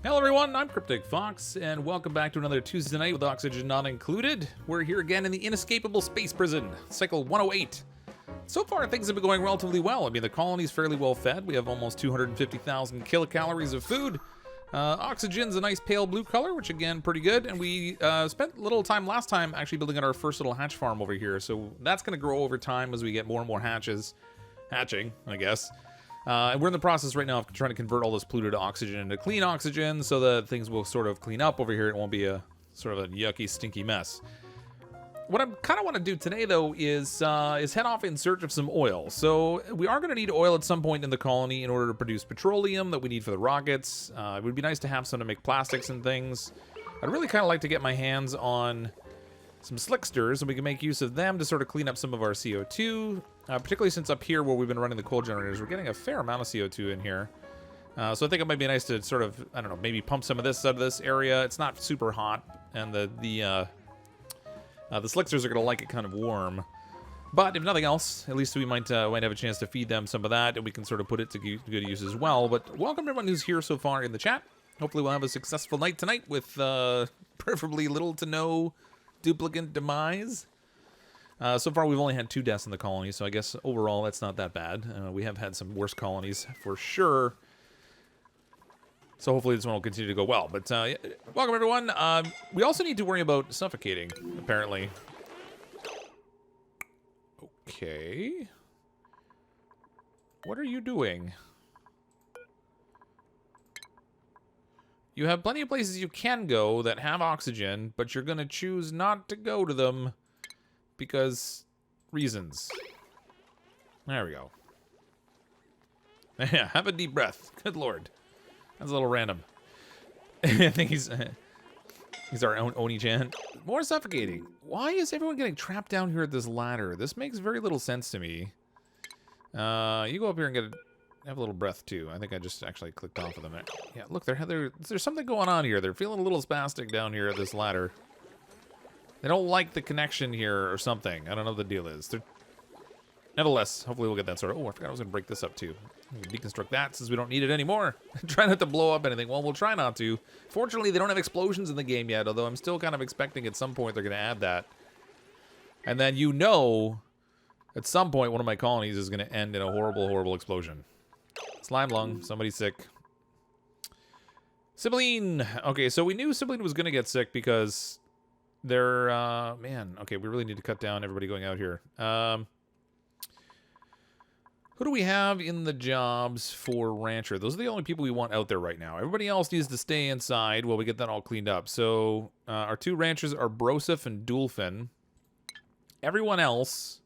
Hello everyone, I'm CrypticFox, and welcome back to another Tuesday night with Oxygen Not Included. We're here again in the inescapable space prison, Cycle 108. So far, things have been going relatively well. I mean, the colony's fairly well fed. We have almost 250,000 kilocalories of food. Oxygen's a nice pale blue color, which again, pretty good. And we spent a little time last time actually building out our first little hatch farm over here. So that's going to grow over time as we get more and more hatches. Hatching, I guess. And we're in the process right now of trying to convert all this polluted oxygen into clean oxygen so that things will sort of clean up over here. It won't be a sort of a yucky, stinky mess. What I kind of want to do today, though, is head off in search of some oil. So we are going to need oil at some point in the colony in order to produce petroleum that we need for the rockets. It would be nice to have some to make plastics and things. I'd really kind of like to get my hands on some slicksters, and we can make use of them to sort of clean up some of our CO2, particularly since up here where we've been running the coal generators, we're getting a fair amount of CO2 in here. So I think it might be nice to sort of, I don't know, maybe pump some of this out of this area. It's not super hot, and the slicksters are going to like it kind of warm. But if nothing else, at least we might have a chance to feed them some of that, and we can sort of put it to good use as well. But welcome everyone who's here so far in the chat. Hopefully we'll have a successful night tonight with preferably little to no duplicate demise. So far we've only had 2 deaths in the colony, so I guess overall that's not that bad. We have had some worse colonies for sure. So hopefully this one will continue to go well. But welcome everyone. We also need to worry about suffocating, apparently. Okay. What are you doing? You have plenty of places you can go that have oxygen, but you're going to choose not to go to them because reasons. There we go. Yeah, have a deep breath. Good lord. That's a little random. I think he's our own Oni-chan. More suffocating. Why is everyone getting trapped down here at this ladder? This makes very little sense to me. You go up here and have a little breath too. I think I just actually clicked off of them. Yeah, look, there's something going on here. They're feeling a little spastic down here at this ladder. They don't like the connection here or something. I don't know what the deal is. Nevertheless, hopefully we'll get that sorted. Oh, I forgot I was going to break this up too. We can deconstruct that since we don't need it anymore. Try not to blow up anything. Well, we'll try not to. Fortunately, they don't have explosions in the game yet, although I'm still kind of expecting at some point they're going to add that. And then at some point one of my colonies is going to end in a horrible, horrible explosion. Slime lung, somebody's sick. Sibylline! Okay, so we knew Sibylline was going to get sick because they're, man, okay, we really need to cut down everybody going out here. Who do we have in the jobs for Rancher? Those are the only people we want out there right now. Everybody else needs to stay inside while we get that all cleaned up. So, our 2 ranchers are Broseph and Dulfin. Everyone else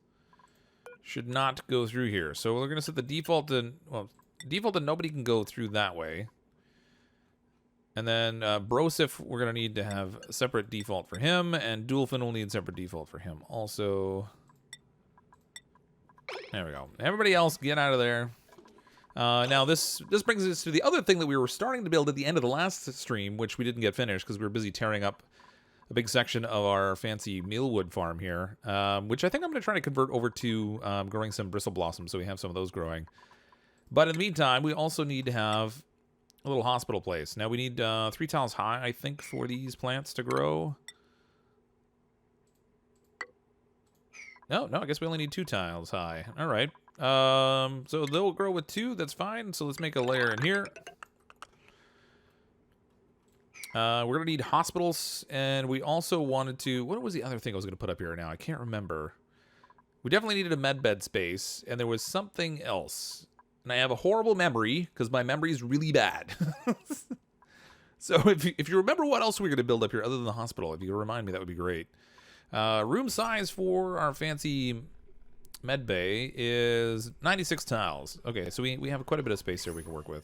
should not go through here. So we're going to set the default to, well, default to nobody can go through that way. And then Broseph, we're going to need to have a separate default for him, and Dulfin will need a separate default for him. Also, there we go. Everybody else, get out of there. Now, this brings us to the other thing that we were starting to build at the end of the last stream, which we didn't get finished because we were busy tearing up a big section of our fancy mealwood farm here, which I think I'm going to try to convert over to growing some bristle blossoms, so we have some of those growing. But in the meantime, we also need to have a little hospital place. Now, we need 3 tiles high, I think, for these plants to grow. No, I guess we only need 2 tiles high. All right. So they'll grow with 2. That's fine. So let's make a layer in here. We're going to need hospitals, and we also wanted to... What was the other thing I was going to put up here now? I can't remember. We definitely needed a med bed space, and there was something else. And I have a horrible memory, because my memory is really bad. So if you remember what else we were going to build up here other than the hospital, if you could remind me, that would be great. Room size for our fancy med bay is 96 tiles. Okay, so we have quite a bit of space here we can work with.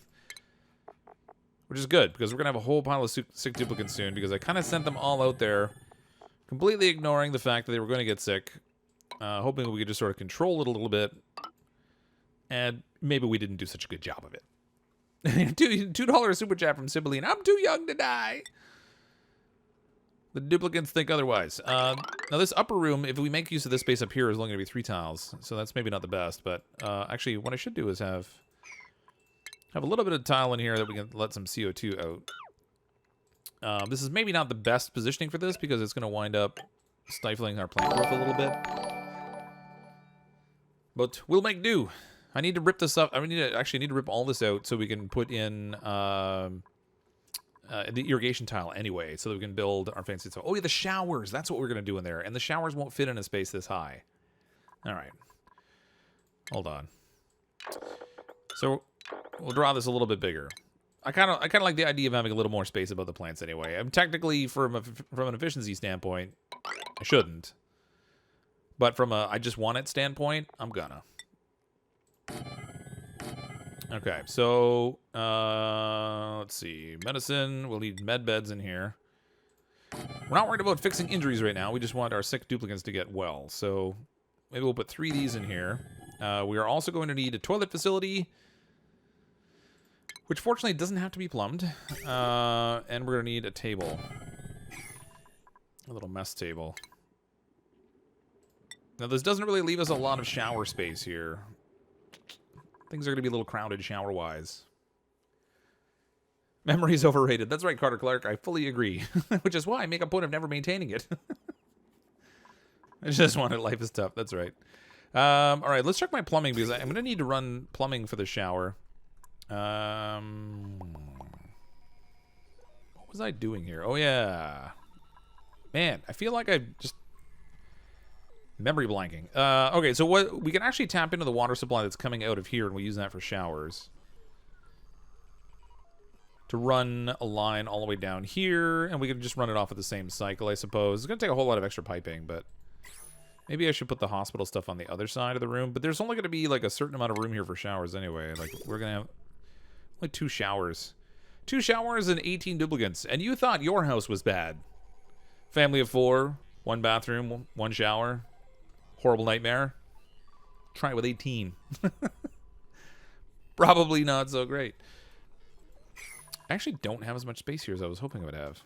Which is good, because we're going to have a whole pile of sick duplicates soon, because I kind of sent them all out there, completely ignoring the fact that they were going to get sick, hoping we could just sort of control it a little bit, and maybe we didn't do such a good job of it. $2 super chat from Sibylline. I'm too young to die! The duplicates think otherwise. Now this upper room, if we make use of this space up here, is only going to be 3 tiles, so that's maybe not the best, but actually what I should do is have a little bit of tile in here that we can let some CO2 out. This is maybe not the best positioning for this because it's going to wind up stifling our plant growth a little bit. But we'll make do. I need to rip this up. I need to rip all this out so we can put in the irrigation tile anyway, so that we can build our fancy stuff. Oh yeah, the showers. That's what we're going to do in there. And the showers won't fit in a space this high. All right. Hold on. So we'll draw this a little bit bigger. I kind of like the idea of having a little more space above the plants anyway. I'm technically from an efficiency standpoint, I shouldn't. But from a I just want it standpoint, I'm gonna. Okay, so let's see. Medicine, we'll need med beds in here. We're not worried about fixing injuries right now. We just want our sick duplicants to get well. So maybe we'll put 3 of these in here. We are also going to need a toilet facility, which fortunately doesn't have to be plumbed. And we're going to need a table. A little mess table. Now, this doesn't really leave us a lot of shower space here. Things are going to be a little crowded shower-wise. Memory's overrated. That's right, Carter Clark. I fully agree. Which is why I make a point of never maintaining it. I just wanted life is tough. That's right. All right, let's check my plumbing because I'm going to need to run plumbing for the shower. What was I doing here? Oh, yeah. Man, I feel like I just... Memory blanking. Okay, so what we can actually tap into the water supply that's coming out of here, and we use that for showers. To run a line all the way down here, and we can just run it off at the same cycle, I suppose. It's going to take a whole lot of extra piping, but... Maybe I should put the hospital stuff on the other side of the room, but there's only going to be, like, a certain amount of room here for showers anyway. Like, we're going to have... Like, 2 showers. 2 showers and 18 duplicants. And you thought your house was bad. Family of 4, 1 bathroom, 1 shower. Horrible nightmare. Try it with 18. Probably not so great. I actually don't have as much space here as I was hoping I would have.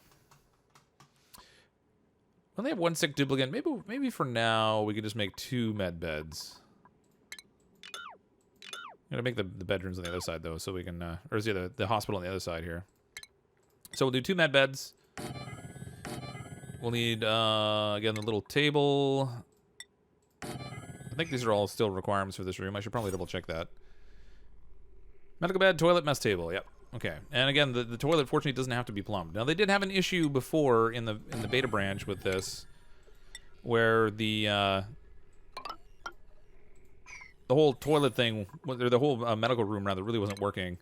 Well, they have 1 sick duplicant. Maybe for now we could just make 2 med beds. I'm gonna make the bedrooms on the other side though, so we can or is the hospital on the other side here. So we'll do 2 med beds. We'll need again the little table. I think these are all still requirements for this room. I should probably double check that. Medical bed, toilet, mess table. Yep. Okay. And again, the toilet fortunately doesn't have to be plumbed. Now they did have an issue before in the beta branch with this, where the whole toilet thing, or the whole medical room rather, really wasn't working.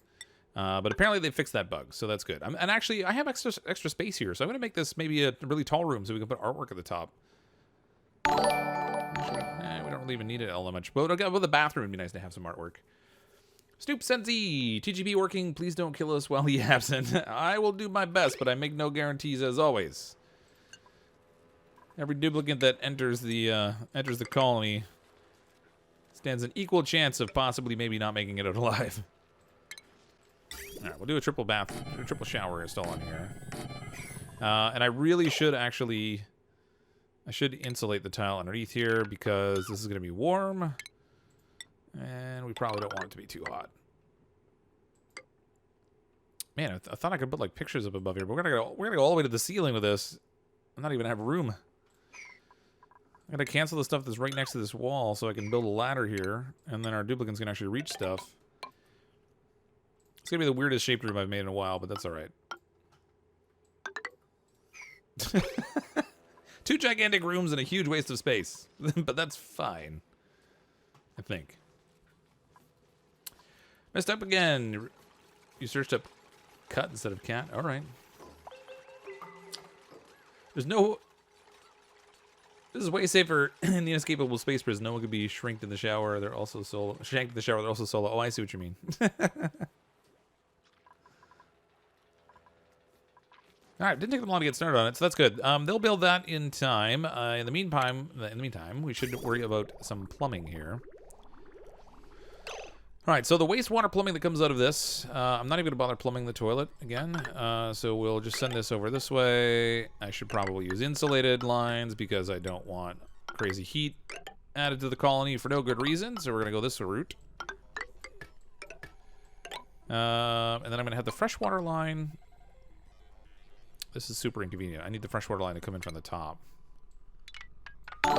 But apparently they fixed that bug, so that's good. And actually, I have extra space here, so I'm going to make this maybe a really tall room so we can put artwork at the top. We don't really even need it all that much. But the bathroom would be nice to have some artwork. Snoop Senzi, TGP working. Please don't kill us while he's absent. I will do my best, but I make no guarantees as always. Every duplicant that enters the colony stands an equal chance of possibly maybe not making it out alive. All right, we'll do a triple shower install on here. And I really should actually... I should insulate the tile underneath here because this is going to be warm. And we probably don't want it to be too hot. Man, I thought I could put like pictures up above here, but we're gonna go all the way to the ceiling with this. I'm not even gonna have room. I'm gonna cancel the stuff that's right next to this wall so I can build a ladder here, and then our duplicants can actually reach stuff. It's gonna be the weirdest shaped room I've made in a while, but that's all right. 2 gigantic rooms and a huge waste of space. But that's fine. I think. Messed up again. You searched up cut instead of cat. All right. There's no... This is way safer in the inescapable space prison. No one could be shrinked in the shower. They're also solo. Shanked in the shower. They're also solo. Oh, I see what you mean. All right, didn't take them long to get started on it, so that's good. They'll build that in time. In the meantime, we should worry about some plumbing here. All right, so the wastewater plumbing that comes out of this, I'm not even going to bother plumbing the toilet again. So we'll just send this over this way. I should probably use insulated lines because I don't want crazy heat added to the colony for no good reason. So we're going to go this route. And then I'm going to have the freshwater line This is super inconvenient. I need the freshwater line to come in from the top. If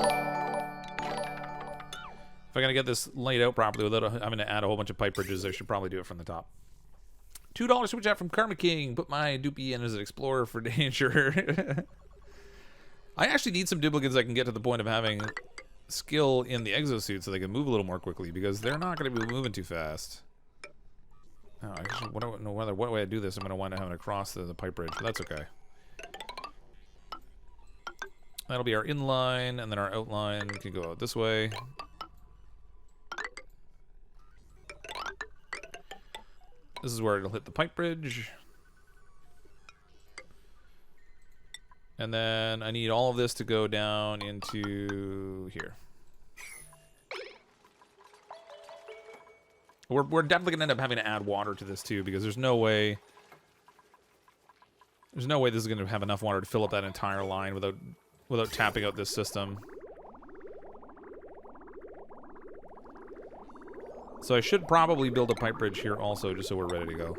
I'm going to get this laid out properly without having to add a whole bunch of pipe bridges, I should probably do it from the top. $2 super chat from Karma King. Put my doopy in as an explorer for danger. I actually need some duplicates I can get to the point of having skill in the exosuit so they can move a little more quickly, because they're not going to be moving too fast. Oh, actually, what way I do this, I'm going to wind up having to cross the pipe bridge, but that's okay. That'll be our inline, and then our outline can go out this way. This is where it'll hit the pipe bridge. And then I need all of this to go down into here. We're definitely gonna end up having to add water to this too, because there's no way this is gonna have enough water to fill up that entire line without tapping out this system. So I should probably build a pipe bridge here also, just so we're ready to go.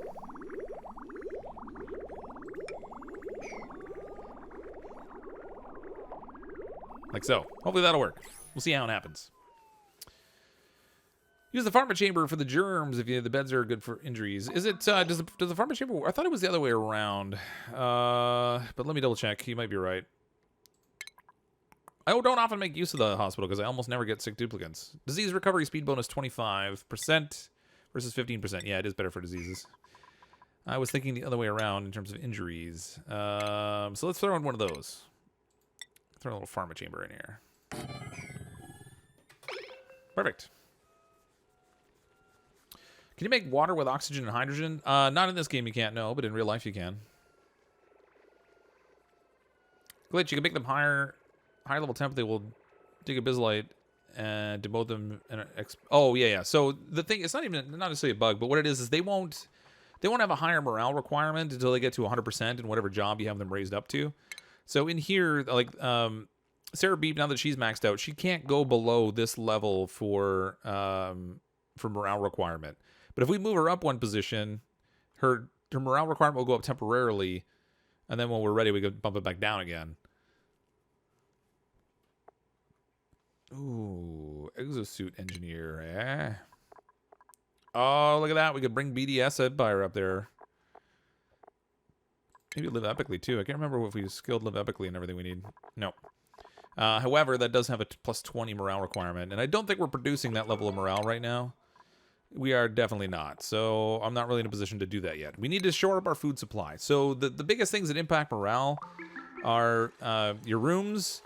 Like so. Hopefully that'll work. We'll see how it happens. Use the pharma chamber for the germs if the beds are good for injuries. Is it, does the pharma chamber work? I thought it was the other way around. But let me double check. You might be right. I don't often make use of the hospital because I almost never get sick duplicants. Disease recovery speed bonus 25% versus 15%. Yeah, it is better for diseases. I was thinking the other way around in terms of injuries. So let's throw in one of those. Throw a little pharma chamber in here. Perfect. Can you make water with oxygen and hydrogen? Not in this game you can't, no, but in real life you can. Glitch, you can make them higher level temp. They will dig a bizlite and demote them. And oh yeah. So the thing, it's not necessarily a bug, but what it is they won't have a higher morale requirement until they get to 100% in whatever job you have them raised up to. So in here, like Sarah Beep, now that she's maxed out, she can't go below this level for morale requirement. But if we move her up one position, her morale requirement will go up temporarily, and then when we're ready, we can bump it back down again. Ooh, exosuit engineer, eh? Oh, look at that. We could bring BDS Empire up there. Maybe live epically, too. I can't remember if we skilled live epically and everything we need. No. However, that does have a plus 20 morale requirement, and I don't think we're producing that level of morale right now. We are definitely not, so I'm not really in a position to do that yet. We need to shore up our food supply. So the biggest things that impact morale are your rooms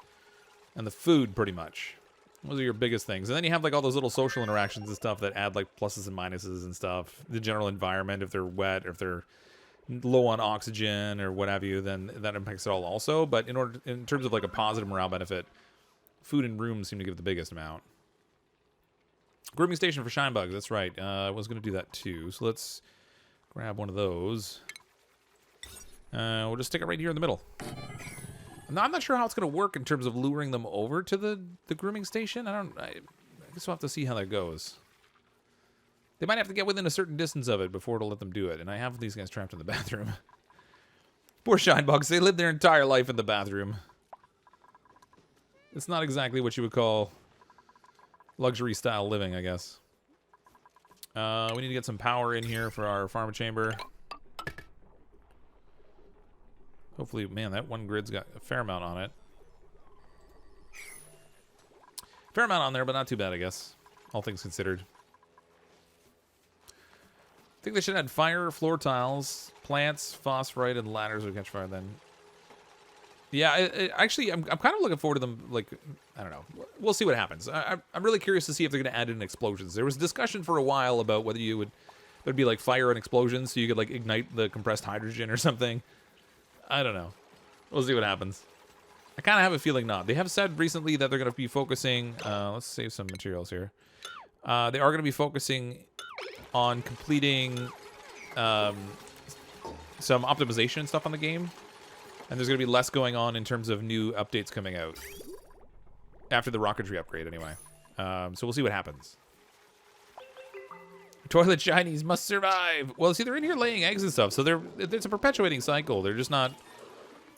and the food, pretty much. Those are your biggest things. And then you have like all those little social interactions and stuff that add like pluses and minuses and stuff. The general environment, if they're wet, or if they're low on oxygen or what have you, then that impacts it all also. But in terms of like a positive morale benefit, food and rooms seem to give the biggest amount. Grooming station for shine bugs, that's right. I was going to do that too. So let's grab one of those. We'll just stick it right here in the middle. I'm not sure how it's going to work in terms of luring them over to the grooming station. I guess we'll have to see how that goes. They might have to get within a certain distance of it before it'll let them do it. And I have these guys trapped in the bathroom. Poor shine bugs. They live their entire life in the bathroom. It's not exactly what you would call luxury style living, I guess. We need to get some power in here for our pharma chamber. Hopefully, man, that one grid's got a fair amount on it. Fair amount on there, but not too bad, I guess. All things considered. I think they should add fire, floor tiles, plants, phosphorite, and ladders would catch fire then. Yeah, actually, I'm kind of looking forward to them, like, I don't know. We'll see what happens. I'm really curious to see if they're going to add in explosions. There was discussion for a while about whether there'd be, like, fire and explosions, so you could, like, ignite the compressed hydrogen or something. I don't know. We'll see what happens. I kind of have a feeling not. They have said recently that they're going to be focusing... let's save some materials here. They are going to be focusing on completing some optimization and stuff on the game. And there's going to be less going on in terms of new updates coming out. After the Rocketry upgrade, anyway. So we'll see what happens. Toilet shinies must survive. Well, see, they're in here laying eggs and stuff, so it's a perpetuating cycle. They're just not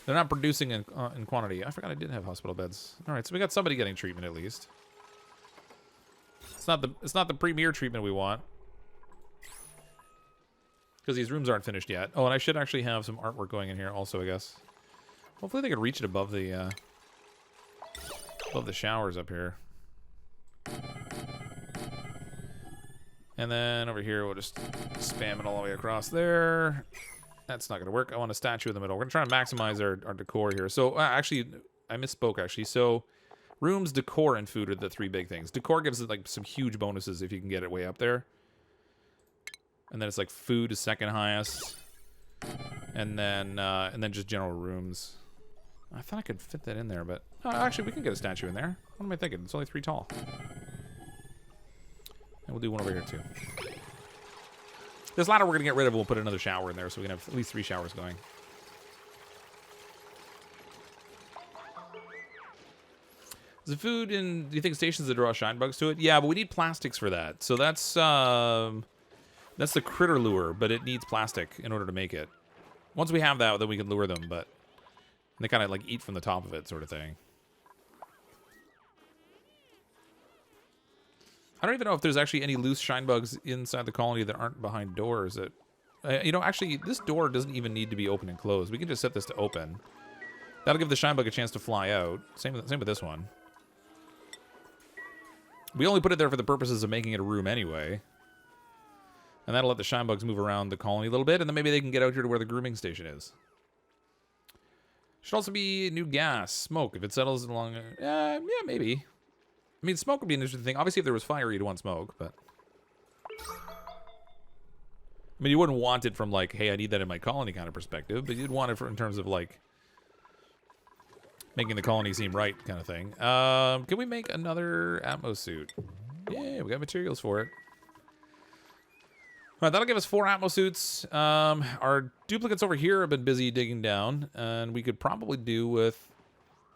They're not producing in quantity. I forgot I did have hospital beds. All right, so we got somebody getting treatment at least. It's not the premier treatment we want, because these rooms aren't finished yet. Oh, and I should actually have some artwork going in here also, I guess. Hopefully they could reach it above the showers up here. And then over here, we'll just spam it all the way across there. That's not going to work. I want a statue in the middle. We're going to try to maximize our decor here. So, actually, I misspoke, actually. So, rooms, decor, and food are the three big things. Decor gives it, like, some huge bonuses if you can get it way up there. And then it's, like, food is second highest. And then just general rooms. I thought I could fit that in there, but... Oh, actually, we can get a statue in there. What am I thinking? It's only 3 tall. And we'll do one over here, too. This ladder we're going to get rid of. We'll put another shower in there so we can have at least 3 showers going. Is the food in... Do you think stations that draw shine bugs to it? Yeah, but we need plastics for that. So that's the critter lure, but it needs plastic in order to make it. Once we have that, then we can lure them, but... they kind of, like, eat from the top of it sort of thing. I don't even know if there's actually any loose shine bugs inside the colony that aren't behind doors. That, you know, actually, this door doesn't even need to be open and closed. We can just set this to open. That'll give the shine bug a chance to fly out. Same with this one. We only put it there for the purposes of making it a room anyway. And that'll let the shine bugs move around the colony a little bit, and then maybe they can get out here to where the grooming station is. Should also be new gas, smoke, if it settles along... yeah, maybe. I mean, smoke would be an interesting thing. Obviously, if there was fire, you'd want smoke, but... I mean, you wouldn't want it from, like, hey, I need that in my colony kind of perspective, but you'd want it in terms of, like, making the colony seem right kind of thing. Can we make another Atmos suit? Yeah, we got materials for it. All right, that'll give us 4 Atmos suits. Our duplicates over here have been busy digging down, and we could probably do with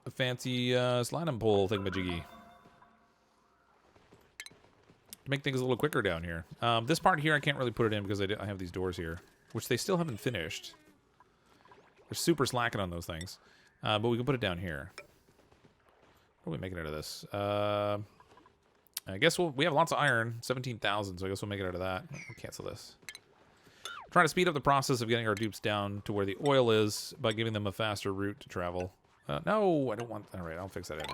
a fancy slide and pull thingamajiggy. To make things a little quicker down here. This part here, I can't really put it in because I have these doors here, which they still haven't finished. They're super slacking on those things. But we can put it down here. What are we making out of this? I guess we have lots of iron, 17,000, so I guess we'll make it out of that. We'll cancel this. Trying to speed up the process of getting our dupes down to where the oil is by giving them a faster route to travel. No, I don't want... All right, I'll fix that in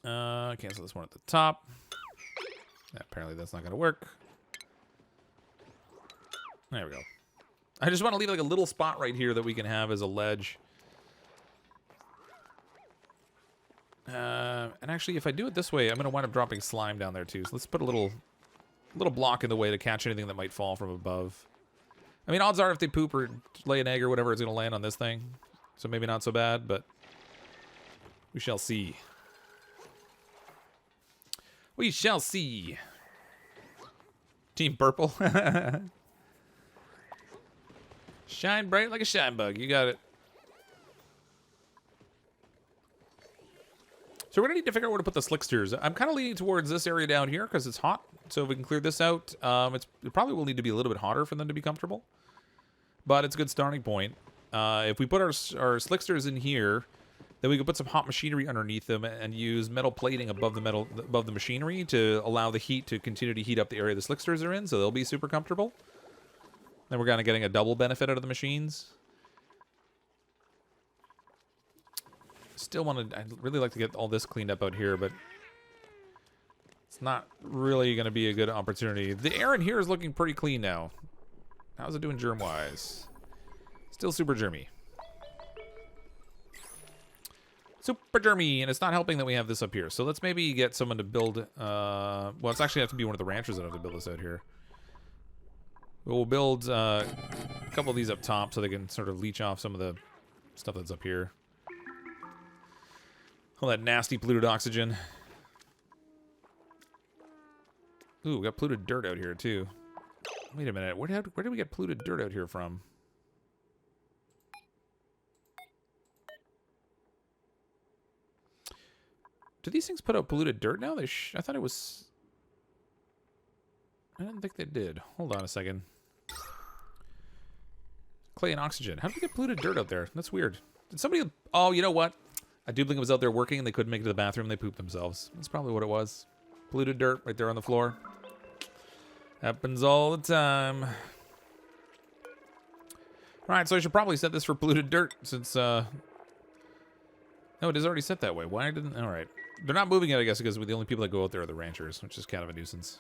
now. Cancel this one at the top. Apparently that's not going to work. There we go. I just want to leave like a little spot right here that we can have as a ledge. And actually, if I do it this way, I'm going to wind up dropping slime down there too. So let's put a little block in the way to catch anything that might fall from above. I mean, odds are if they poop or lay an egg or whatever, it's going to land on this thing. So maybe not so bad, but we shall see. We shall see. Team Purple. Shine bright like a shine bug. You got it. So we're going to need to figure out where to put the slicksters. I'm kind of leaning towards this area down here because it's hot. So if we can clear this out, it probably will need to be a little bit hotter for them to be comfortable. But it's a good starting point. If we put our slicksters in here, then we can put some hot machinery underneath them and use metal plating above the machinery to allow the heat to continue to heat up the area the slicksters are in, so they'll be super comfortable. Then we're kind of getting a double benefit out of the machines. I'd really like to get all this cleaned up out here, but it's not really going to be a good opportunity. The air in here is looking pretty clean now. How's it doing germ-wise? Still super germy. Super germy, and it's not helping that we have this up here. So let's maybe get someone to build... well, it's actually have to be one of the ranchers that have to build this out here. We'll build a couple of these up top so they can sort of leech off some of the stuff that's up here. All that nasty polluted oxygen. Ooh, we got polluted dirt out here, too. Wait a minute. Where did we get polluted dirt out here from? Do these things put out polluted dirt now? I thought it was... I didn't think they did. Hold on a second. Clay and oxygen. How did we get polluted dirt out there? That's weird. Did somebody... Oh, you know what? A duplicate was out there working and they couldn't make it to the bathroom. They pooped themselves. That's probably what it was. Polluted dirt right there on the floor. Happens all the time. Alright, so I should probably set this for polluted dirt since... No, it is already set that way. Why didn't... Alright. They're not moving it, I guess, because the only people that go out there are the ranchers, which is kind of a nuisance.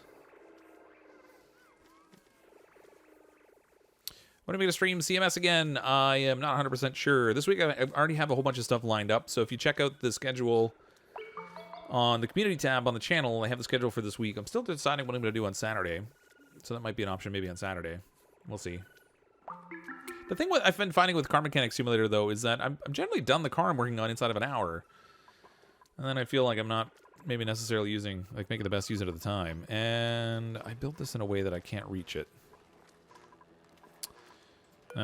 When are we going to stream CMS again? I am not 100% sure. This week I already have a whole bunch of stuff lined up, so if you check out the schedule on the community tab on the channel, I have the schedule for this week. I'm still deciding what I'm going to do on Saturday, so that might be an option maybe on Saturday. We'll see. The thing I've been finding with Car Mechanic Simulator, though, is that I'm generally done the car I'm working on inside of an hour. And then I feel like I'm not maybe necessarily using, like, making the best use of it at the time. And I built this in a way that I can't reach it. If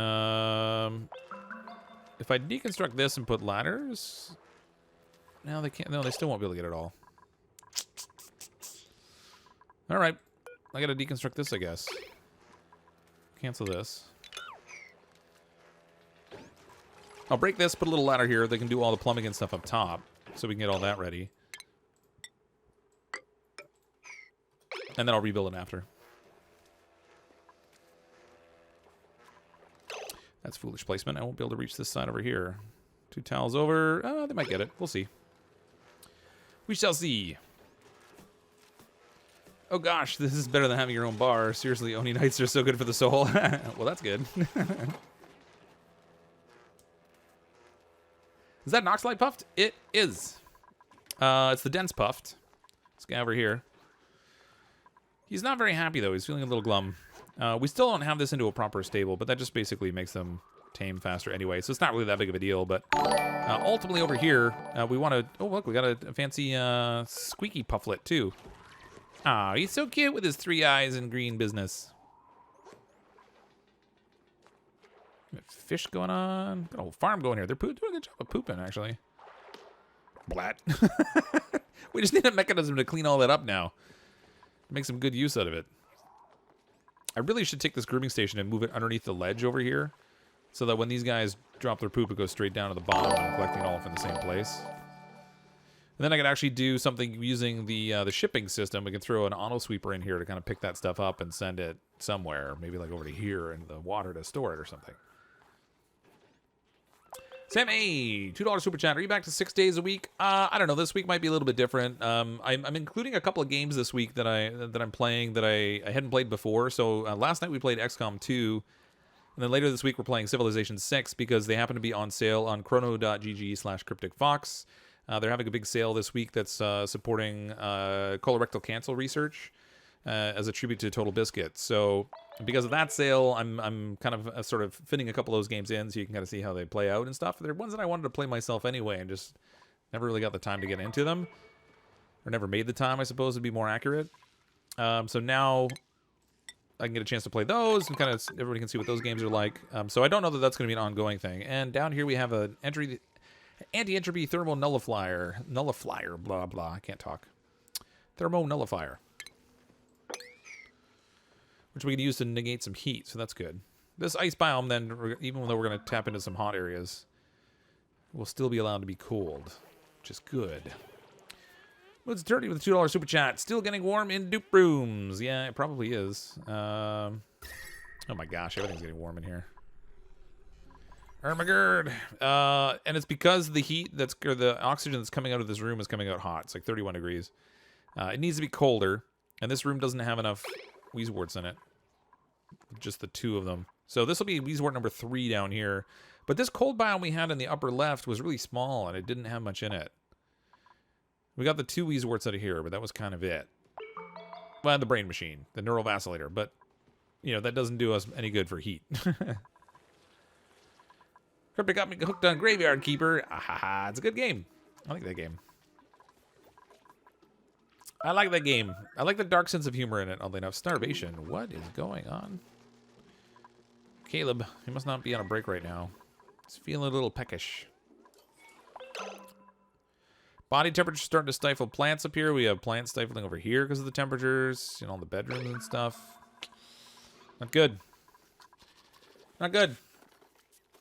I deconstruct this and put ladders... No, they can't. No, they still won't be able to get it all. Alright. I gotta deconstruct this, I guess. Cancel this. I'll break this, put a little ladder here. They can do all the plumbing and stuff up top. So we can get all that ready. And then I'll rebuild it after. That's foolish placement. I won't be able to reach this side over here. 2 towels over. They might get it. We'll see. We shall see. Oh gosh, this is better than having your own bar. Seriously, Oni Nights are so good for the soul. Well, that's good. Is that Nox Light Puffed? It is. It's the Dense Puffed. This guy over here. He's not very happy, though. He's feeling a little glum. We still don't have this into a proper stable, but that just basically makes them tame faster anyway, so it's not really that big of a deal. But ultimately over here, we want to... Oh, look, we got a fancy squeaky pufflet, too. Ah, he's so cute with his 3 eyes and green business. Fish going on. Got a whole farm going here. They're doing a good job of pooping, actually. Blat. We just need a mechanism to clean all that up now. Make some good use out of it. I really should take this grooming station and move it underneath the ledge over here, so that when these guys drop their poop, it goes straight down to the bottom and collecting it all from the same place. And then I could actually do something using the shipping system. We can throw an auto sweeper in here to kind of pick that stuff up and send it somewhere, maybe like over to here in the water to store it or something. Sam A, $2 super chat. Are you back to 6 days a week? I don't know. This week might be a little bit different. I'm including a couple of games this week that I'm playing that I hadn't played before. So last night we played XCOM 2, and then later this week we're playing Civilization 6 because they happen to be on sale on chrono.gg/CrypticFox. They're having a big sale this week that's supporting colorectal cancer research as a tribute to Total Biscuit. So because of that sale, I'm kind of sort of fitting a couple of those games in so you can kind of see how they play out and stuff. They're ones that I wanted to play myself anyway and just never really got the time to get into them. Or never made the time, I suppose, would be more accurate. So now I can get a chance to play those and kind of everybody can see what those games are like. So I don't know that that's going to be an ongoing thing. And down here we have an anti-entropy thermal nullifier, blah, blah. I can't talk. Thermo nullifier. Which we can use to negate some heat, so that's good. This ice biome, then, even though we're going to tap into some hot areas, will still be allowed to be cold, which is good. What's dirty with a $2 super chat? Still getting warm in dupe rooms. Yeah, it probably is. Oh my gosh, everything's getting warm in here. Ermagerd. And it's because the heat or the oxygen that's coming out of this room is coming out hot. It's like 31 degrees. It needs to be colder, and this room doesn't have enough Wheezeworts in it. Just the 2 of them. So this will be Wheezewort number 3 down here. But this cold biome we had in the upper left was really small, and it didn't have much in it. We got the 2 Wheezeworts out of here, but that was kind of it. Well, the brain machine, the neural vacillator, but, you know, that doesn't do us any good for heat. Cryptic got me hooked on Graveyard Keeper. Ahaha, it's a good game. I like that game. I like that game. I like the dark sense of humor in it, oddly enough. Starvation. What is going on? Caleb, he must not be on a break right now. He's feeling a little peckish. Body temperature starting to stifle plants up here. We have plant stifling over here because of the temperatures. You know, all the bedrooms and stuff. Not good. Not good.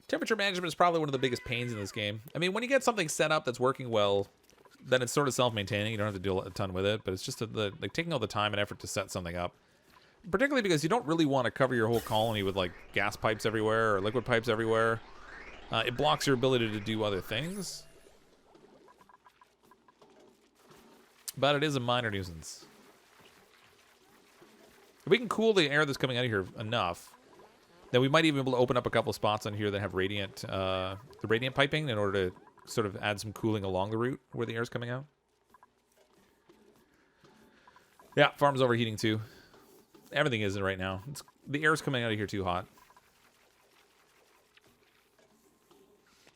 Temperature management is probably one of the biggest pains in this game. I mean, when you get something set up that's working well, then it's sort of self-maintaining. You don't have to do a ton with it, but it's just like taking all the time and effort to set something up. Particularly because you don't really want to cover your whole colony with like gas pipes everywhere or liquid pipes everywhere. It blocks your ability to do other things. But it is a minor nuisance. If we can cool the air that's coming out of here enough, then we might even be able to open up a couple spots on here that have the radiant piping in order to sort of add some cooling along the route where the air is coming out. Yeah, farm's overheating too. Everything isn't right now. The air's coming out of here too hot.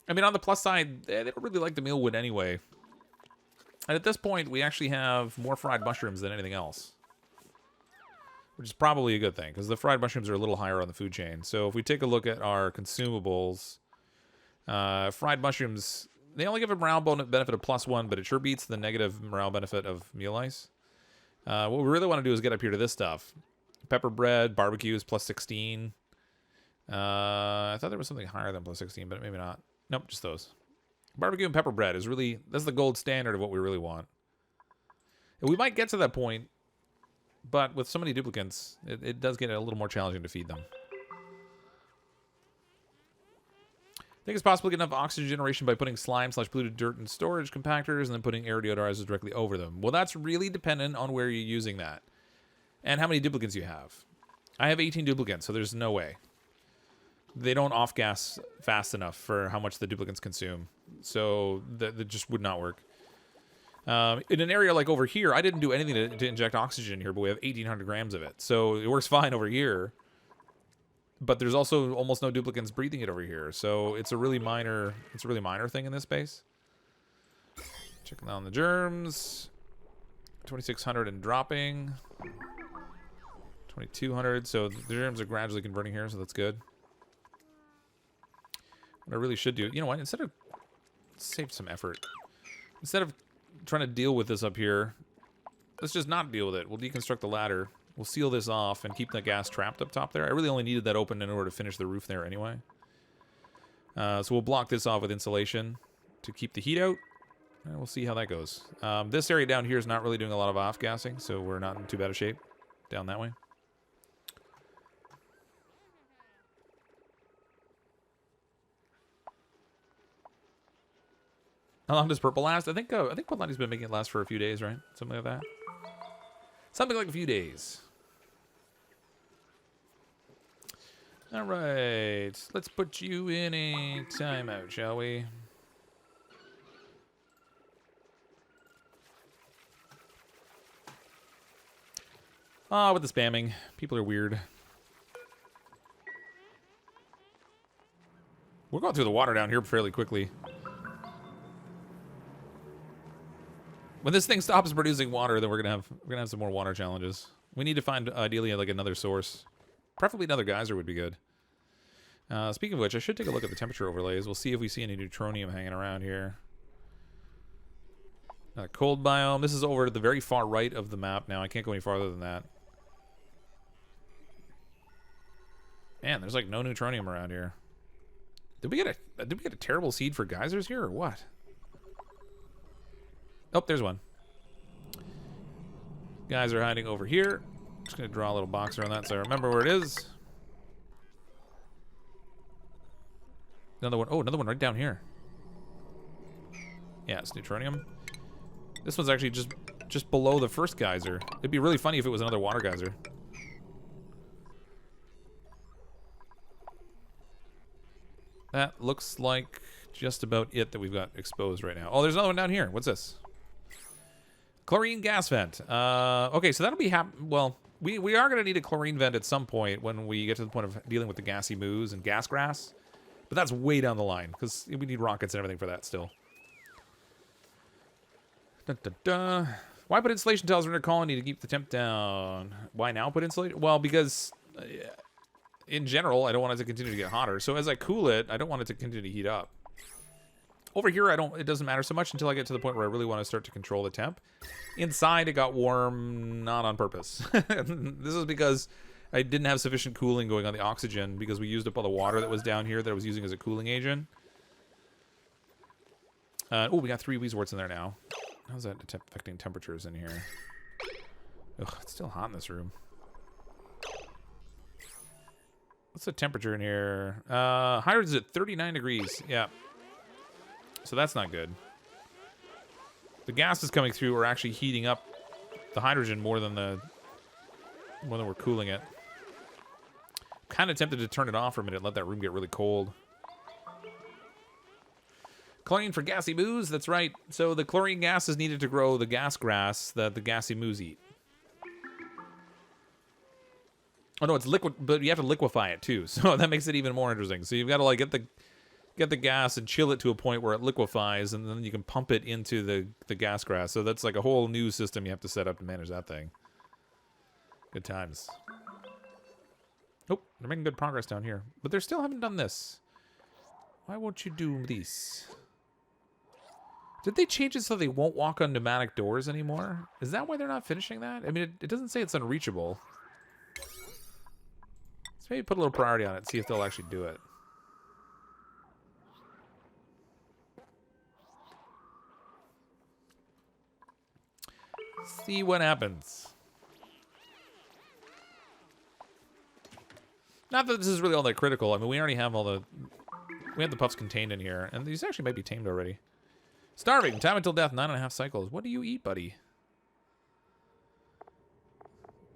I mean, on the plus side, they don't really like the mealwood anyway. And at this point, we actually have more fried mushrooms than anything else. Which is probably a good thing, because the fried mushrooms are a little higher on the food chain. So if we take a look at our consumables, fried mushrooms, they only give a morale benefit of +1, but it sure beats the negative morale benefit of meal ice. What we really want to do is get up here to this stuff. Pepper bread, barbecue is +16. I thought there was something higher than +16, but maybe not. Nope, just those. Barbecue and pepper bread is really, that's the gold standard of what we really want. And we might get to that point, but with so many duplicants, it does get a little more challenging to feed them. I think it's possible to get enough oxygen generation by putting slime/polluted dirt in storage compactors and then putting air deodorizers directly over them. Well, that's really dependent on where you're using that and how many duplicants you have. I have 18 duplicants, so there's no way. They don't off-gas fast enough for how much the duplicants consume, so that just would not work. In an area like over here, I didn't do anything to inject oxygen here, but we have 1,800 grams of it. So it works fine over here. But there's also almost no duplicants breathing it over here. So it's a really minor thing in this space. Checking on the germs. 2,600 and dropping. 2,200. So the germs are gradually converting here, so that's good. What I really should do, you know what, instead of, save some effort. Instead of trying to deal with this up here, let's just not deal with it. We'll deconstruct the ladder. We'll seal this off and keep the gas trapped up top there. I really only needed that open in order to finish the roof there anyway. So we'll block this off with insulation to keep the heat out. And we'll see how that goes. This area down here is not really doing a lot of off-gassing, so we're not in too bad a shape down that way. How long does purple last? I think Putlani's been making it last for a few days, right? Something like that. Something like a few days. All right, let's put you in a timeout, shall we? Ah, with the spamming, people are weird. We're going through the water down here fairly quickly. When this thing stops producing water, then we're gonna have some more water challenges. We need to find ideally like another source, preferably another geyser would be good. Speaking of which, I should take a look at the temperature overlays. We'll see if we see any neutronium hanging around here. Cold biome. This is over to the very far right of the map now. I can't go any farther than that. Man, there's like no neutronium around here. Did we get a terrible seed for geysers here or what? Oh, there's one. Guys are hiding over here. Just gonna draw a little box around that so I remember where it is. Another one. Oh, another one right down here. Yeah, it's neutronium. This one's actually just below the first geyser. It'd be really funny if it was another water geyser. That looks like just about it that we've got exposed right now. Oh, there's another one down here. What's this? Chlorine gas vent. Okay, so that'll be well, we are going to need a chlorine vent at some point when we get to the point of dealing with the gassy moos and gas grass. But that's way down the line, because we need rockets and everything for that still. Dun, dun, dun. Why put insulation tiles around your colony to keep the temp down? Why now put insulation? Well, because in general, I don't want it to continue to get hotter. So as I cool it, I don't want it to continue to heat up. Over here, it doesn't matter so much until I get to the point where I really want to start to control the temp. Inside, it got warm, not on purpose. This is because I didn't have sufficient cooling going on the oxygen because we used up all the water that was down here that I was using as a cooling agent. Oh, we got 3 Weezeworts in there now. How's that affecting temperatures in here? Ugh, it's still hot in this room. What's the temperature in here? Hydrogen's at 39 degrees. Yeah. So that's not good. The gases coming through are actually heating up the hydrogen more than we're cooling it. Kind of tempted to turn it off for a minute, let that room get really cold. Chlorine for gassy moos, that's right. So the chlorine gas is needed to grow the gas grass that the gassy moos eat. Oh no, it's liquid, but you have to liquefy it too, so that makes it even more interesting. So you've got to like get the gas and chill it to a point where it liquefies, and then you can pump it into the gas grass. So that's like a whole new system you have to set up to manage that thing. Good times. Oh, they're making good progress down here, but they still haven't done this. Why won't you do this? Did they change it so they won't walk on pneumatic doors anymore? Is that why they're not finishing that? I mean, it doesn't say it's unreachable. Let's maybe put a little priority on it, see if they'll actually do it. See what happens. Not that this is really all that critical. I mean, we already have we have the puffs contained in here, and these actually might be tamed already. Starving. Time until death, 9.5 cycles. What do you eat, buddy?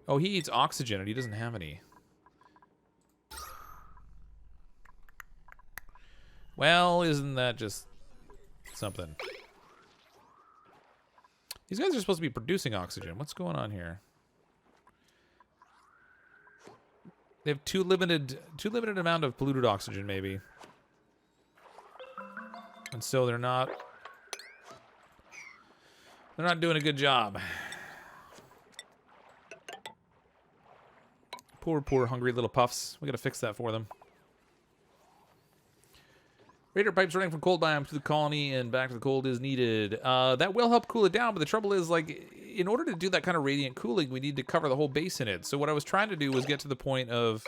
Oh, he eats oxygen, and he doesn't have any. Well, isn't that just something? These guys are supposed to be producing oxygen. What's going on here? They have too limited amount of polluted oxygen, maybe. And so they're not doing a good job. Poor hungry little puffs. We gotta fix that for them. Radiator pipes running from cold biome to the colony and back to the cold is needed. That will help cool it down, but the trouble is, like, in order to do that kind of radiant cooling, we need to cover the whole base in it. So what I was trying to do was get to the point of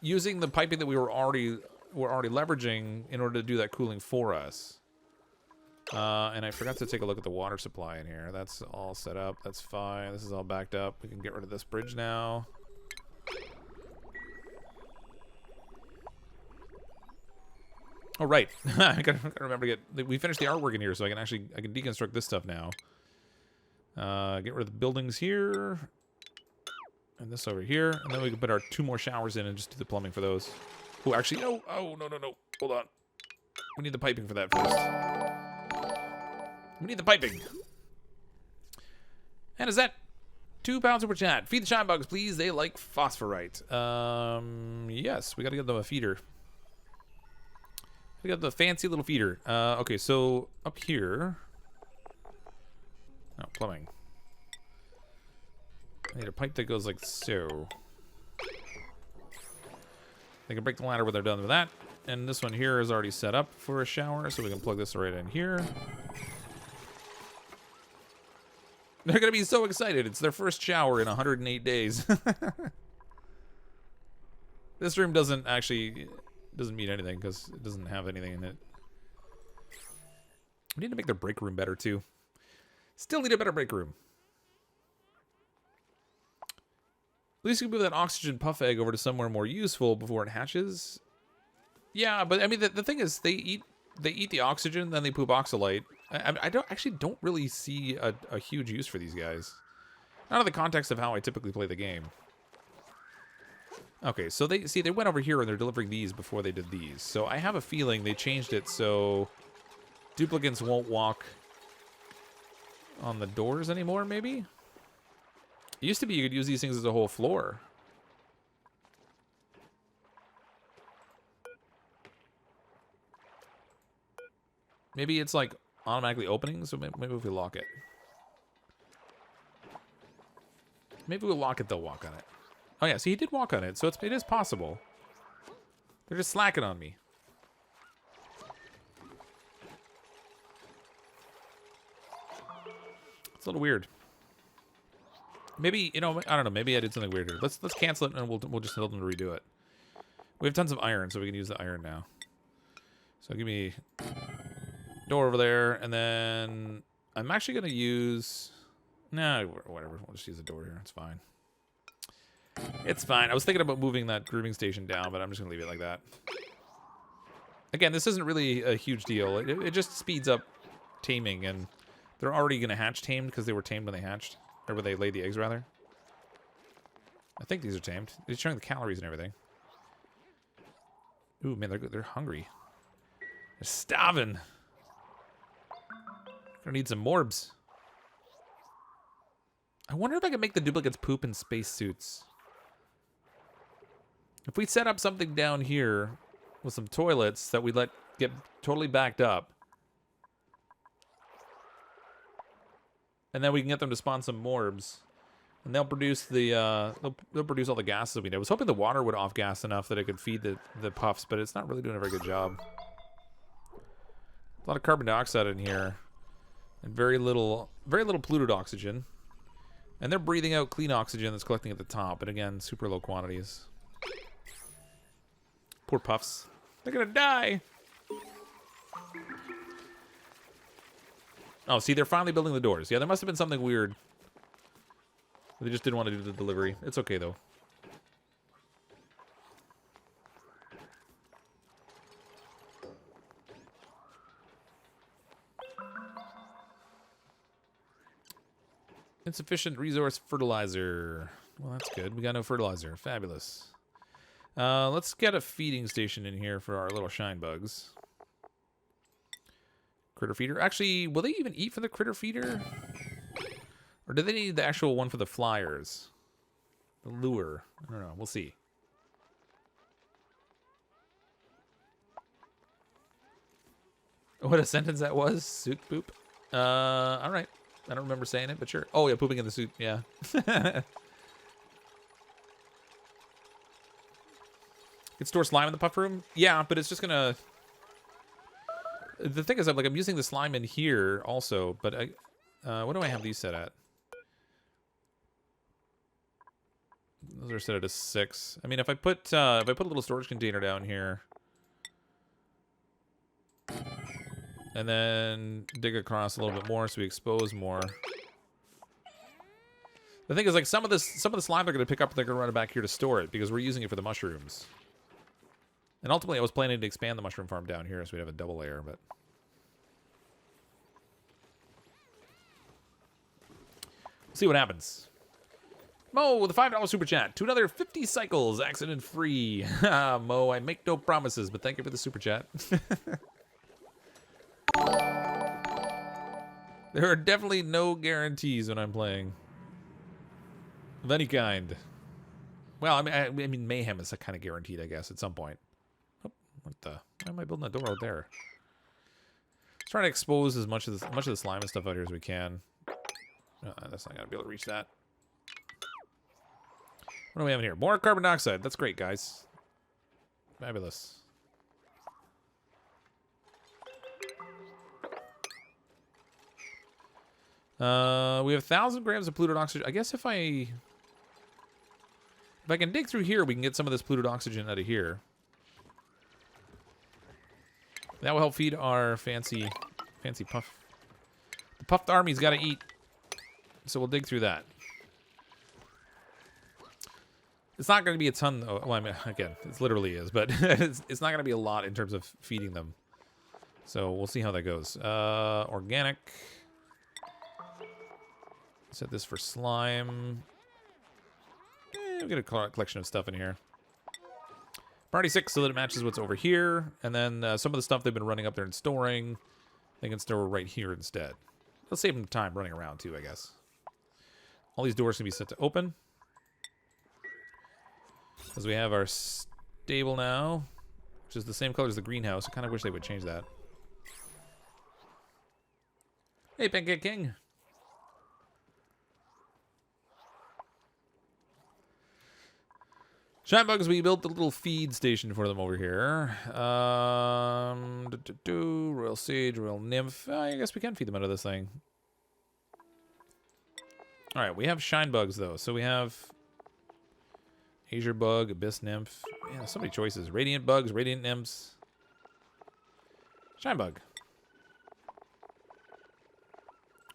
using the piping that we were already leveraging in order to do that cooling for us. And I forgot to take a look at the water supply in here. That's all set up. That's fine. This is all backed up. We can get rid of this bridge now. Oh, right. I gotta remember to get... We finished the artwork in here, so I can deconstruct this stuff now. Get rid of the buildings here. And this over here. And then we can put our 2 more showers in and just do the plumbing for those. Oh, actually, no. Oh, no. Hold on. We need the piping for that first. We need the piping. And is that 2 pounds per chat? Feed the shine bugs, please. They like phosphorite. Yes, we gotta give them a feeder. We got the fancy little feeder. Okay, so up here. Oh, plumbing. I need a pipe that goes like so. They can break the ladder when they're done with that. And this one here is already set up for a shower, so we can plug this right in here. They're gonna be so excited. It's their first shower in 108 days. This room doesn't mean anything because it doesn't have anything in it. We need to make their break room better too. Still need a better break room. At least you can move that oxygen puff egg over to somewhere more useful before it hatches. Yeah, but I mean the thing is they eat the oxygen, then they poop oxalite. I don't really see a huge use for these guys. Not in the context of how I typically play the game. Okay, so they went over here and they're delivering these before they did these. So I have a feeling they changed it so duplicants won't walk on the doors anymore, maybe? It used to be you could use these things as a whole floor. Maybe it's like automatically opening, so maybe if we lock it. Maybe we'll lock it, they'll walk on it. Oh yeah, see, he did walk on it, so it is possible. They're just slacking on me. It's a little weird. Maybe, you know, I don't know. Maybe I did something weird here. Let's cancel it and we'll just tell them to redo it. We have tons of iron, so we can use the iron now. So give me door over there, and then I'm actually gonna use. Nah, whatever. We'll just use a door here. It's fine. It's fine. I was thinking about moving that grooming station down, but I'm just gonna leave it like that. Again, this isn't really a huge deal. It just speeds up taming, and they're already gonna hatch tamed because they were tamed when they hatched, or when they laid the eggs rather. I think these are tamed. It's showing the calories and everything. Ooh, man, they're hungry. They're starving. Gonna need some morbs. I wonder if I can make the duplicates poop in spacesuits. If we set up something down here with some toilets that we let get totally backed up, and then we can get them to spawn some morbs, and they'll produce the they'll produce all the gases that we need. I was hoping the water would off gas enough that it could feed the puffs, but it's not really doing a very good job. A lot of carbon dioxide in here, and very little polluted oxygen. And they're breathing out clean oxygen that's collecting at the top, but again, super low quantities. Poor puffs. They're gonna die. Oh, see, they're finally building the doors. Yeah, there must have been something weird. They just didn't want to do the delivery. It's okay, though. Insufficient resource fertilizer. Well, that's good. We got no fertilizer. Fabulous. Let's get a feeding station in here for our little shine bugs. Critter feeder. Actually, will they even eat for the critter feeder? Or do they need the actual one for the flyers? The lure. I don't know. We'll see. What a sentence that was. Suit poop. All right. I don't remember saying it, but sure. Oh, yeah, pooping in the suit. Yeah. Can store slime in the puff room? Yeah, but it's just gonna... The thing is, I'm using the slime in here also, but what do I have these set at? Those are set at a 6. I mean, if I put a little storage container down here, and then dig across a little bit more so we expose more. The thing is, like, some of the slime they're gonna pick up, they're gonna run it back here to store it because we're using it for the mushrooms. And ultimately, I was planning to expand the mushroom farm down here so we'd have a double layer, but... We'll see what happens. Mo with a $5 super chat. To another 50 cycles, accident-free. Mo, I make no promises, but thank you for the super chat. There are definitely no guarantees when I'm playing. Of any kind. Well, I mean mayhem is kind of guaranteed, I guess, at some point. What the? Why am I building a door out there? Let's try to expose as much of the slime and stuff out here as we can. That's not gonna be able to reach that. What do we have in here? More carbon dioxide. That's great, guys. Fabulous. We have 1,000 grams of polluted oxygen. I guess if I can dig through here, we can get some of this polluted oxygen out of here. That will help feed our fancy puff. The puffed army's got to eat, so we'll dig through that. It's not going to be a ton, though. Well, I mean, again, it literally is, but it's not going to be a lot in terms of feeding them. So we'll see how that goes. Organic. Set this for slime. We'll get a collection of stuff in here. Priority 6 so that it matches what's over here. And then some of the stuff they've been running up there and storing, they can store right here instead. It'll save them time running around too, I guess. All these doors can be set to open. Because we have our stable now, which is the same color as the greenhouse. I kind of wish they would change that. Hey, Pancake King. Shine bugs, we built a little feed station for them over here. Royal Sage, Royal Nymph. I guess we can feed them out of this thing. All right, we have shine bugs, though. So we have Azure bug, abyss nymph. Yeah, so many choices. Radiant bugs, radiant nymphs. Shine bug.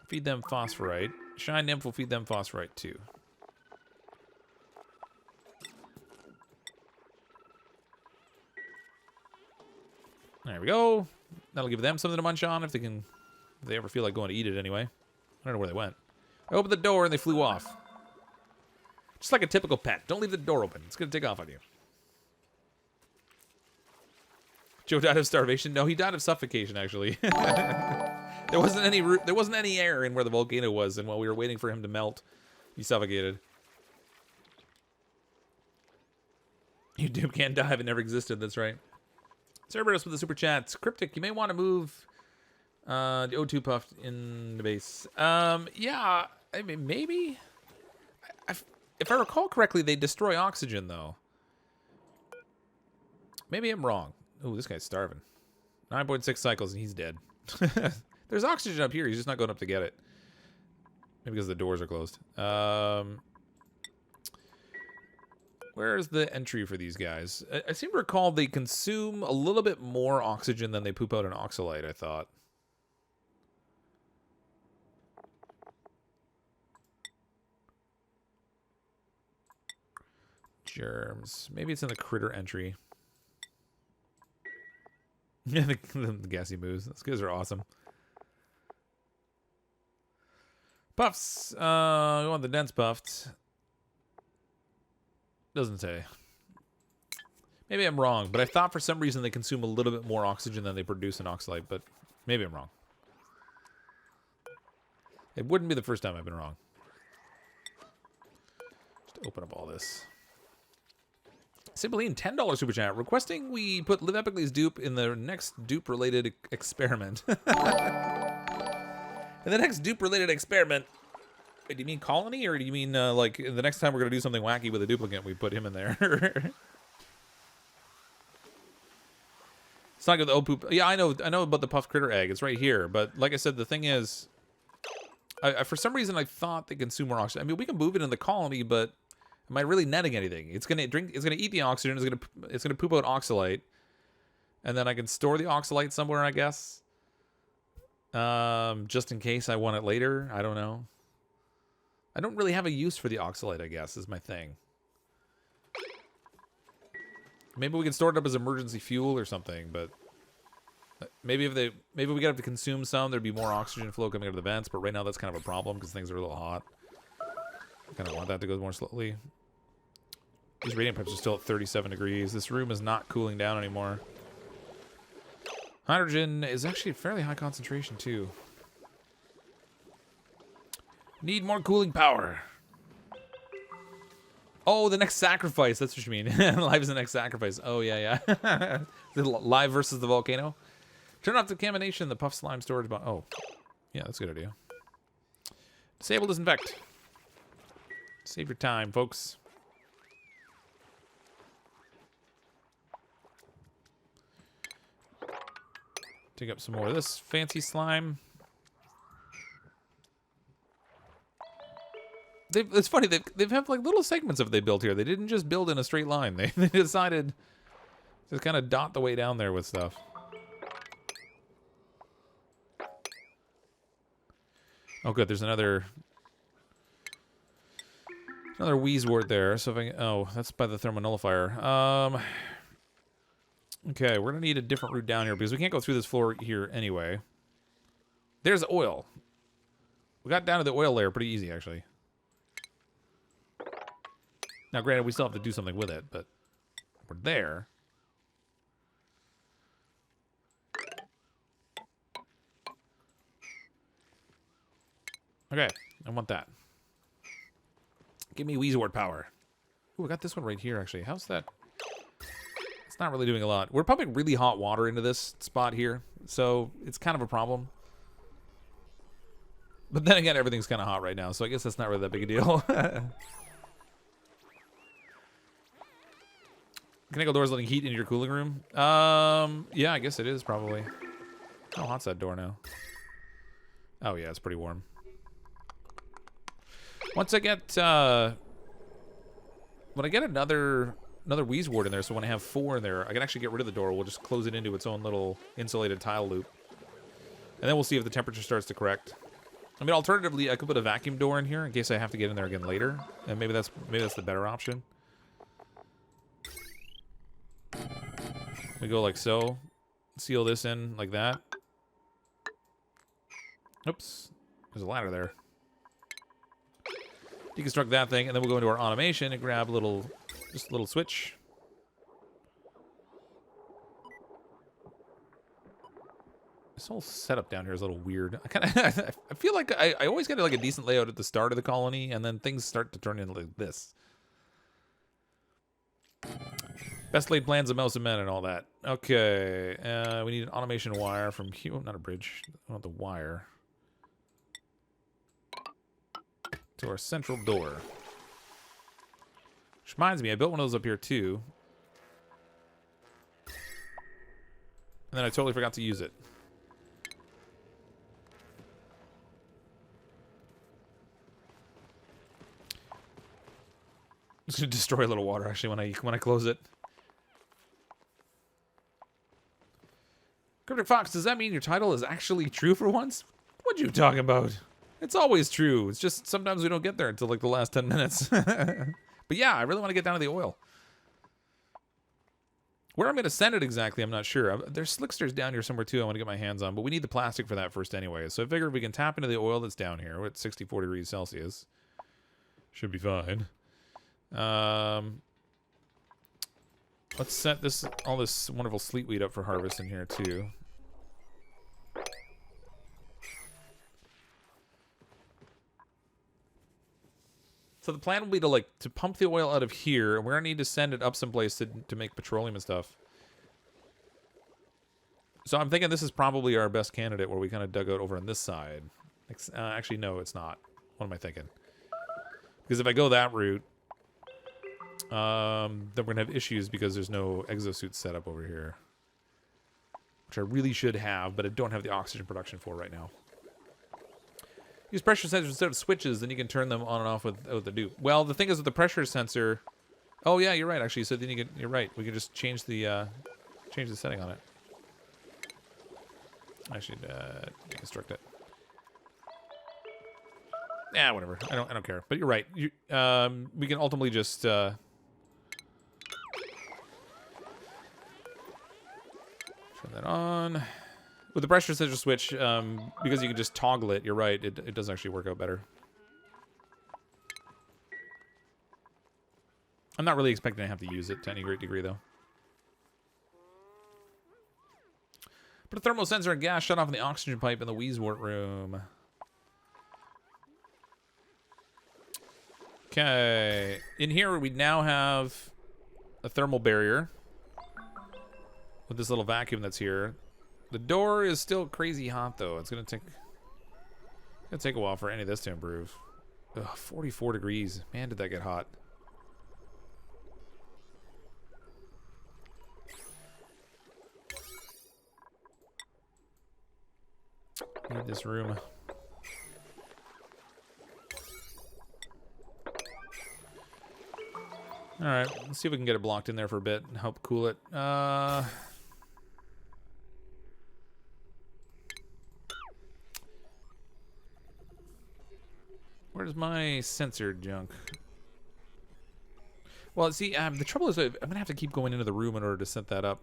Feed them phosphorite. Shine nymph will feed them phosphorite, too. There we go. That'll give them something to munch on if they can, if they ever feel like going to eat it anyway. I don't know where they went. I opened the door and they flew off. Just like a typical pet. Don't leave the door open. It's going to take off on you. Joe died of starvation. No, he died of suffocation, actually. There wasn't any air in where the volcano was, and while we were waiting for him to melt, he suffocated. YouTube can't dive. It never existed. That's right. Cerberus with the super chats. Cryptic, you may want to move the O2 puff in the base. Yeah, I mean, maybe. If I recall correctly, they destroy oxygen, though. Maybe I'm wrong. Ooh, this guy's starving. 9.6 cycles and he's dead. There's oxygen up here. He's just not going up to get it. Maybe because the doors are closed. Where's the entry for these guys? I seem to recall they consume a little bit more oxygen than they poop out an oxalite, I thought. Germs. Maybe it's in the critter entry. Yeah, the gassy moves. Those guys are awesome. Puffs. We want the dense puffed. Doesn't say. Maybe I'm wrong, but I thought for some reason they consume a little bit more oxygen than they produce in oxalite, but maybe I'm wrong. It wouldn't be the first time I've been wrong. Just open up all this. Cybele, $10 super chat, requesting we put Live Epically's dupe in the next dupe-related experiment. In the next dupe-related experiment. Wait, do you mean colony, or do you mean like the next time we're gonna do something wacky with a duplicate, we put him in there? It's not good. The poop. Yeah, I know about the puffed critter egg. It's right here. But like I said, the thing is, I for some reason I thought they consume more oxygen. I mean, we can move it in the colony, but am I really netting anything? It's gonna drink. It's gonna eat the oxygen. It's gonna poop out oxalite, and then I can store the oxalite somewhere, I guess. Just in case I want it later. I don't know. I don't really have a use for the oxalite, I guess, is my thing. Maybe we can store it up as emergency fuel or something, but maybe we gotta have to consume some, there'd be more oxygen flow coming out of the vents, but right now that's kind of a problem because things are a little hot. I kind of want that to go more slowly. These radiant pipes are still at 37 degrees. This room is not cooling down anymore. Hydrogen is actually a fairly high concentration, too. Need more cooling power. Oh, the next sacrifice. That's what you mean. Live is the next sacrifice. Oh, yeah, yeah. Live versus the volcano. Turn off the contamination. The puff slime storage bomb. Oh, yeah, that's a good idea. Disable disinfect. Save your time, folks. Dig up some more of this fancy slime. It's funny, they've have like little segments of they built here. They didn't just build in a straight line. They decided to kind of dot the way down there with stuff. Oh, good. There's another Wheezewort there. So if I oh, that's by the thermonullifier. Okay, we're gonna need a different route down here because we can't go through this floor here anyway. There's oil. We got down to the oil layer pretty easy, actually. Now, granted, we still have to do something with it, but we're there. Okay, I want that. Give me Wheezewort power. Ooh, I got this one right here, actually. How's that? It's not really doing a lot. We're pumping really hot water into this spot here, so it's kind of a problem. But then again, everything's kind of hot right now, so I guess that's not really that big a deal. Mechanical doors letting heat into your cooling room? Yeah, I guess it is, probably. How hot's that door now? Oh, yeah, it's pretty warm. Once I get, when I get another wheeze ward in there, so when I have 4 in there, I can actually get rid of the door. We'll just close it into its own little insulated tile loop. And then we'll see if the temperature starts to correct. I mean, alternatively, I could put a vacuum door in here in case I have to get in there again later. And maybe that's the better option. We go like so. Seal this in like that. Oops. There's a ladder there. Deconstruct that thing, and then we'll go into our automation and grab just a little switch. This whole setup down here is a little weird. I feel like I always get like a decent layout at the start of the colony, and then things start to turn into like this. Best laid plans of mouse and men and all that. Okay, we need an automation wire from here. Oh, not a bridge. I want the wire to our central door. Which reminds me, I built one of those up here too. And then I totally forgot to use it. I'm just gonna destroy a little water actually when I close it. CrypticFox, does that mean your title is actually true for once? What you talking about? It's always true. It's just sometimes we don't get there until like the last 10 minutes. But yeah, I really want to get down to the oil. Where I'm going to send it exactly, I'm not sure. There's slicksters down here somewhere too I want to get my hands on, but we need the plastic for that first anyway. So I figure if we can tap into the oil that's down here, we're at 64 degrees Celsius. Should be fine. Let's set all this wonderful sleetweed up for harvest in here too. So the plan will be to pump the oil out of here, and we're gonna need to send it up someplace to make petroleum and stuff. So I'm thinking this is probably our best candidate, where we kind of dug out over on this side. Actually, no, it's not. What am I thinking? Because if I go that route, then we're gonna have issues because there's no exosuit set up over here, which I really should have, but I don't have the oxygen production for right now. Use pressure sensors instead of switches, then you can turn them on and off with the dupe. Well, the thing is with the pressure sensor. Oh yeah, you're right. Actually, so then you're right. We can just change the setting on it. I should deconstruct it. Yeah, whatever. I don't care. But you're right. We can ultimately just turn that on. With the pressure sensor switch, because you can just toggle it, you're right, it does actually work out better. I'm not really expecting to have to use it to any great degree, though. Put a thermal sensor and gas shut off in the oxygen pipe in the Wheezewort room. Okay. In here, we now have a thermal barrier with this little vacuum that's here. The door is still crazy hot, though. It's gonna take a while for any of this to improve. Ugh, 44 degrees. Man, did that get hot. Need this room. All right, let's see if we can get it blocked in there for a bit and help cool it. Where's my sensor junk? Well, see, the trouble is I'm going to have to keep going into the room in order to set that up.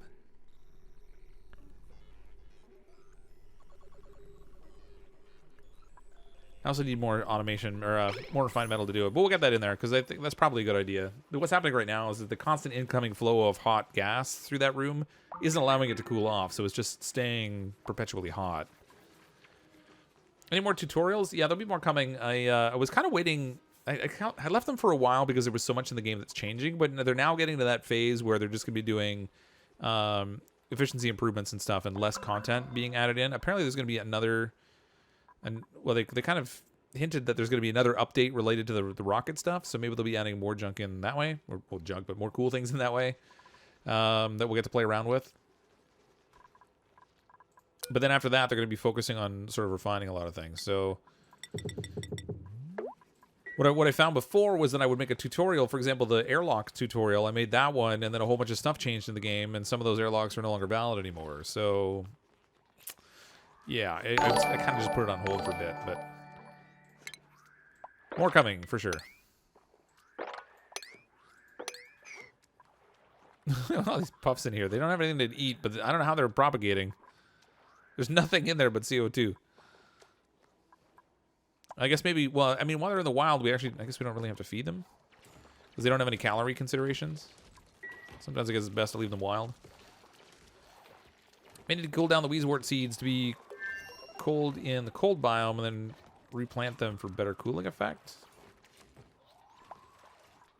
I also need more automation, or more refined metal to do it. But we'll get that in there, because I think that's probably a good idea. What's happening right now is that the constant incoming flow of hot gas through that room isn't allowing it to cool off, so it's just staying perpetually hot. Any more tutorials? Yeah, there'll be more coming. I was kind of waiting. I left them for a while because there was so much in the game that's changing, but they're now getting to that phase where they're just going to be doing efficiency improvements and stuff, and less content being added in. Apparently there's going to be another... well, they kind of hinted that there's going to be another update related to the rocket stuff, so maybe they'll be adding more junk in that way. Or, well, junk, but more cool things in that way that we'll get to play around with. But then after that, they're going to be focusing on sort of refining a lot of things. So What I found before was that I would make a tutorial. For example, the airlock tutorial, I made that one, and then a whole bunch of stuff changed in the game, and some of those airlocks are no longer valid anymore. So, yeah, I kind of just put it on hold for a bit, but more coming, for sure. All these puffs in here. They don't have anything to eat, but I don't know how they're propagating. There's nothing in there but CO2. I guess maybe, well, I mean, while they're in the wild, I guess we don't really have to feed them. Because they don't have any calorie considerations. Sometimes I guess it's best to leave them wild. May need to cool down the Weezewort seeds to be cold in the cold biome and then replant them for better cooling effect.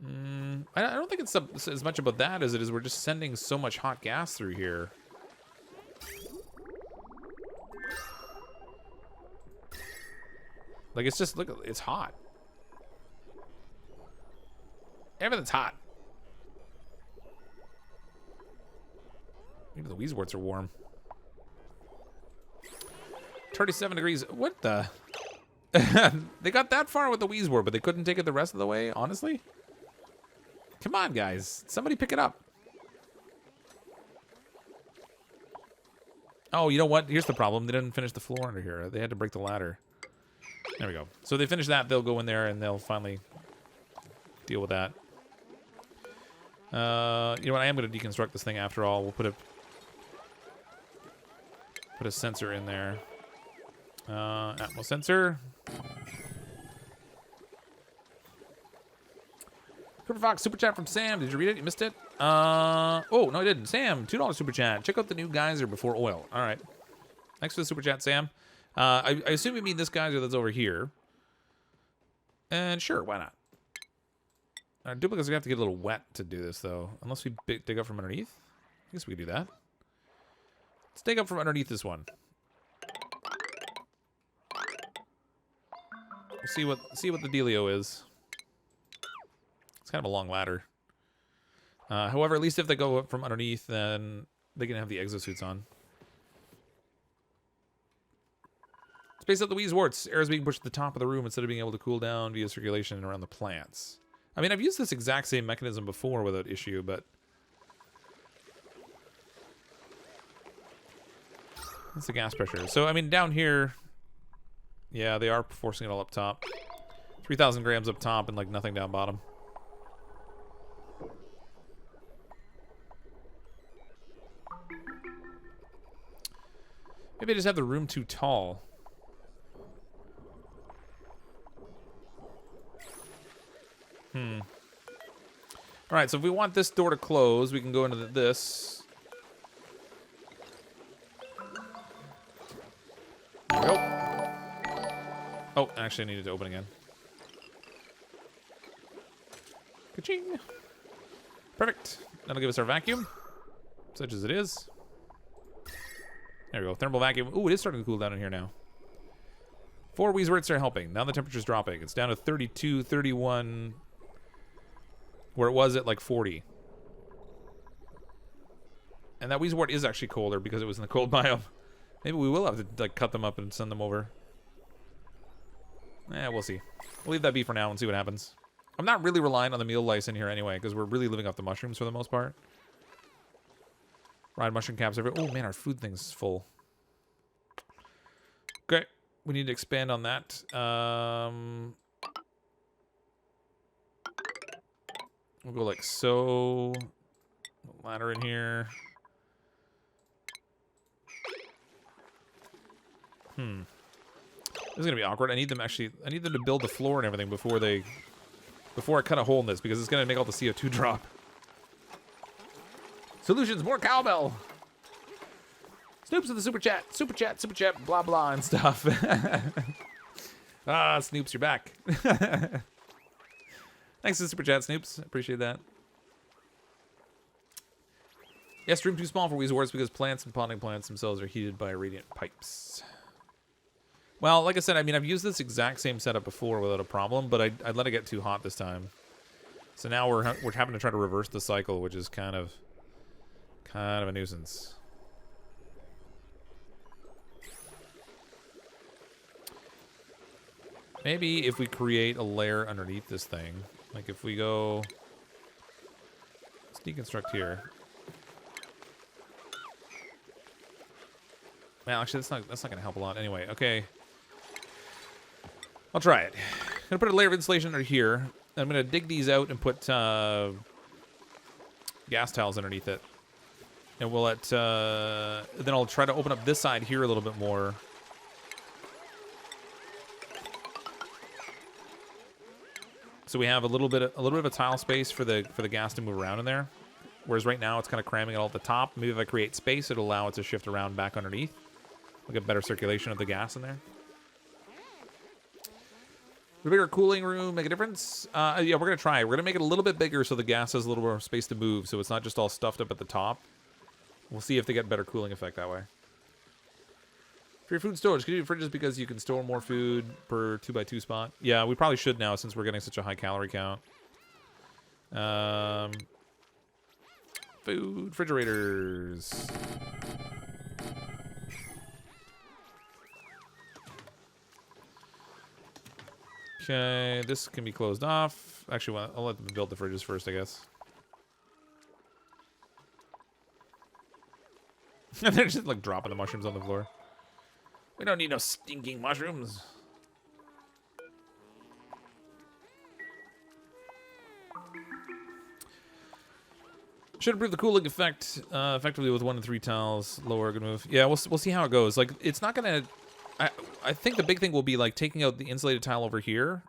I don't think it's as much about that as it is we're just sending so much hot gas through here. Like, it's just, look, it's hot. Everything's hot. Even the Weezeworts are warm. 37 degrees. What the? They got that far with the Weezewort, but they couldn't take it the rest of the way, honestly? Come on, guys. Somebody pick it up. Oh, you know what? Here's the problem. They didn't finish the floor under here. They had to break the ladder. There we go. So they finish that. They'll go in there, and they'll finally deal with that. You know what? I am going to deconstruct this thing after all. We'll put a sensor in there. Atmos sensor. CrypticFox super chat from Sam. Did you read it? You missed it? Oh, no, I didn't. Sam, $2 super chat. Check out the new Geyser before oil. All right. Thanks for the super chat, Sam. I assume you mean this Geyser that's over here. And sure, why not? Duplicates are going to have to get a little wet to do this, though. Unless we dig up from underneath. I guess we could do that. Let's dig up from underneath this one. We'll see what the dealio is. It's kind of a long ladder. However, at least if they go up from underneath, then they can have the exosuits on. Space out the Weezeworts. Air is being pushed to the top of the room instead of being able to cool down via circulation around the plants. I mean, I've used this exact same mechanism before without issue, but that's the gas pressure. So, I mean, down here, yeah, they are forcing it all up top. 3,000 grams up top and, like, nothing down bottom. Maybe I just have the room too tall. Alright, so if we want this door to close, we can go into this. There we go. Oh, actually I needed to open again. Ka-ching! Perfect. That'll give us our vacuum. Such as it is. There we go. Thermal vacuum. Ooh, it is starting to cool down in here now. 4 Weezeworts are helping. Now the temperature's dropping. It's down to 32, 31... where it was at like 40. And that Weezewort is actually colder because it was in the cold biome. Maybe we will have to like cut them up and send them over. We'll see. We'll leave that be for now and see what happens. I'm not really relying on the meal lice in here anyway because we're really living off the mushrooms for the most part. Ride mushroom caps everywhere. Oh man, our food thing's full. Okay, we need to expand on that. We'll go like so. Ladder in here. This is gonna be awkward. I need them to build the floor and everything before I cut a hole in this because it's gonna make all the CO2 drop. Solutions, more cowbell. Snoops with the super chat, blah blah and stuff. Ah, Snoops, you're back. Thanks for the super chat, Snoops. Appreciate that. Yes, room too small for Weezeworts because plants and ponding plants themselves are heated by radiant pipes. Well, like I said, I mean, I've used this exact same setup before without a problem, but I let it get too hot this time. So now we're having to try to reverse the cycle, which is kind of a nuisance. Maybe if we create a layer underneath this thing, like if we go, let's deconstruct here. Well, actually, that's not gonna help a lot anyway. Okay, I'll try it. I'm gonna put a layer of insulation under here. I'm gonna dig these out and put gas tiles underneath it, and we'll let. Then I'll try to open up this side here a little bit more. So we have a little bit of a tile space for the gas to move around in there. Whereas right now it's kind of cramming it all at the top. Maybe if I create space, it'll allow it to shift around back underneath. We'll get better circulation of the gas in there. The bigger cooling room make a difference? Yeah, we're going to try it. We're going to make it a little bit bigger so the gas has a little more space to move, so it's not just all stuffed up at the top. We'll see if they get better cooling effect that way. For your food storage, can you do fridges because you can store more food per 2x2 spot? Yeah, we probably should now since we're getting such a high calorie count. Food refrigerators. Okay, this can be closed off. Actually, I'll let them build the fridges first, I guess. They're just like dropping the mushrooms on the floor. We don't need no stinking mushrooms. Should improve the cooling effect effectively with 1 to 3 tiles. Lower good move. Yeah, we'll see how it goes. Like, it's not gonna. I think the big thing will be like taking out the insulated tile over here,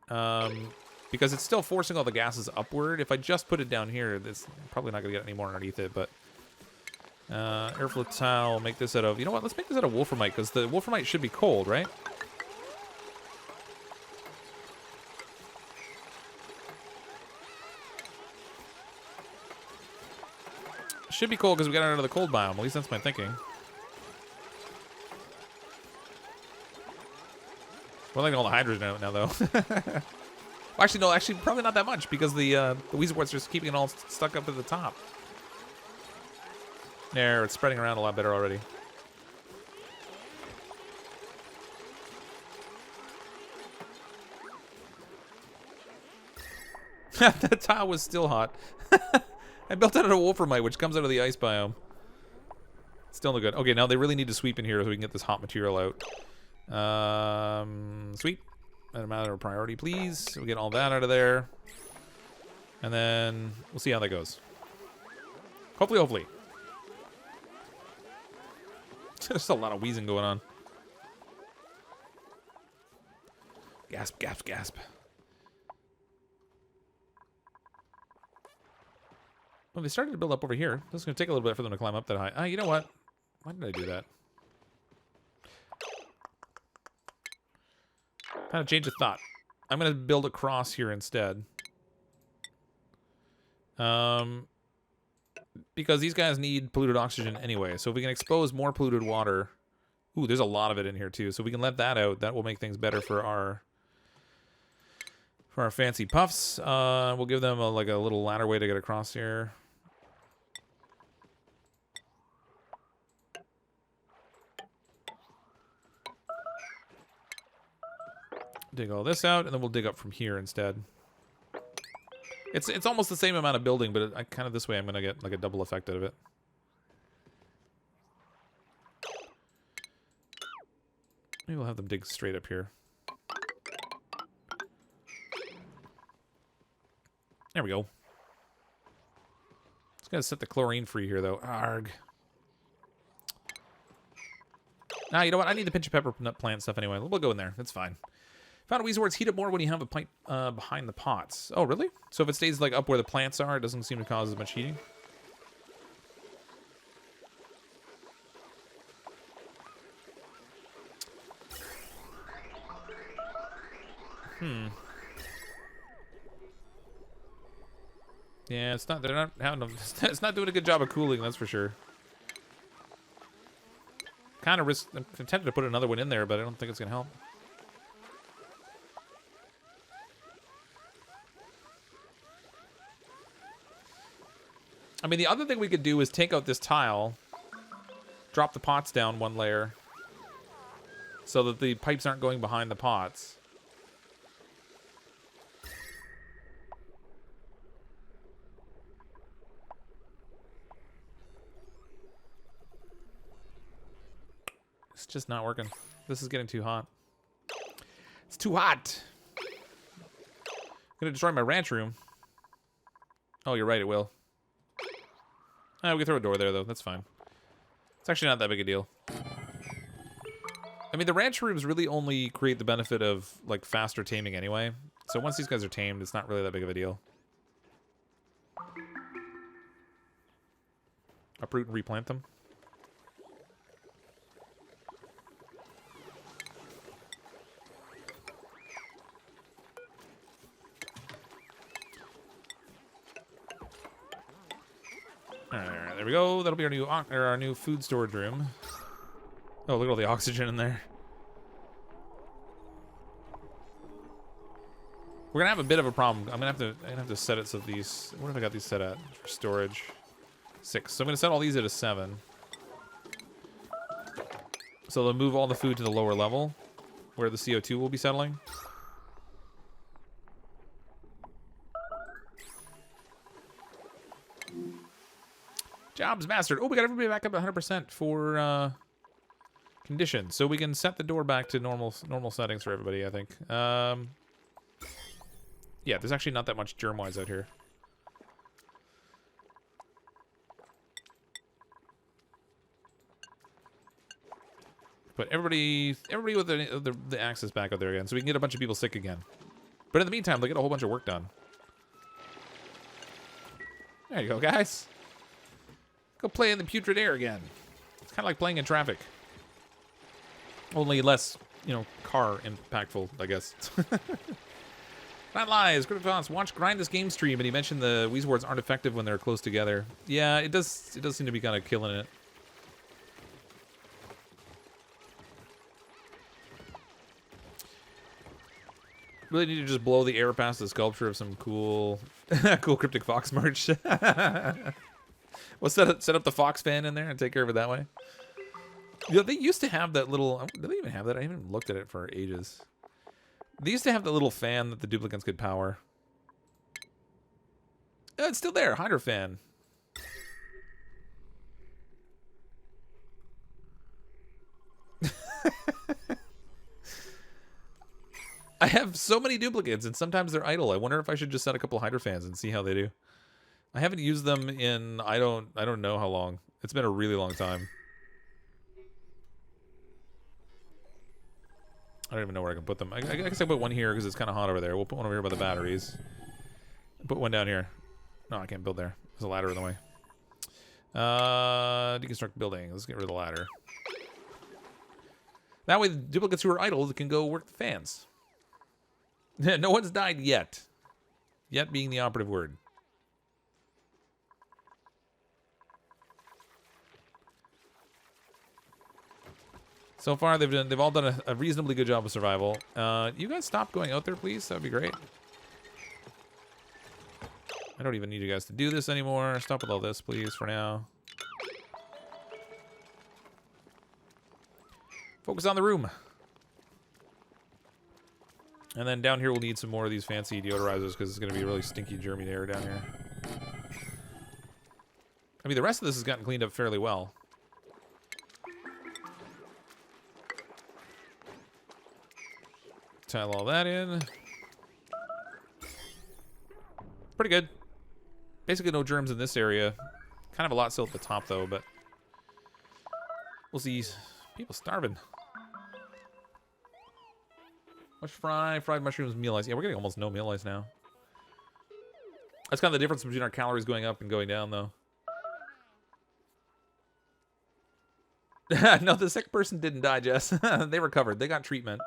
because it's still forcing all the gases upward. If I just put it down here, it's probably not gonna get any more underneath it. But airflow tile. Make this out of. You know what? Let's make this out of wolframite because the wolframite should be cold, right? Should be cold because we got it out of the cold biome. At least that's my thinking. We're like all the hydrogen out now, though. Well, actually, no. Actually, probably not that much because the weasel warts are just keeping it all stuck up at the top. There, it's spreading around a lot better already. That tile was still hot. I built it out of wolframite, which comes out of the ice biome. Still no good. Okay, now they really need to sweep in here so we can get this hot material out. Sweep. At a matter of priority, please. We'll get all that out of there. And then we'll see how that goes. Hopefully. There's a lot of wheezing going on. Gasp, gasp, gasp. Well, they started to build up over here. This is going to take a little bit for them to climb up that high. You know what? Why did I do that? Kind of change of thought. I'm going to build across here instead. Because these guys need polluted oxygen anyway. So if we can expose more polluted water... Ooh, there's a lot of it in here too. So we can let that out. That will make things better for our fancy puffs. We'll give them like a little ladder way to get across here. Dig all this out, and then we'll dig up from here instead. It's almost the same amount of building, but kind of this way I'm going to get like a double effect out of it. Maybe we'll have them dig straight up here. There we go. Just got to set the chlorine free here, though. Arg. Ah, you know what? I need the pinch of pepper nut plant stuff anyway. We'll go in there. That's fine. Found a weasel warts heat up more when you have a pipe behind the pots. Oh, really? So if it stays like up where the plants are, it doesn't seem to cause as much heating? Yeah, it's not. They're not having. It's not doing a good job of cooling. That's for sure. Kind of risk. I'm tempted to put another one in there, but I don't think it's gonna help. I mean, the other thing we could do is take out this tile, drop the pots down one layer, so that the pipes aren't going behind the pots. just not working. This is getting too hot. It's too hot. I'm gonna destroy my ranch room. Oh, you're right, it will. We can throw a door there, though. That's fine. It's actually not that big a deal. I mean, the ranch rooms really only create the benefit of, like, faster taming anyway. So once these guys are tamed, it's not really that big of a deal. Uproot and replant them. Alright, there we go. That'll be our new food storage room. Oh, look at all the oxygen in there. We're gonna have a bit of a problem. I'm gonna have to set it so these. What have I got these set at for storage? 6. So I'm gonna set all these at a 7. So they'll move all the food to the lower level, where the CO2 will be settling. Jobs mastered. Oh, we got everybody back up 100% for conditions, so we can set the door back to normal settings for everybody. I think. Yeah, there's actually not that much germ-wise out here. But everybody with the access back out there again, so we can get a bunch of people sick again. But in the meantime, they'll get a whole bunch of work done. There you go, guys. Go play in the putrid air again. It's kind of like playing in traffic. Only less, you know, car impactful, I guess. Not lies. CrypticFox watched Grind this game stream, and he mentioned the Wheeze wards aren't effective when they're close together. Yeah, it does seem to be kind of killing it. Really need to just blow the air past the sculpture of some cool CrypticFox merch. We'll set up the Fox fan in there and take care of it that way. You know, they used to have that little... Do they even have that? I haven't even looked at it for ages. They used to have the little fan that the duplicants could power. Oh, it's still there. Hydro fan. I have so many duplicates, and sometimes they're idle. I wonder if I should just set a couple hydro fans and see how they do. I haven't used them in I don't know how long. It's been a really long time. I don't even know where I can put them. I guess I put one here because it's kind of hot over there. We'll put one over here by the batteries. Put one down here. No, I can't build there. There's a ladder in the way. Deconstruct building. Let's get rid of the ladder. That way the duplicates who are idle can go work the fans. No one's died yet. Yet being the operative word. So far, they've all done a reasonably good job of survival. You guys stop going out there, please. That would be great. I don't even need you guys to do this anymore. Stop with all this, please, for now. Focus on the room. And then down here, we'll need some more of these fancy deodorizers because it's going to be really stinky, germy air down here. I mean, the rest of this has gotten cleaned up fairly well. Tile all that in. Pretty good. Basically no germs in this area. Kind of a lot still at the top though, but we'll see. People starving. Much fried mushrooms, meal ice. Yeah, we're getting almost no meal ice now. That's kind of the difference between our calories going up and going down though. No, the sick person didn't die, Jess. They recovered. They got treatment.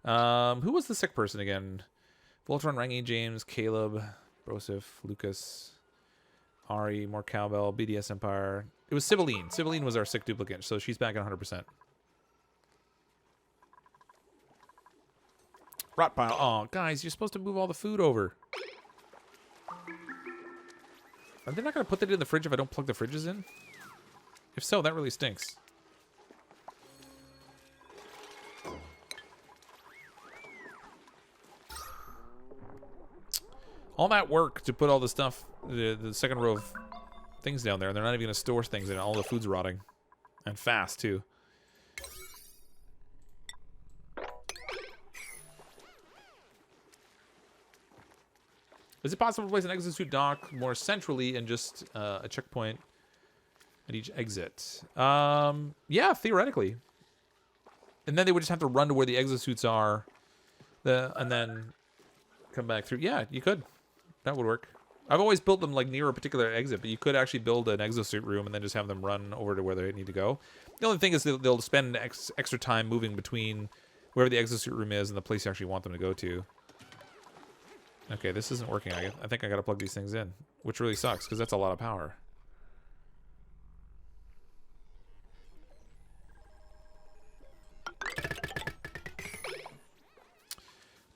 Who was the sick person again? Voltron, Rangi, James, Caleb, Brosif, Lucas, Ari, more cowbell, BDS Empire. It was Sibylline. Sibylline was our sick duplicate, so she's back at 100%. Rot pile. Oh, guys, you're supposed to move all the food over. Are they not going to put that in the fridge if I don't plug the fridges in? If so, that really stinks. All that work to put all the stuff, the second row of things down there, and they're not even going to store things in it. All the food's rotting. And fast, too. Is it possible to place an exosuit dock more centrally and just a checkpoint at each exit? Yeah, theoretically. And then they would just have to run to where the exosuits are, and then come back through. Yeah, you could. That would work. I've always built them like near a particular exit, but you could actually build an exosuit room and then just have them run over to where they need to go. The only thing is they'll spend extra time moving between wherever the exosuit room is and the place you actually want them to go to. Okay, this isn't working. I think I gotta plug these things in, which really sucks because that's a lot of power.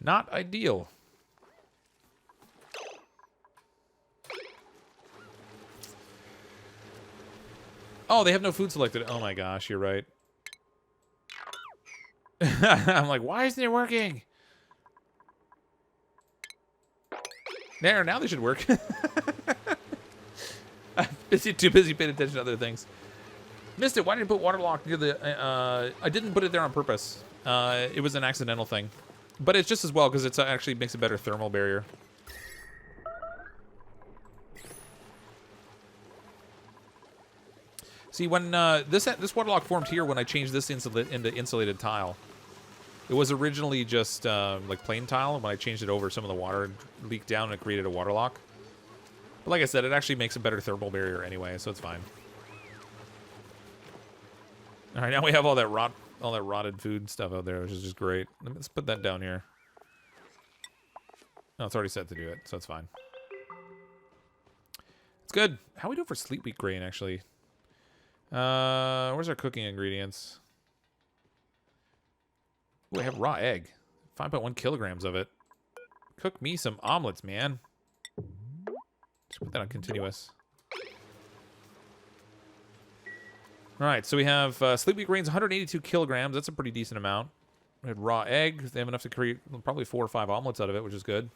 Not ideal. Oh, they have no food selected. Oh my gosh, you're right. I'm like, why isn't it working? There, now they should work. I'm too busy paying attention to other things. Missed it. Why didn't you put waterlock near the... I didn't put it there on purpose. It was an accidental thing. But it's just as well, because it actually makes a better thermal barrier. See, when this waterlock formed here when I changed this into insulated tile. It was originally just like plain tile, and when I changed it over, some of the water leaked down and it created a waterlock. But like I said, it actually makes a better thermal barrier anyway, so it's fine. All right, now we have all that rotted food stuff out there, which is just great. Let's put that down here. No, it's already set to do it, so it's fine. It's good. How are we doing for sleep wheat grain, actually? Where's our cooking ingredients? Ooh, I have raw egg. 5.1 kilograms of it. Cook me some omelets, man. Just put that on continuous. Alright, so we have sleep wheat grains, 182 kilograms. That's a pretty decent amount. We had raw egg. They have enough to create probably 4 or 5 omelets out of it, which is good.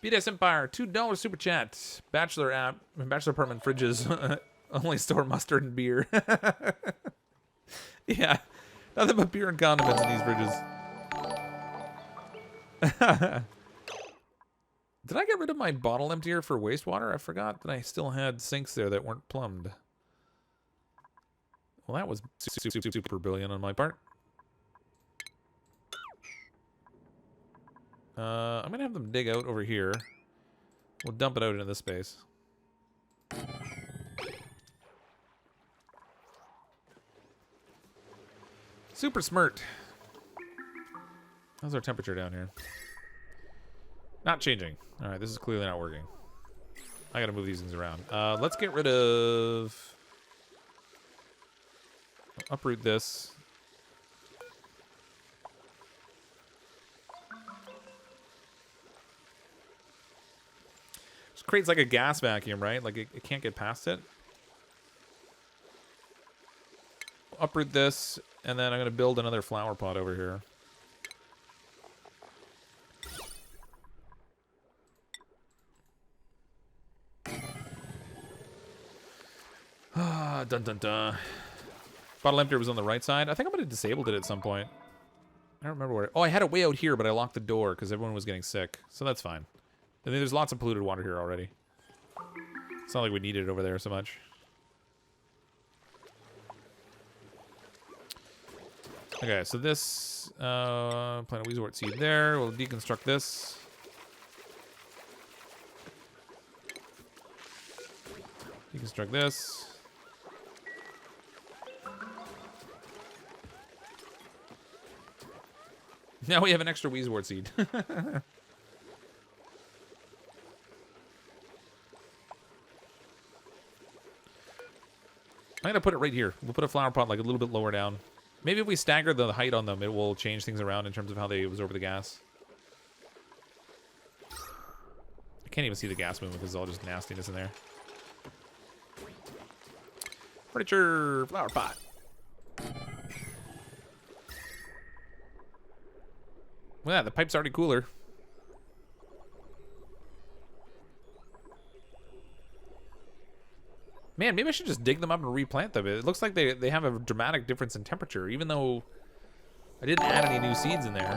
BDS Empire, $2 super chat. Bachelor app, bachelor apartment fridges. Only store mustard and beer. Yeah, nothing but beer and condiments in these fridges. Did I get rid of my bottle emptier for wastewater? I forgot that I still had sinks there that weren't plumbed. Well, that was super brilliant on my part. I'm going to have them dig out over here. We'll dump it out into this space. Super smart. How's our temperature down here? Not changing. All right, this is clearly not working. I got to move these things around. Let's get rid of... Uproot this. Just creates like a gas vacuum, right? Like it can't get past it. Uproot this, and then I'm going to build another flower pot over here. Ah, dun dun dun. Bottle emptier was on the right side. I think I might have disabled it at some point. I don't remember where. Oh, I had it way out here, but I locked the door because everyone was getting sick. So that's fine. I mean, there's lots of polluted water here already. It's not like we need it over there so much. Okay, so this plant a weezewort seed there. We'll deconstruct this. Deconstruct this. Now we have an extra weezewort seed. I'm gonna put it right here. We'll put a flower pot like a little bit lower down. Maybe if we stagger the height on them, it will change things around in terms of how they absorb the gas. I can't even see the gas movement because it's all just nastiness in there. Furniture flower pot. Well, yeah, the pipe's already cooler. Man, maybe I should just dig them up and replant them. It looks like they have a dramatic difference in temperature, even though I didn't add any new seeds in there.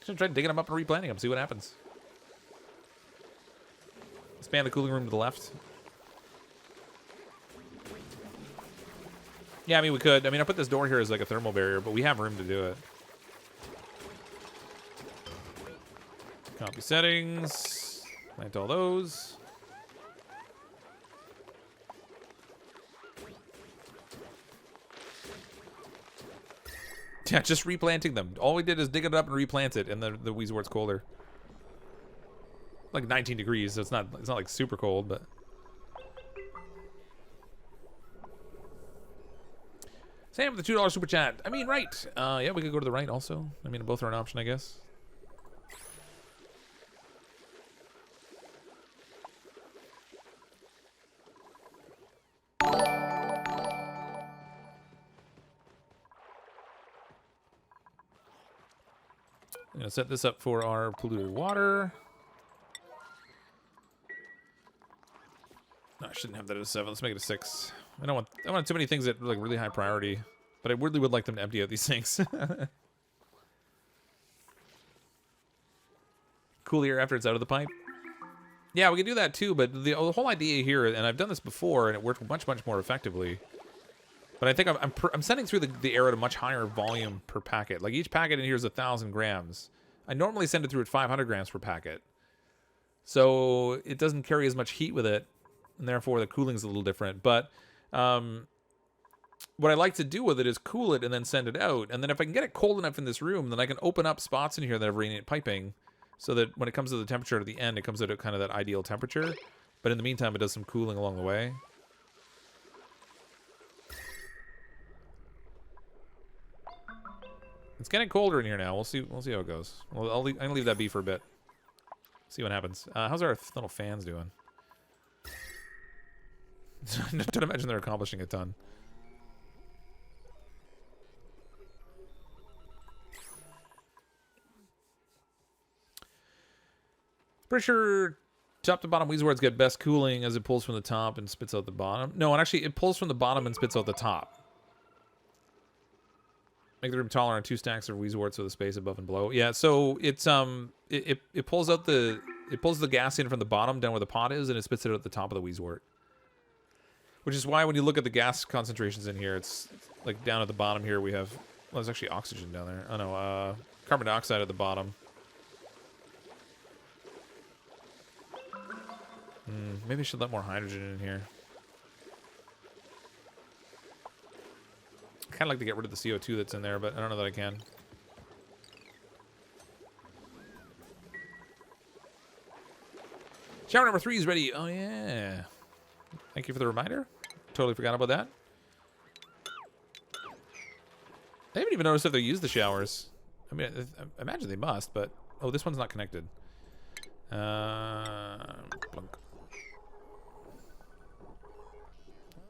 Just try digging them up and replanting them, see what happens. Expand the cooling room to the left. Yeah, I mean, we could. I mean, I put this door here as like a thermal barrier, but we have room to do it. Copy settings. Plant all those. Yeah, just replanting them. All we did is dig it up and replant it, and the Weezewort's colder. Like 19 degrees, so it's not like super cold, but. Sam with the $2 super chat. I mean, right. Yeah, we could go to the right also. I mean, both are an option, I guess. I'm gonna set this up for our polluted water. No, I shouldn't have that at a 7. Let's make it a 6. I don't want too many things that are like really high priority, but I really would like them to empty out these things. Cool air after it's out of the pipe. Yeah, we can do that too, but the whole idea here, and I've done this before, and it worked much more effectively. But I think I'm sending through the air at a much higher volume per packet. Like each packet in here is 1,000 grams. I normally send it through at 500 grams per packet. So it doesn't carry as much heat with it, and therefore the cooling's a little different. But what I like to do with it is cool it and then send it out. And then if I can get it cold enough in this room, then I can open up spots in here that have radiant piping so that when it comes to the temperature at the end, it comes out at kind of that ideal temperature. But in the meantime, it does some cooling along the way. It's getting colder in here now. We'll see how it goes. Well, I'm gonna leave that be for a bit. See what happens. How's our little fans doing? Don't imagine they're accomplishing a ton. Pretty sure top to bottom Weezeworts get best cooling as it pulls from the top and spits out the bottom. No, and actually it pulls from the bottom and spits out the top. Make the room taller on 2 stacks of Weezeworts with a space above and below. Yeah, so it's it pulls out it pulls the gas in from the bottom down where the pot is, and it spits it out at the top of the Weezewort. Which is why when you look at the gas concentrations in here, it's like down at the bottom here we have, well, there's actually oxygen down there. Oh no, carbon dioxide at the bottom. Maybe I should let more hydrogen in here. I kind of like to get rid of the CO2 that's in there, but I don't know that I can. Shower number 3 is ready. Oh, yeah. Thank you for the reminder. Totally forgot about that. I haven't even noticed if they use the showers. I mean, I imagine they must, but... Oh, this one's not connected. Plunk.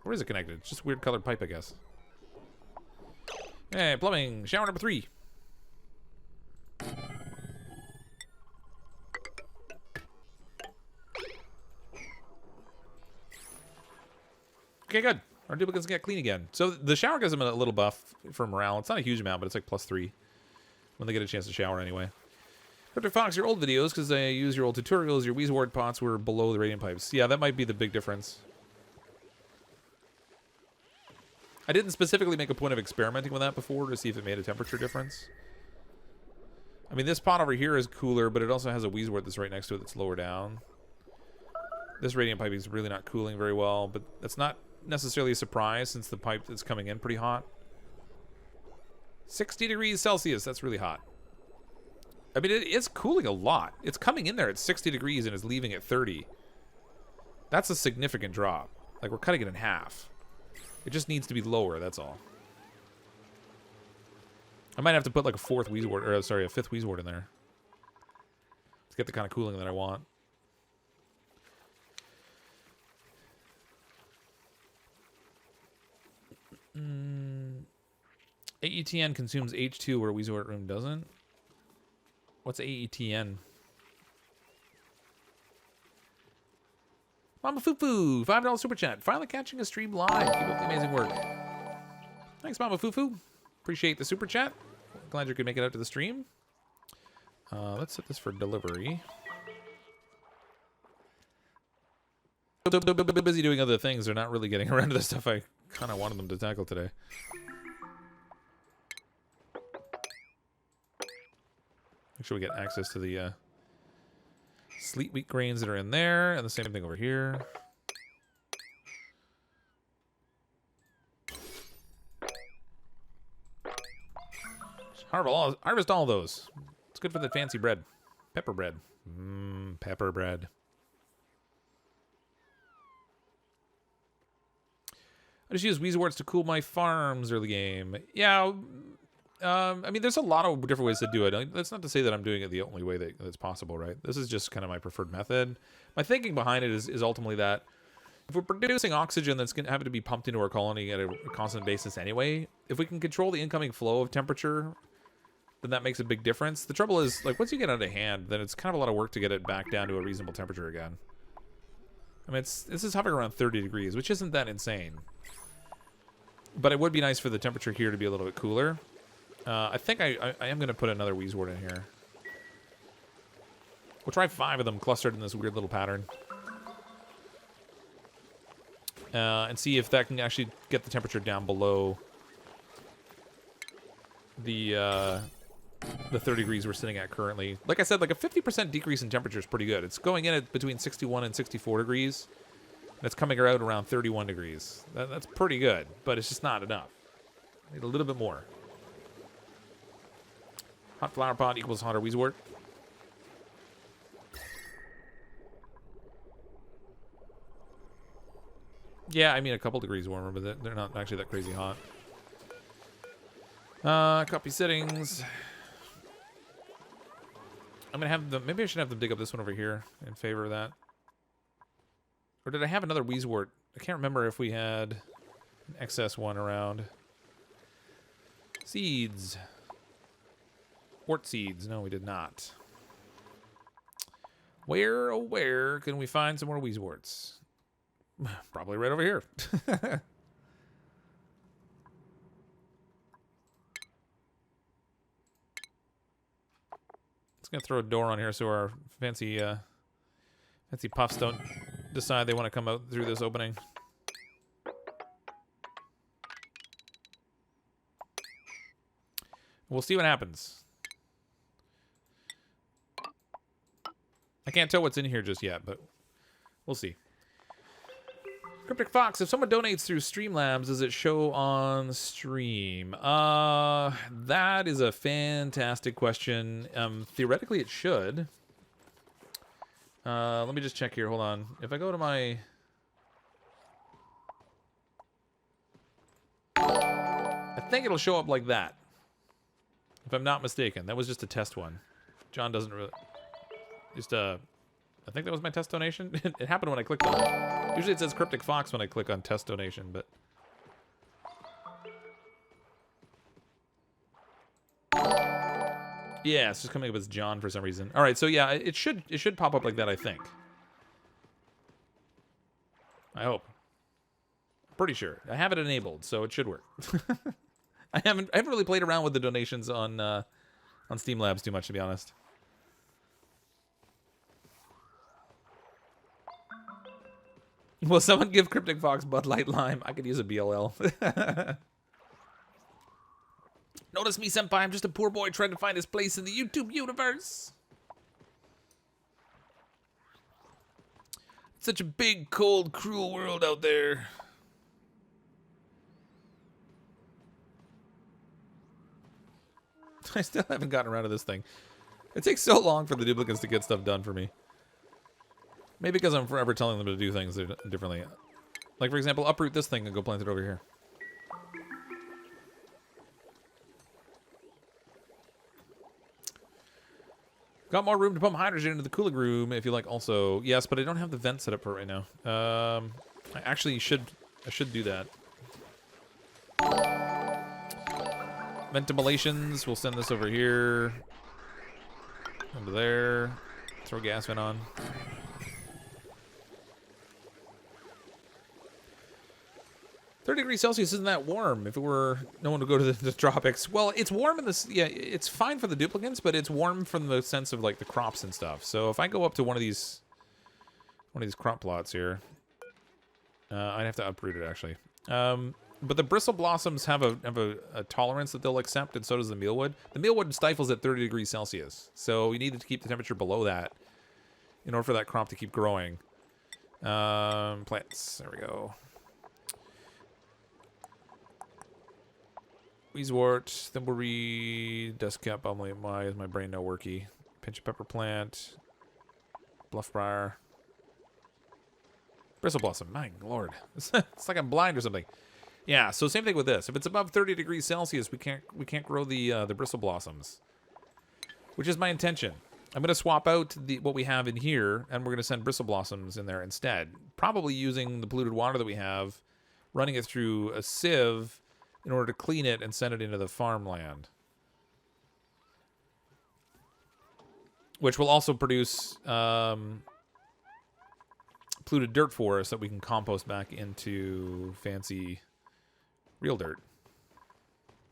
Where is it connected? It's just a weird colored pipe, I guess. Hey, plumbing. Shower number 3. Okay, good. Our duplicates get clean again. So the shower gives them a little buff for morale. It's not a huge amount, but it's like +3 when they get a chance to shower anyway. CrypticFox, your old videos, because I use your old tutorials, your Weezeworts pots were below the radiant pipes. Yeah, that might be the big difference. I didn't specifically make a point of experimenting with that before to see if it made a temperature difference. I mean, this pot over here is cooler, but it also has a Weezewort that's right next to it that's lower down. This radiant pipe is really not cooling very well, but that's not necessarily a surprise since the pipe is coming in pretty hot. 60 degrees Celsius, that's really hot. I mean, it is cooling a lot. It's coming in there at 60 degrees and is leaving at 30. That's a significant drop. Like, we're cutting it in half. It just needs to be lower, that's all. I might have to put like a 4th Weezewort, or sorry, a 5th Weezewort in there to get the kind of cooling that I want. AETN consumes H2 where Weezewort room doesn't. What's AETN? Mama Fufu, $5 super chat. Finally catching a stream live. Keep up the amazing work. Thanks, Mama Fufu. Appreciate the super chat. Glad you could make it out to the stream. Let's set this for delivery. Busy doing other things. They're not really getting around to the stuff I kind of wanted them to tackle today. Make sure we get access to the sleet wheat grains that are in there, and the same thing over here. Harvest all those. It's good for the fancy bread. Pepper bread. Pepper bread. I just use Weezeworts to cool my farms early game. Yeah, I mean, there's a lot of different ways to do it. That's not to say that I'm doing it the only way that's possible, right? This is just kind of my preferred method. My thinking behind it is ultimately that if we're producing oxygen that's going to have to be pumped into our colony at a constant basis anyway, if we can control the incoming flow of temperature, then that makes a big difference. The trouble is, like, once you get out of hand, then it's kind of a lot of work to get it back down to a reasonable temperature again. I mean, this is hovering around 30 degrees, which isn't that insane. But it would be nice for the temperature here to be a little bit cooler. I think I am going to put another Weezewort in here. We'll try 5 of them clustered in this weird little pattern. And see if that can actually get the temperature down below the 30 degrees we're sitting at currently. Like I said, like a 50% decrease in temperature is pretty good. It's going in at between 61 and 64 degrees. And it's coming out around 31 degrees. That's pretty good, but it's just not enough. Need a little bit more. Hot flower pot equals hotter Weezewort. Yeah, I mean a couple degrees warmer, but they're not actually that crazy hot. Copy settings. I'm gonna have them. Maybe I should have them dig up this one over here in favor of that. Or did I have another Weezewort? I can't remember if we had an excess one around. Seeds. Wart seeds. No, we did not. Where, oh where can we find some more Weezeworts? Probably right over here. It's gonna throw a door on here so our fancy puffs don't decide they want to come out through this opening. We'll see what happens. I can't tell what's in here just yet, but we'll see. CrypticFox, if someone donates through Streamlabs, does it show on stream? That is a fantastic question. Theoretically, it should. Let me just check here. Hold on. If I go to my... I think it'll show up like that. If I'm not mistaken. That was just a test one. John doesn't really... Just, I think that was my test donation. It happened when I clicked on it. Usually it says CrypticFox when I click on test donation, but... Yeah, it's just coming up as John for some reason. All right, so yeah, it should pop up like that, I think. I hope. Pretty sure. I have it enabled, so it should work. I haven't really played around with the donations on Streamlabs too much, to be honest. Will someone give CrypticFox Bud Light Lime? I could use a BLL. Notice me, senpai. I'm just a poor boy trying to find his place in the YouTube universe. It's such a big, cold, cruel world out there. I still haven't gotten around to this thing. It takes so long for the duplicates to get stuff done for me. Maybe because I'm forever telling them to do things differently. Like, for example, uproot this thing and go plant it over here. Got more room to pump hydrogen into the cooling room if you like also. Yes, but I don't have the vent set up for it right now. I actually should do that. Ventimulations, we'll send this over here. Over there. Throw gas vent on. 30 degrees Celsius isn't that warm if it were no one to go to the tropics. Well, it's warm in this. Yeah, it's fine for the duplicants, but it's warm from the sense of like the crops and stuff. So if I go up to one of these crop plots here, I'd have to uproot it actually. But the bristle blossoms have a tolerance that they'll accept, and so does the mealwood. The mealwood stifles at 30 degrees Celsius, so you need to keep the temperature below that in order for that crop to keep growing. Plants. There we go. Weezewort, thimbleweed, dustcap, why is my brain no worky? Pinch of pepper plant, bluffbriar, bristle blossom. My lord, it's like I'm blind or something. Yeah, so same thing with this. If it's above 30 degrees Celsius, we can't grow the bristle blossoms, which is my intention. I'm gonna swap out what we have in here, and we're gonna send bristle blossoms in there instead. Probably using the polluted water that we have, running it through a sieve in order to clean it and send it into the farmland. Which will also produce polluted dirt for us that we can compost back into fancy real dirt.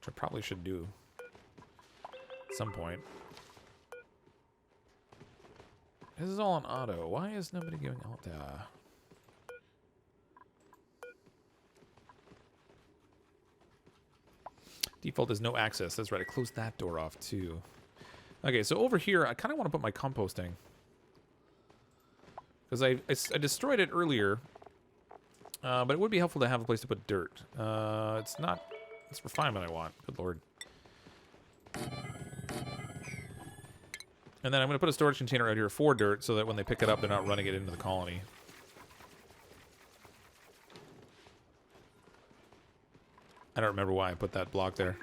Which I probably should do at some point. This is all on auto. Why is nobody giving out Default is no access. That's right. I closed that door off too. Okay, so over here, I kind of want to put my composting. Because I destroyed it earlier. But it would be helpful to have a place to put dirt. It's not... It's refinement I want. Good lord. And then I'm going to put a storage container out here for dirt so that when they pick it up, they're not running it into the colony. I don't remember why I put that block there.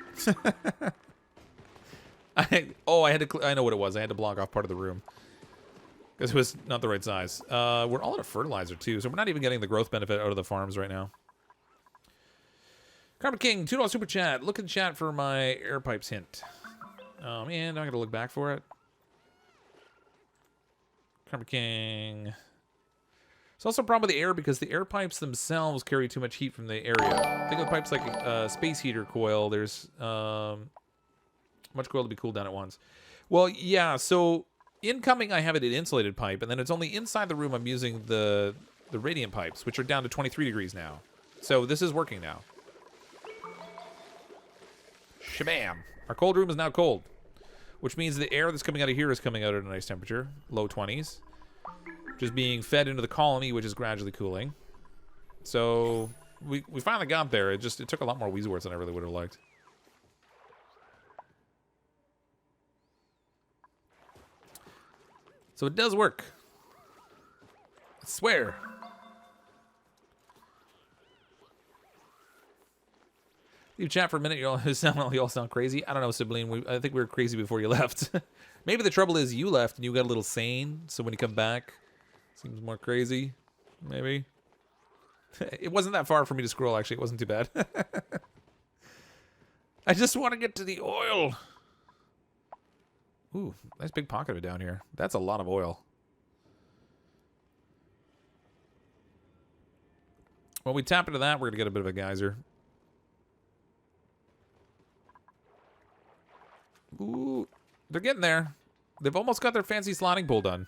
I know what it was. I had to block off part of the room. Because it was not the right size. We're all out of fertilizer, too, so we're not even getting the growth benefit out of the farms right now. Carbon King, $2 super chat. Look in chat for my air pipes hint. Oh, man, I got to look back for it. Carbon King. It's also a problem with the air because the air pipes themselves carry too much heat from the area. Think of pipes like a space heater coil. There's much coil to be cooled down at once. Well, yeah, so incoming I have it in insulated pipe, and then it's only inside the room I'm using the radiant pipes, which are down to 23 degrees now. So this is working now. Shabam! Our cold room is now cold, which means the air that's coming out of here is coming out at a nice temperature, low 20s. Just being fed into the colony, which is gradually cooling. So we finally got there. It took a lot more Weezeworts than I really would have liked. So it does work. I swear. You chat for a minute. You all sound crazy. I don't know, Sibylline. I think we were crazy before you left. Maybe the trouble is you left and you got a little sane. So when you come back, seems more crazy. Maybe. It wasn't that far for me to scroll. Actually, it wasn't too bad. I just want to get to the oil. Ooh, nice big pocket of it down here. That's a lot of oil. When we tap into that, we're going to get a bit of a geyser. Ooh, they're getting there. They've almost got their fancy slotting pool done.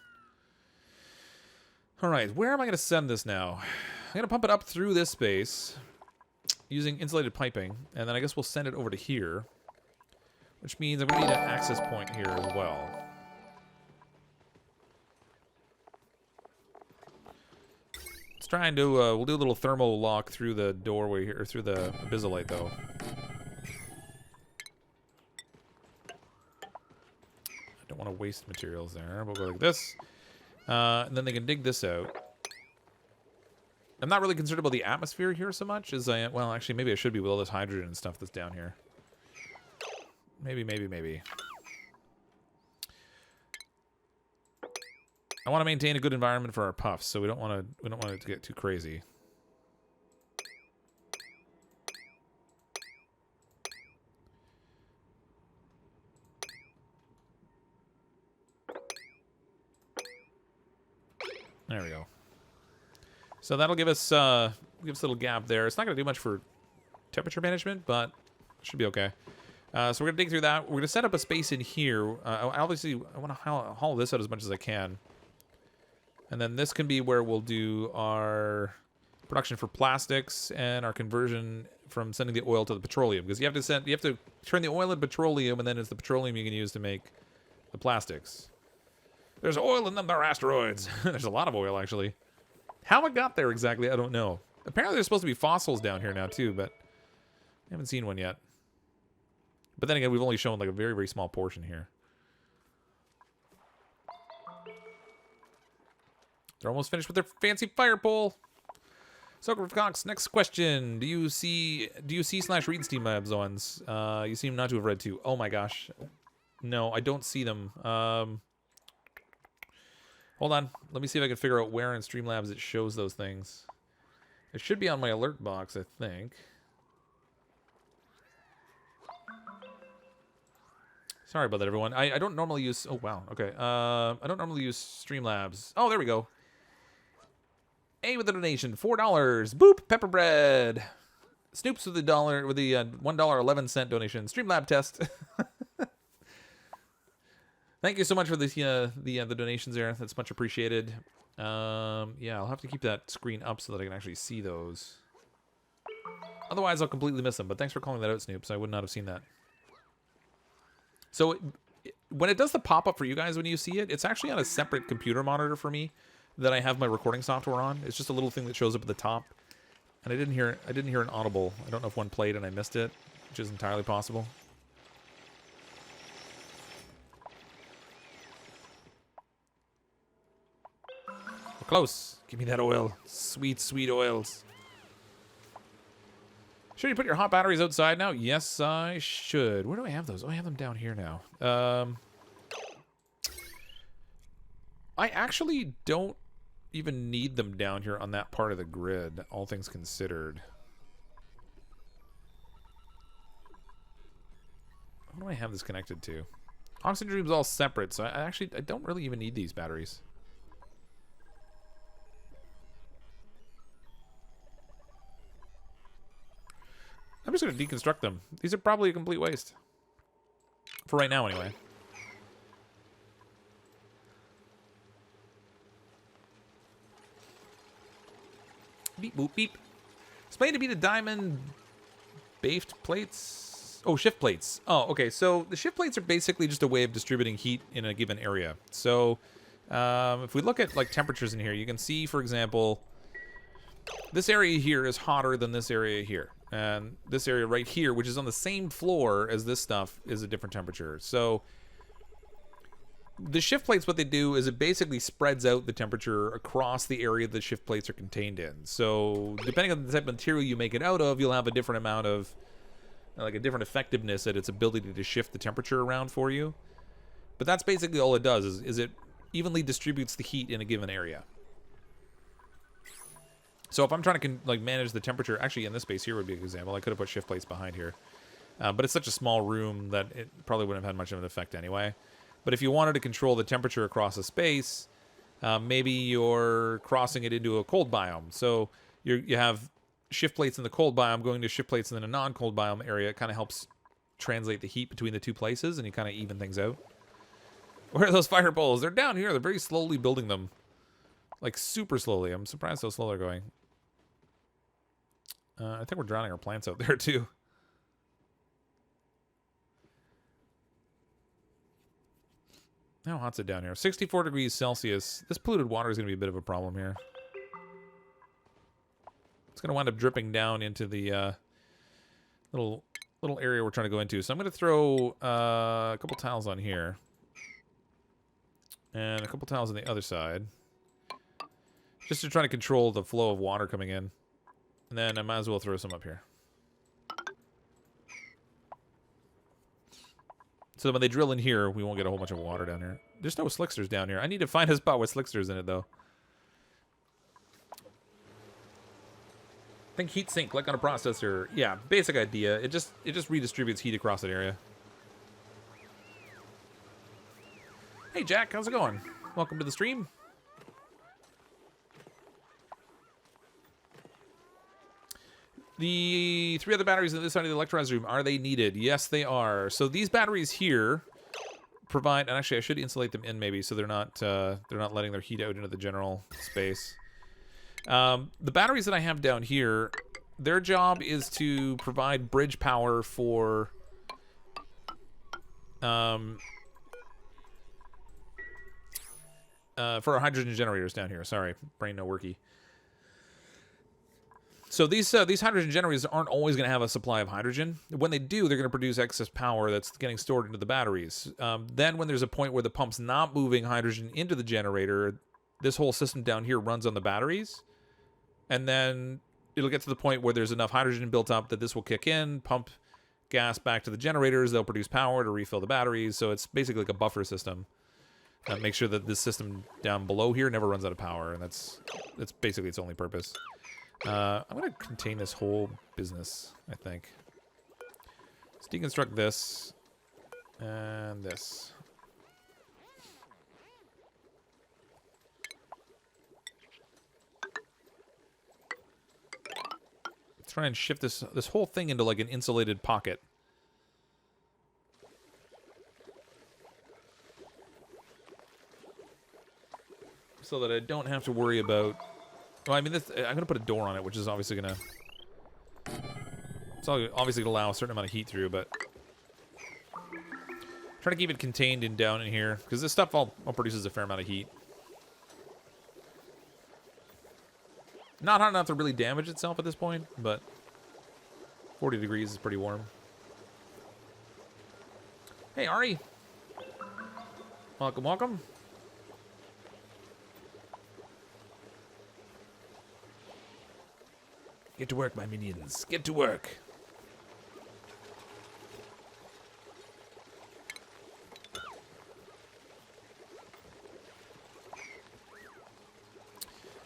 All right, where am I going to send this now? I'm going to pump it up through this space using insulated piping, and then I guess we'll send it over to here, which means I'm going to need an access point here as well. Let's try and do, we'll do a little thermal lock through the doorway here, or through the abyssalite, though. I don't want to waste materials there. We'll go like this. And then they can dig this out. I'm not really concerned about the atmosphere here so much as I am. Well, actually, maybe I should be with all this hydrogen and stuff that's down here. Maybe. I want to maintain a good environment for our puffs, so we don't want it to get too crazy. There we go. So that'll give us a little gap there. It's not going to do much for temperature management, but it should be okay. So we're going to dig through that. We're going to set up a space in here. Obviously, I want to haul this out as much as I can. And then this can be where we'll do our production for plastics and our conversion from sending the oil to the petroleum. Because you have to turn the oil into petroleum, and then it's the petroleum you can use to make the plastics. There's oil in them, there are asteroids. There's a lot of oil, actually. How it got there exactly, I don't know. Apparently there's supposed to be fossils down here now, too, but I haven't seen one yet. But then again, we've only shown like a very, very small portion here. They're almost finished with their fancy fire pole. So, CrypticFox, next question. Do you see / read Streamlabs ones? You seem not to have read two. Oh my gosh. No, I don't see them. Hold on. Let me see if I can figure out where in Streamlabs it shows those things. It should be on my alert box, I think. Sorry about that, everyone. I don't normally use... Oh, wow. Okay. I don't normally use Streamlabs. Oh, there we go. A with a donation. $4. Boop. Pepper bread. Snoops with the $1.11 donation. Streamlab test. Thank you so much for the donations there. That's much appreciated. Yeah, I'll have to keep that screen up so that I can actually see those. Otherwise, I'll completely miss them. But thanks for calling that out, Snoops. I would not have seen that. So when it does the pop-up for you guys when you see it, it's actually on a separate computer monitor for me that I have my recording software on. It's just a little thing that shows up at the top. And I didn't hear an audible. I don't know if one played and I missed it, which is entirely possible. We're close. Give me that oil. Sweet, sweet oils. Should you put your hot batteries outside now? Yes, I should. Where do I have those? Oh, I have them down here now. I actually don't even need them down here on that part of the grid, all things considered. What do I have this connected to? Oxygen Dream's all separate, so I don't really even need these batteries. I'm just going to deconstruct them. These are probably a complete waste. For right now, anyway. Beep, boop, beep. Explain to me the diamond baked plates. Oh, shift plates. Oh, okay. So the shift plates are basically just a way of distributing heat in a given area. So if we look at like temperatures in here, you can see, for example, this area here is hotter than this area here. And this area right here, which is on the same floor as this stuff, is a different temperature. So the shift plates, what they do is it basically spreads out the temperature across the area the shift plates are contained in. So depending on the type of material you make it out of, you'll have a different amount of, like a different effectiveness at its ability to shift the temperature around for you. But that's basically all it does, is it evenly distributes the heat in a given area. So if I'm trying to like manage the temperature, actually in this space here would be an example. I could have put shift plates behind here. But it's such a small room that it probably wouldn't have had much of an effect anyway. But if you wanted to control the temperature across a space, maybe you're crossing it into a cold biome. So you have shift plates in the cold biome going to shift plates in a non-cold biome area. It kind of helps translate the heat between the two places, and you kind of even things out. Where are those fire poles? They're down here. They're very slowly building them. Like, super slowly. I'm surprised how slow they're going. I think we're drowning our plants out there, too. How hot's it down here? 64 degrees Celsius. This polluted water is going to be a bit of a problem here. It's going to wind up dripping down into the little area we're trying to go into. So I'm going to throw a couple tiles on here. And a couple tiles on the other side. Just to try to control the flow of water coming in. And then I might as well throw some up here. So when they drill in here, we won't get a whole bunch of water down here. There's no slicksters down here. I need to find a spot with slicksters in it, though. Think heat sink, like on a processor. Yeah, basic idea. It just redistributes heat across that area. Hey, Jack, how's it going? Welcome to the stream. The 3 other batteries on this side of the electrolyzer room, are they needed? Yes, they are. So these batteries here provide, and actually I should insulate them in maybe so they're not letting their heat out into the general space. The batteries that I have down here, their job is to provide bridge power for our hydrogen generators down here. Sorry, brain no worky. So these hydrogen generators aren't always going to have a supply of hydrogen. When they do, they're going to produce excess power that's getting stored into the batteries. Then when there's a point where the pump's not moving hydrogen into the generator, this whole system down here runs on the batteries. And then it'll get to the point where there's enough hydrogen built up that this will kick in, pump gas back to the generators. They'll produce power to refill the batteries. So it's basically like a buffer system. Make sure that this system down below here never runs out of power. And that's basically its only purpose. I'm going to contain this whole business, I think. Let's deconstruct this and this. Let's try and shift this whole thing into like an insulated pocket. So that I don't have to worry about... Well, I mean, I'm going to put a door on it, which is obviously going to... It's obviously going to allow a certain amount of heat through, but... Try to keep it contained and down in here, because this stuff all produces a fair amount of heat. Not hot enough to really damage itself at this point, but... 40 degrees is pretty warm. Hey, Ari! Welcome, welcome. Get to work, my minions. Get to work.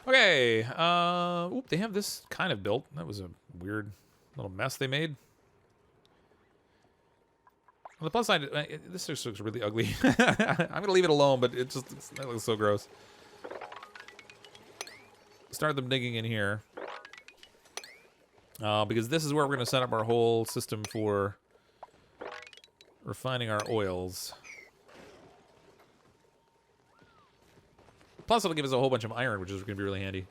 Okay. Oop, they have this kind of built. That was a weird little mess they made. On the plus side, this just looks really ugly. I'm going to leave it alone, but that looks so gross. Start them digging in here. Because this is where we're going to set up our whole system for refining our oils. Plus, it'll give us a whole bunch of iron, which is going to be really handy.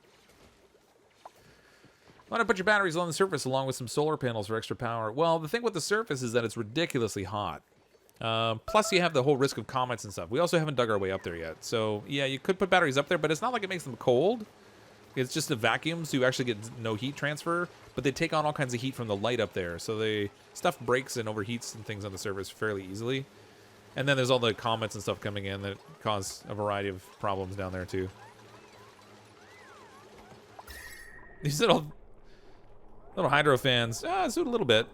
Why not put your batteries on the surface along with some solar panels for extra power? Well, the thing with the surface is that it's ridiculously hot. Plus, you have the whole risk of comets and stuff. We also haven't dug our way up there yet. So, yeah, you could put batteries up there, but it's not like it makes them cold. It's just a vacuum, so you actually get no heat transfer, but they take on all kinds of heat from the light up there. So stuff breaks and overheats and things on the surface fairly easily. And then there's all the comets and stuff coming in that cause a variety of problems down there too. These little hydro fans, it's doing a little bit.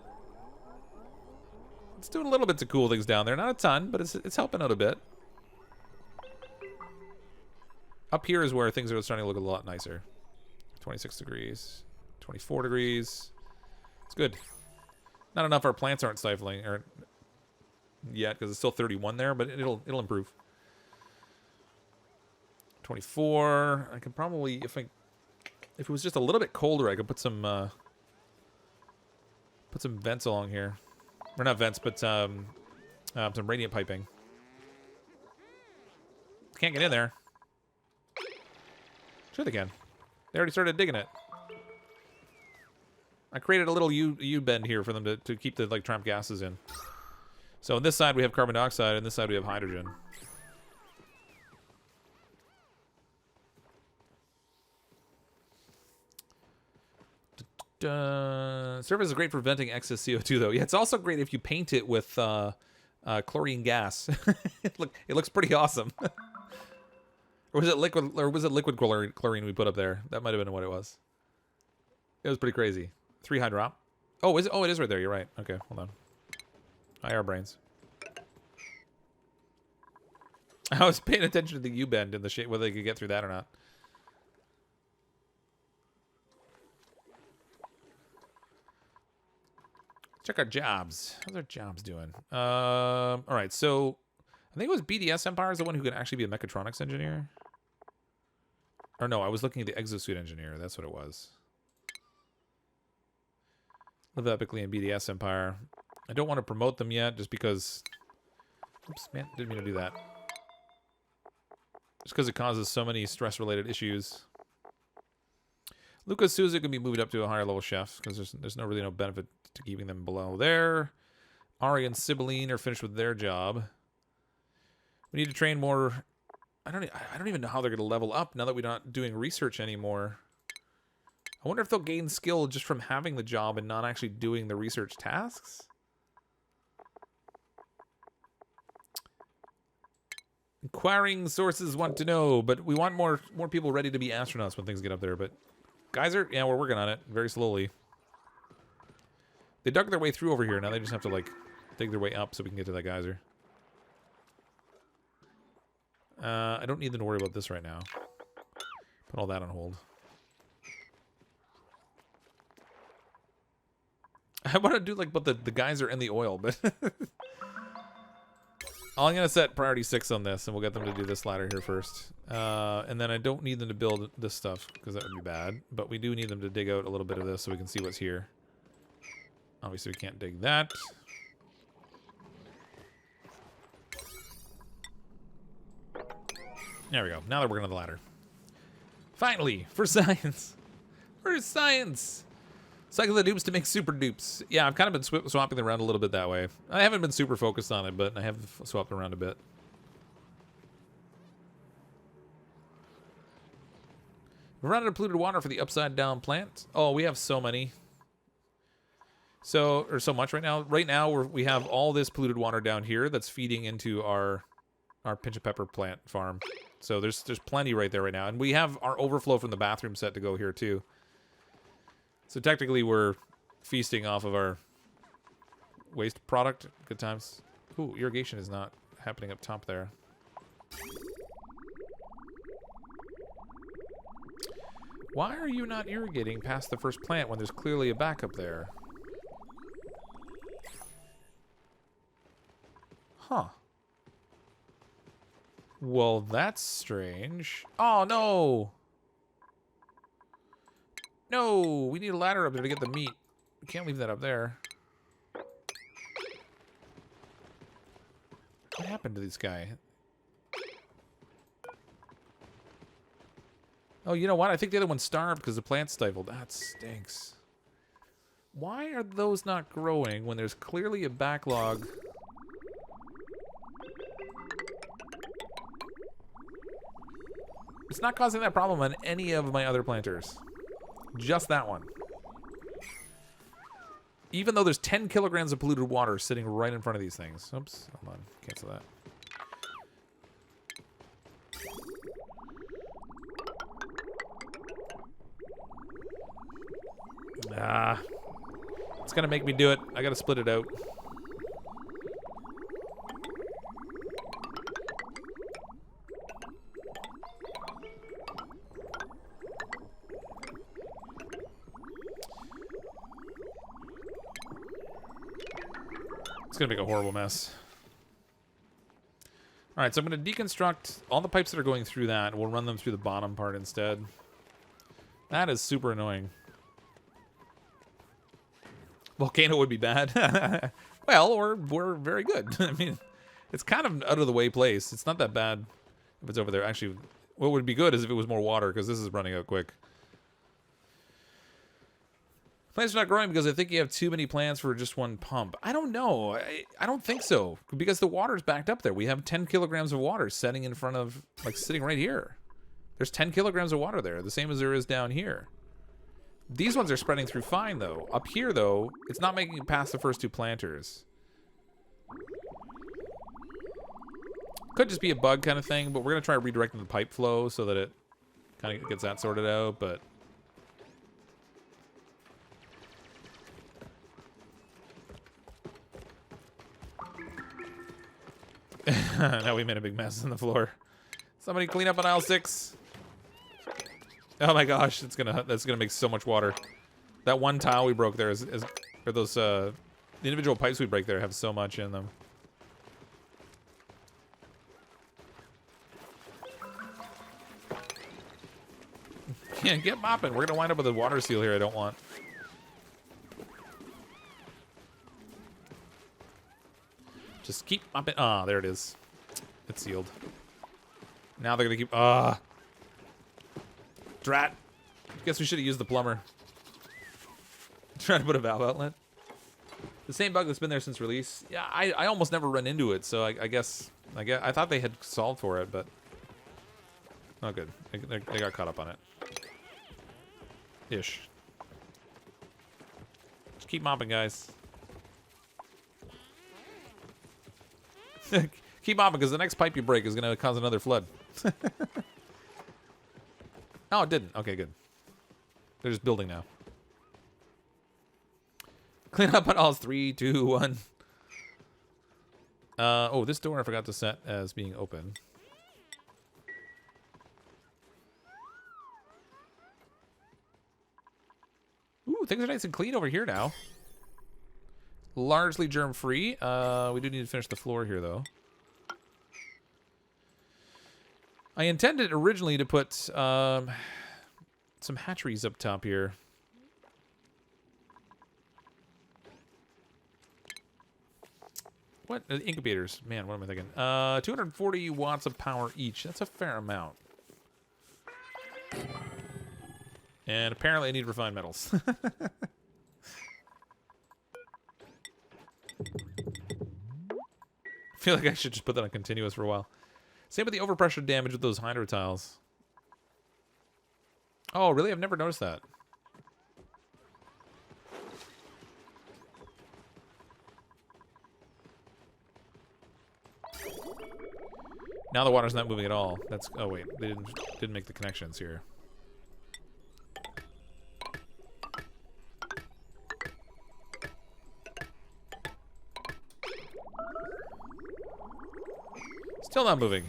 It's doing a little bit to cool things down there. Not a ton, but it's helping out a bit. Up here is where things are starting to look a lot nicer. 26 degrees, 24 degrees. It's good. Not enough our plants aren't stifling yet because it's still 31 there, but it'll improve. 24. I could probably, if it was just a little bit colder, I could put some vents along here. Or not vents, but some radiant piping. Can't get in there. Sure they can. They already started digging it. I created a little U-bend here for them to keep the trapped gases in. So on this side we have carbon dioxide, and this side we have hydrogen. Surface is great for venting excess CO2 though. Yeah, it's also great if you paint it with chlorine gas. It looks pretty awesome. Or was it liquid chlorine we put up there? That might have been what it was. It was pretty crazy. 3 hydrop. Oh, is it? Oh, it is right there. You're right. Okay, hold on. IR brains. I was paying attention to the U-bend in the shape, whether they could get through that or not. Check our jobs. How's our jobs doing? All right, so I think it was BDS Empire is the one who could actually be a mechatronics engineer. Or no, I was looking at the exosuit engineer. That's what it was. Live epically in BDS Empire. I don't want to promote them yet, just because... Oops, man, didn't mean to do that. Just because it causes so many stress-related issues. Lucas Souza can be moved up to a higher level chef, because there's really no benefit to keeping them below there. Ari and Sibylline are finished with their job. We need to train more. I don't even know how they're going to level up now that we're not doing research anymore. I wonder if they'll gain skill just from having the job and not actually doing the research tasks. Inquiring sources want to know, but we want more people ready to be astronauts when things get up there. But Geyser, yeah, we're working on it very slowly. They dug their way through over here. Now they just have to like dig their way up so we can get to that geyser. I don't need them to worry about this right now. Put all that on hold. I want to do like both the geyser and the oil, but I'm going to set priority 6 on this, and we'll get them to do this ladder here first. And then I don't need them to build this stuff, because that would be bad. But we do need them to dig out a little bit of this so we can see what's here. Obviously, we can't dig that. There we go. Now they're working on the ladder. Finally, for science. For science. Cycle the dupes to make super dupes. Yeah, I've kind of been swapping them around a little bit that way. I haven't been super focused on it, but I have swapped around a bit. We're running out of polluted water for the upside down plant. Oh, we have so many. So much right now. Right now, we have all this polluted water down here that's feeding into our pinch of pepper plant farm. So there's plenty right there right now. And we have our overflow from the bathroom set to go here too. So technically we're feasting off of our waste product. Good times. Ooh, irrigation is not happening up top there. Why are you not irrigating past the first plant when there's clearly a backup there? Huh. Well, that's strange. Oh, no! No! We need a ladder up there to get the meat. We can't leave that up there. What happened to this guy? Oh, you know what? I think the other one starved because the plant stifled. That stinks. Why are those not growing when there's clearly a backlog? It's not causing that problem on any of my other planters. Just that one. Even though there's 10 kilograms of polluted water sitting right in front of these things. Oops, hold on. Cancel that. Ah. It's gonna make me do it. I gotta split it out. It's gonna make a horrible mess. Alright, so I'm gonna deconstruct all the pipes that are going through that, and we'll run them through the bottom part instead. That is super annoying. Volcano would be bad. Well, or we're very good. I mean, it's kind of out of the way place. It's not that bad if it's over there. Actually, what would be good is if it was more water, because this is running out quick. Plants are not growing because I think you have too many plants for just one pump. I don't know. I don't think so, because the water's backed up there. We have 10 kilograms of water sitting in front of, like, sitting right here. There's 10 kilograms of water there, the same as there is down here. These ones are spreading through fine, though. Up here, though, it's not making it past the first two planters. Could just be a bug kind of thing, but we're going to try redirecting the pipe flow so that it kind of gets that sorted out, but... Now we made a big mess on the floor. Somebody clean up on aisle 6. Oh my gosh, that's gonna make so much water. That one tile we broke there or those the individual pipes we break there have so much in them. Yeah, get mopping. We're gonna wind up with a water seal here I don't want. Just keep up it. Ah, there it is. It's sealed. Now they're gonna keep. Drat. Guess we should have used the plumber. Trying to put a valve outlet. The same bug that's been there since release. Yeah, I almost never run into it, so I guess I thought they had solved for it, but oh, good. They got caught up on it. Ish. Just keep mopping, guys. Keep mopping, because the next pipe you break is going to cause another flood. Oh, it didn't. Okay, good. They're just building now. Clean up on all 3, 2, 1. Oh, this door I forgot to set as being open. Ooh, things are nice and clean over here now. Largely germ-free. We do need to finish the floor here, though. I intended originally to put some hatcheries up top here. What? Incubators. Man, what am I thinking? 240 watts of power each. That's a fair amount. And apparently I need refined metals. I feel like I should just put that on continuous for a while. Same with the overpressure damage with those hydro tiles. Oh, really? I've never noticed that. Now the water's not moving at all. That's... Oh, wait. They didn't make the connections here. Still not moving.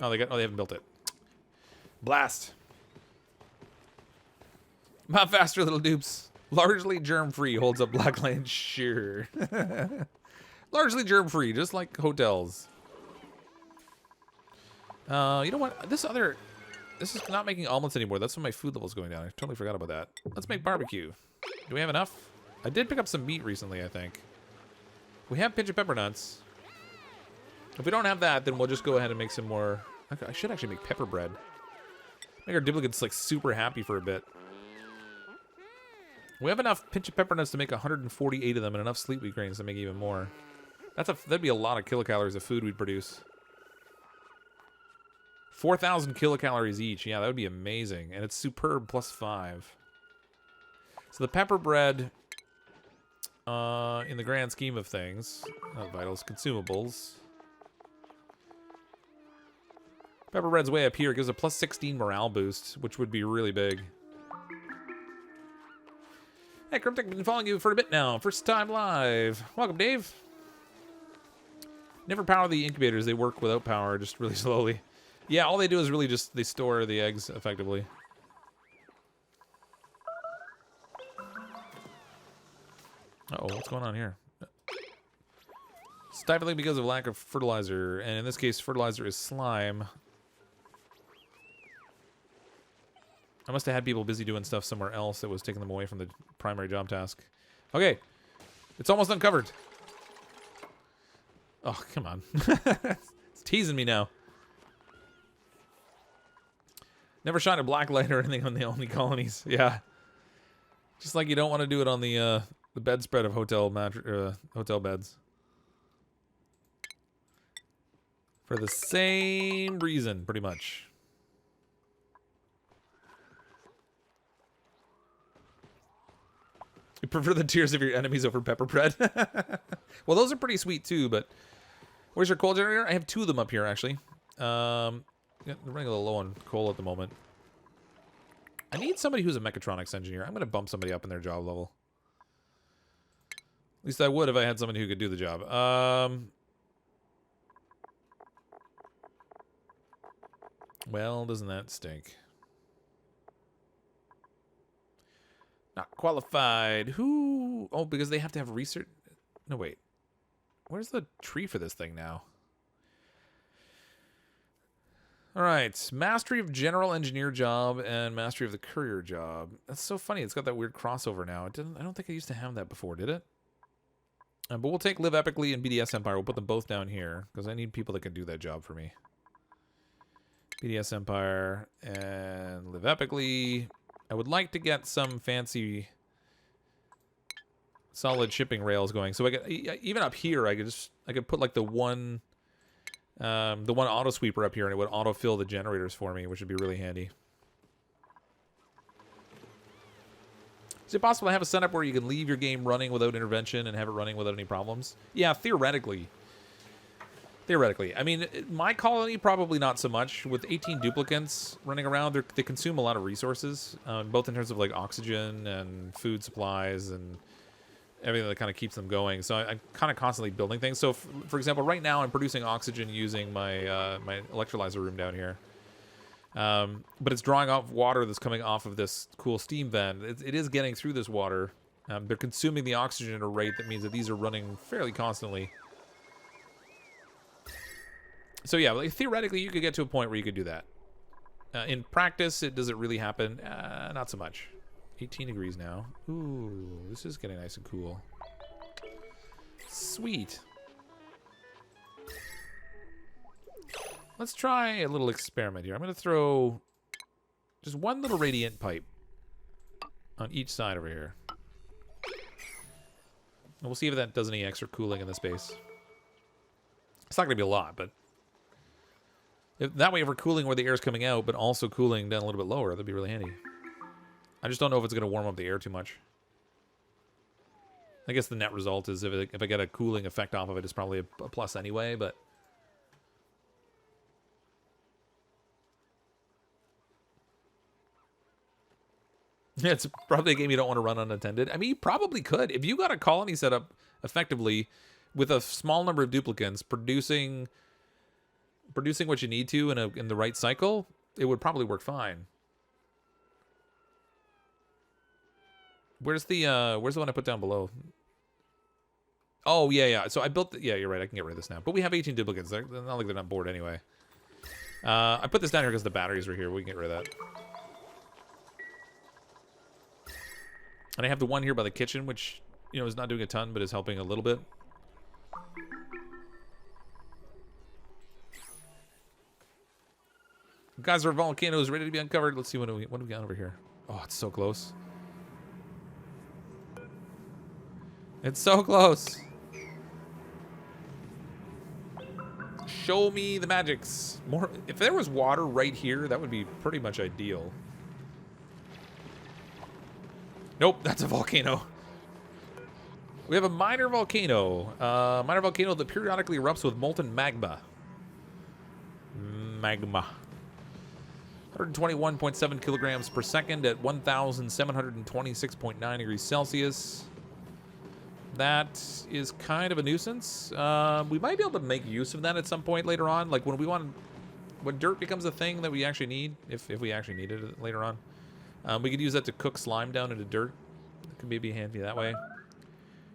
Oh, they haven't built it. Blast. Not faster, little dupes. Largely germ-free holds up Blackland. Sure. Largely germ-free, just like hotels. You know what? This is not making omelets anymore. That's when my food level's going down. I totally forgot about that. Let's make barbecue. Do we have enough? I did pick up some meat recently, I think. We have pinch of pepper nuts. If we don't have that, then we'll just go ahead and make some more. Okay, I should actually make pepper bread. Make our duplicates like super happy for a bit. We have enough pinch of pepper nuts to make 148 of them, and enough sleep wheat grains to make even more. That'd be a lot of kilocalories of food we'd produce. 4,000 kilocalories each. Yeah, that would be amazing. And it's superb +5. So the pepper bread, in the grand scheme of things, not vitals, consumables. Pepper bread's way up here. It gives a +16 morale boost, which would be really big. Hey, Cryptic, been following you for a bit now. First time live. Welcome, Dave. Never power the incubators. They work without power, just really slowly. Yeah, all they do is really just, they store the eggs effectively. Uh-oh, what's going on here? Stifling because of lack of fertilizer, and in this case, fertilizer is slime. I must have had people busy doing stuff somewhere else that was taking them away from the primary job task. Okay, it's almost uncovered. Oh, come on. It's teasing me now. Never shine a black light or anything on the only colonies. Yeah. Just like you don't want to do it on the bedspread of hotel beds. For the same reason, pretty much. You prefer the tears of your enemies over pepper bread? Well, those are pretty sweet too, but... Where's your coal generator? I have 2 of them up here, actually. Yeah, I'm running a little low on coal at the moment. I need somebody who's a mechatronics engineer. I'm going to bump somebody up in their job level. At least I would if I had somebody who could do the job. Well, doesn't that stink? Not qualified. Who? Oh, because they have to have research. No, wait. Where's the tree for this thing now? All right. Mastery of general engineer job and mastery of the courier job. That's so funny. It's got that weird crossover now. I don't think I used to have that before, did it? But we'll take Live Epically and BDS Empire. We'll put them both down here because I need people that can do that job for me. BDS Empire and Live Epically. I would like to get some fancy solid shipping rails going. So I could, even up here, I could put like the one auto sweeper up here, and it would auto fill the generators for me, which would be really handy. Is it possible to have a setup where you can leave your game running without intervention and have it running without any problems? Yeah, theoretically. Theoretically. I mean, my colony, probably not so much. With 18 duplicants running around, they consume a lot of resources, both in terms of like oxygen and food supplies and everything that kind of keeps them going. So I'm kind of constantly building things. So, for example, right now I'm producing oxygen using my my electrolyzer room down here. But it's drawing off water that's coming off of this cool steam vent. It is getting through this water. They're consuming the oxygen at a rate that means that these are running fairly constantly. So yeah, like, theoretically you could get to a point where you could do that. In practice, does it really happen? Not so much. 18 degrees now. Ooh, this is getting nice and cool. Sweet. Let's try a little experiment here. I'm going to throw just one little radiant pipe on each side over here. And we'll see if that does any extra cooling in the space. It's not going to be a lot, but that way if we're cooling where the air is coming out, but also cooling down a little bit lower, that'd be really handy. I just don't know if it's going to warm up the air too much. I guess the net result is if I get a cooling effect off of it, it's probably a plus anyway, but... It's probably a game you don't want to run unattended. I mean, you probably could. If you got a colony set up effectively with a small number of duplicants producing what you need to in the right cycle, it would probably work fine. Where's the one I put down below? Oh, yeah. So I built yeah, you're right. I can get rid of this now. But we have 18 duplicants. They're not like they're not bored anyway. I put this down here because the batteries were here. We can get rid of that. And I have the one here by the kitchen, which, you know, is not doing a ton, but is helping a little bit. Geyser volcano is ready to be uncovered. Let's see what do we got over here. Oh, it's so close. It's so close. Show me the magics. More. If there was water right here, that would be pretty much ideal. Nope, that's a volcano. We have a minor volcano. Minor volcano that periodically erupts with molten magma. 121.7 kilograms per second at 1,726.9 degrees Celsius. That is kind of a nuisance. We might be able to make use of that at some point later on. Like when dirt becomes a thing that we actually need, if we actually need it later on. We could use that to cook slime down into dirt. It could maybe handy that way.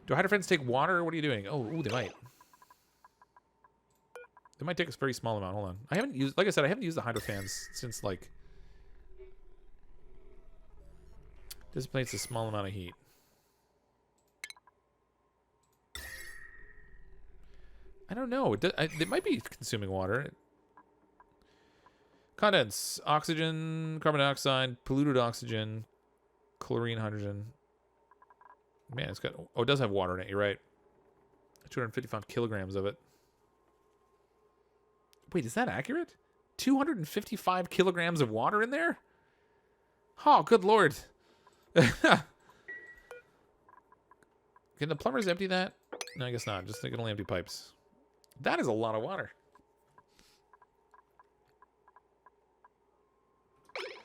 Do hydrofans take water? What are you doing? Oh, ooh, they might. They might take a very small amount. Hold on. I haven't used, like I said, I haven't used the hydrofans since like... Dissipates a small amount of heat. I don't know. It might be consuming water. Contents: oxygen, carbon dioxide, polluted oxygen, chlorine, hydrogen. Man, it's got... Oh, it does have water in it. You're right. 255 kilograms of it. Wait, is that accurate? 255 kilograms of water in there? Oh, good lord. Can the plumbers empty that? No, I guess not. Just they can only empty pipes. That is a lot of water.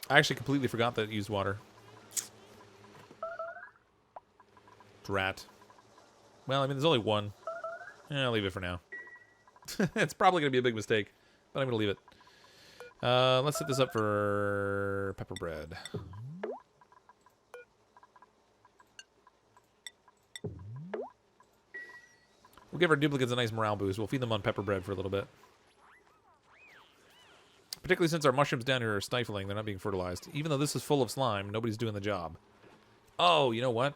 I actually completely forgot that it used water. Drat. Well, I mean, there's only one. I'll leave it for now. It's probably going to be a big mistake, but I'm going to leave it. Let's set this up for pepper bread. We'll give our duplicates a nice morale boost. We'll feed them on pepper bread for a little bit. Particularly since our mushrooms down here are stifling. They're not being fertilized. Even though this is full of slime, nobody's doing the job. Oh, you know what?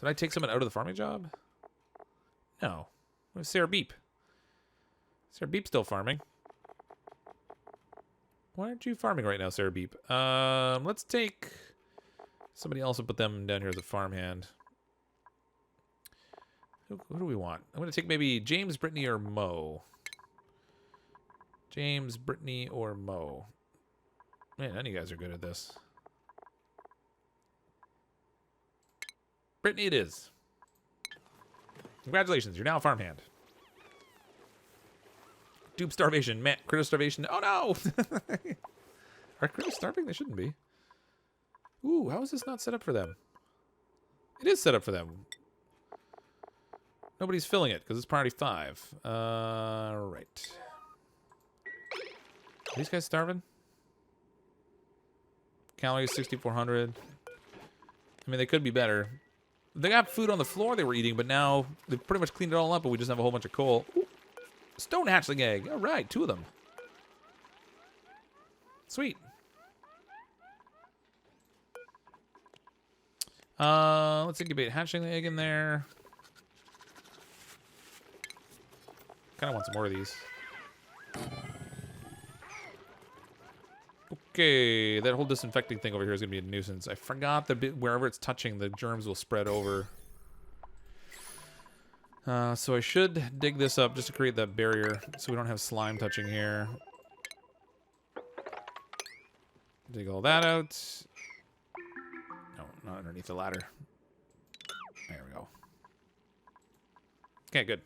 Did I take someone out of the farming job? No. Where's Sarah Beep? Sarah Beep's still farming. Why aren't you farming right now, Sarah Beep? Let's take somebody else and put them down here as a farmhand. Who do we want? I'm going to take maybe James, Brittany, or Mo. James, Brittany, or Mo. Man, none of you guys are good at this. Brittany it is. Congratulations, you're now a farmhand. Dupe starvation. Matt, critter starvation. Oh no! Are critters starving? They shouldn't be. Ooh, how is this not set up for them? It is set up for them. Nobody's filling it because it's priority 5. Right. Are these guys starving? Calories 6,400. I mean, they could be better. They got food on the floor they were eating, but now they've pretty much cleaned it all up, but we just have a whole bunch of coal. Ooh. Stone hatchling egg. All right, 2 of them. Sweet. Let's incubate hatchling the egg in there. Kind of want some more of these. Okay, that whole disinfecting thing over here is going to be a nuisance. I forgot that wherever it's touching, the germs will spread over. So I should dig this up just to create that barrier so we don't have slime touching here. Dig all that out. No, not underneath the ladder. There we go. Okay, good.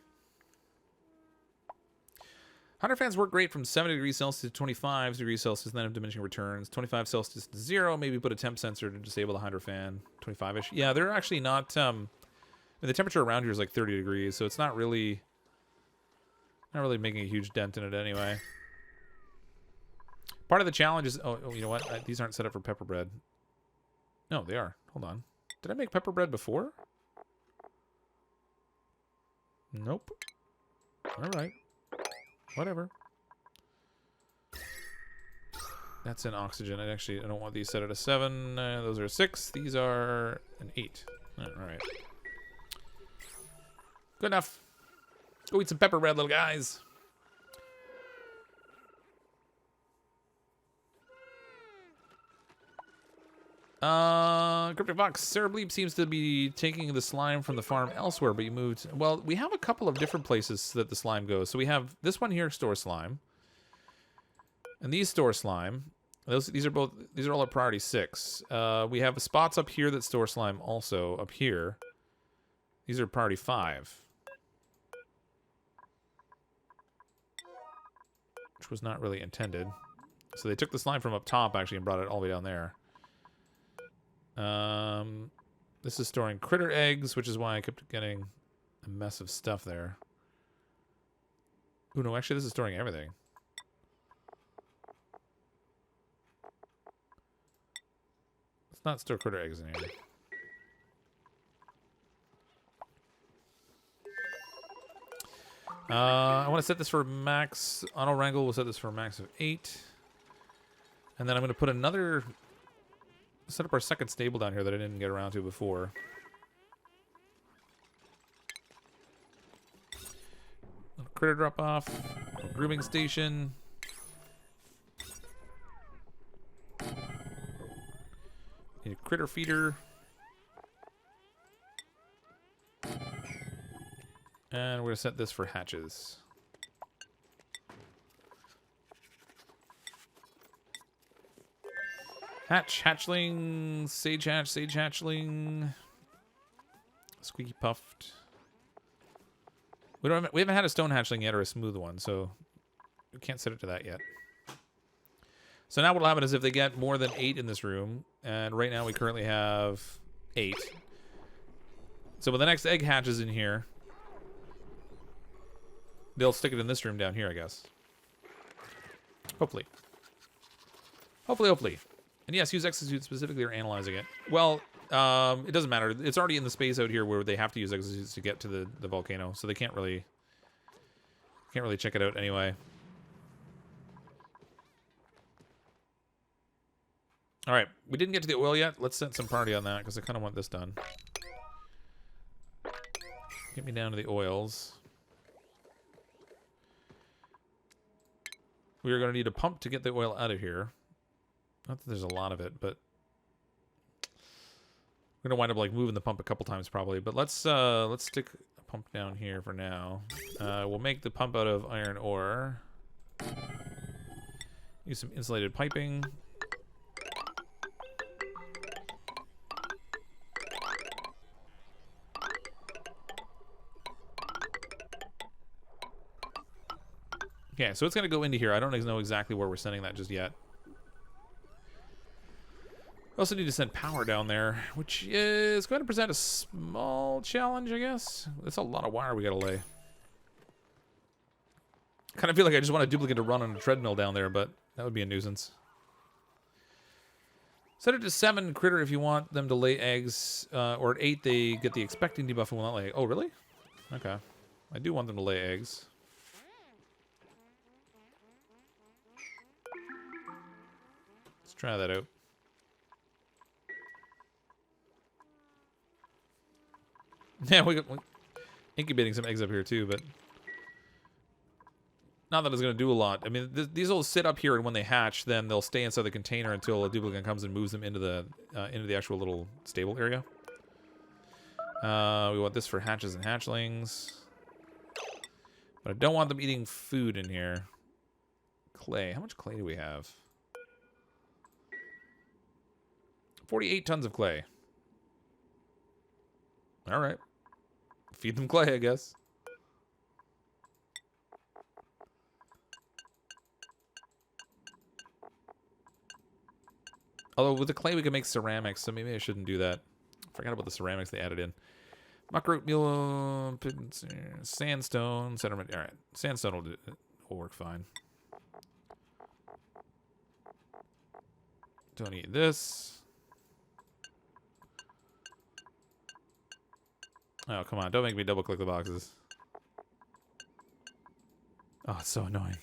Hunter fans work great from 70 degrees Celsius to 25 degrees Celsius, and then have diminishing returns. 25 Celsius to 0, maybe put a temp sensor to disable the Hunter fan. 25-ish. Yeah, they're actually not... the temperature around here is like 30 degrees, so it's not really making a huge dent in it anyway. Part of the challenge is... Oh, you know what? These aren't set up for pepper bread. No, they are. Hold on. Did I make pepper bread before? Nope. All right. Whatever. That's in oxygen. I don't want these set at a 7. Those are a 6. These are an 8. All right. Good enough. Go eat some pepper bread, little guys. CrypticFox, Sarah Bleep seems to be taking the slime from the farm elsewhere, but you moved... Well, we have a couple of different places that the slime goes. So we have this one here, store slime. And these store slime. These are all at priority 6. We have spots up here that store slime also up here. These are priority 5. Which was not really intended. So they took the slime from up top, actually, and brought it all the way down there. This is storing critter eggs, which is why I kept getting a mess of stuff there. Ooh, no, actually, this is storing everything. Let's not store critter eggs in here. I want to set this for max. Auto wrangle, we'll set this for a max of 8. And then I'm going to put another... Set up our second stable down here that I didn't get around to before. Critter drop off. Grooming station. Need a critter feeder. And we're going to set this for hatches. Hatchling, sage hatchling, squeaky puffed. We haven't had a stone hatchling yet or a smooth one, so we can't set it to that yet. So now what'll happen is if they get more than 8 in this room, and right now we currently have 8. So when the next egg hatches in here, they'll stick it in this room down here, I guess. Hopefully. Hopefully. And yes, use exosuit specifically or analyzing it. Well, it doesn't matter. It's already in the space out here where they have to use exosuits to get to the volcano, so they can't really check it out anyway. All right, we didn't get to the oil yet. Let's set some priority on that because I kind of want this done. Get me down to the oils. We are going to need a pump to get the oil out of here. Not that there's a lot of it, but we're going to wind up like moving the pump a couple times probably. But let's stick a pump down here for now. We'll make the pump out of iron ore. Use some insulated piping. Okay, so it's going to go into here. I don't know exactly where we're sending that just yet. We also need to send power down there, which is going to present a small challenge, I guess. That's a lot of wire we got to lay. Kind of feel like I just want a duplicate to run on a treadmill down there, but that would be a nuisance. Set it to 7 critter if you want them to lay eggs, or at 8 they get the expecting debuff and will not lay. Oh, really? Okay. I do want them to lay eggs. Let's try that out. Yeah, we're incubating some eggs up here too, but not that it's going to do a lot. I mean, these will sit up here, and when they hatch, then they'll stay inside the container until a duplicate comes and moves them into the actual little stable area. We want this for hatches and hatchlings, but I don't want them eating food in here. Clay. How much clay do we have? 48 tons of clay. All right. Feed them clay, I guess. Although with the clay we can make ceramics, so maybe I shouldn't do that. Forgot about the ceramics they added in. Muckroot, meal, sandstone, sediment. All right, sandstone will work fine. Don't eat this. Oh, come on. Don't make me double-click the boxes. Oh, it's so annoying.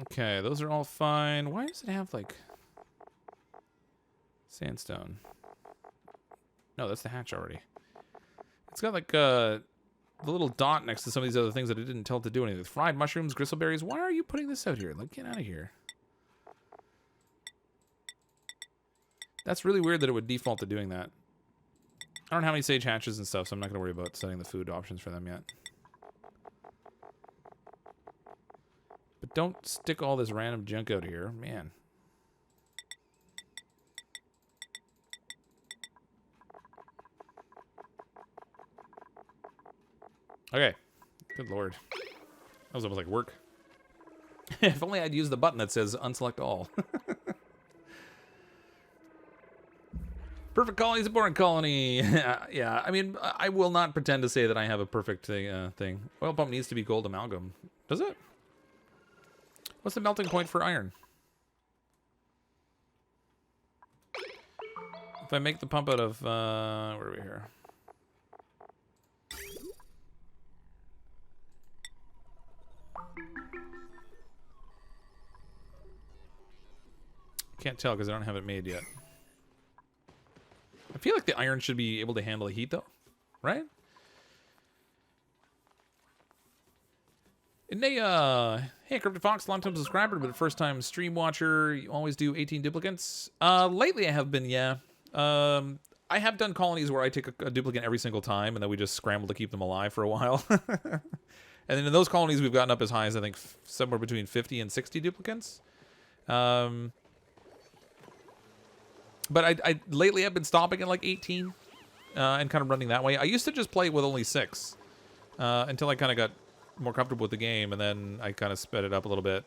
Okay, those are all fine. Why does it have, like, sandstone? No, that's the hatch already. It's got like the little dot next to some of these other things that it didn't tell it to do anything. Fried mushrooms, gristleberries. Why are you putting this out here? Like, get out of here. That's really weird that it would default to doing that. I don't know how many sage hatches and stuff, so I'm not going to worry about setting the food options for them yet. But don't stick all this random junk out here. Man. Okay. Good lord. That was almost like work. If only I'd used the button that says unselect all. Perfect colony is a boring colony. Yeah, I mean, I will not pretend to say that I have a perfect thing. Oil pump needs to be gold amalgam. Does it? What's the melting point for iron? If I make the pump out of, where are we here? Can't tell because I don't have it made yet. I feel like the iron should be able to handle the heat though, right? And they, hey, CrypticFox, long-time subscriber, but first time stream watcher. You always do 18 duplicates. Lately I have been, yeah. I have done colonies where I take a duplicate every single time, and then we just scramble to keep them alive for a while. And then in those colonies, we've gotten up as high as, I think, somewhere between 50 and 60 duplicates. But lately I've been stopping at like 18 and kind of running that way. I used to just play with only 6 until I kind of got more comfortable with the game, and then I kind of sped it up a little bit.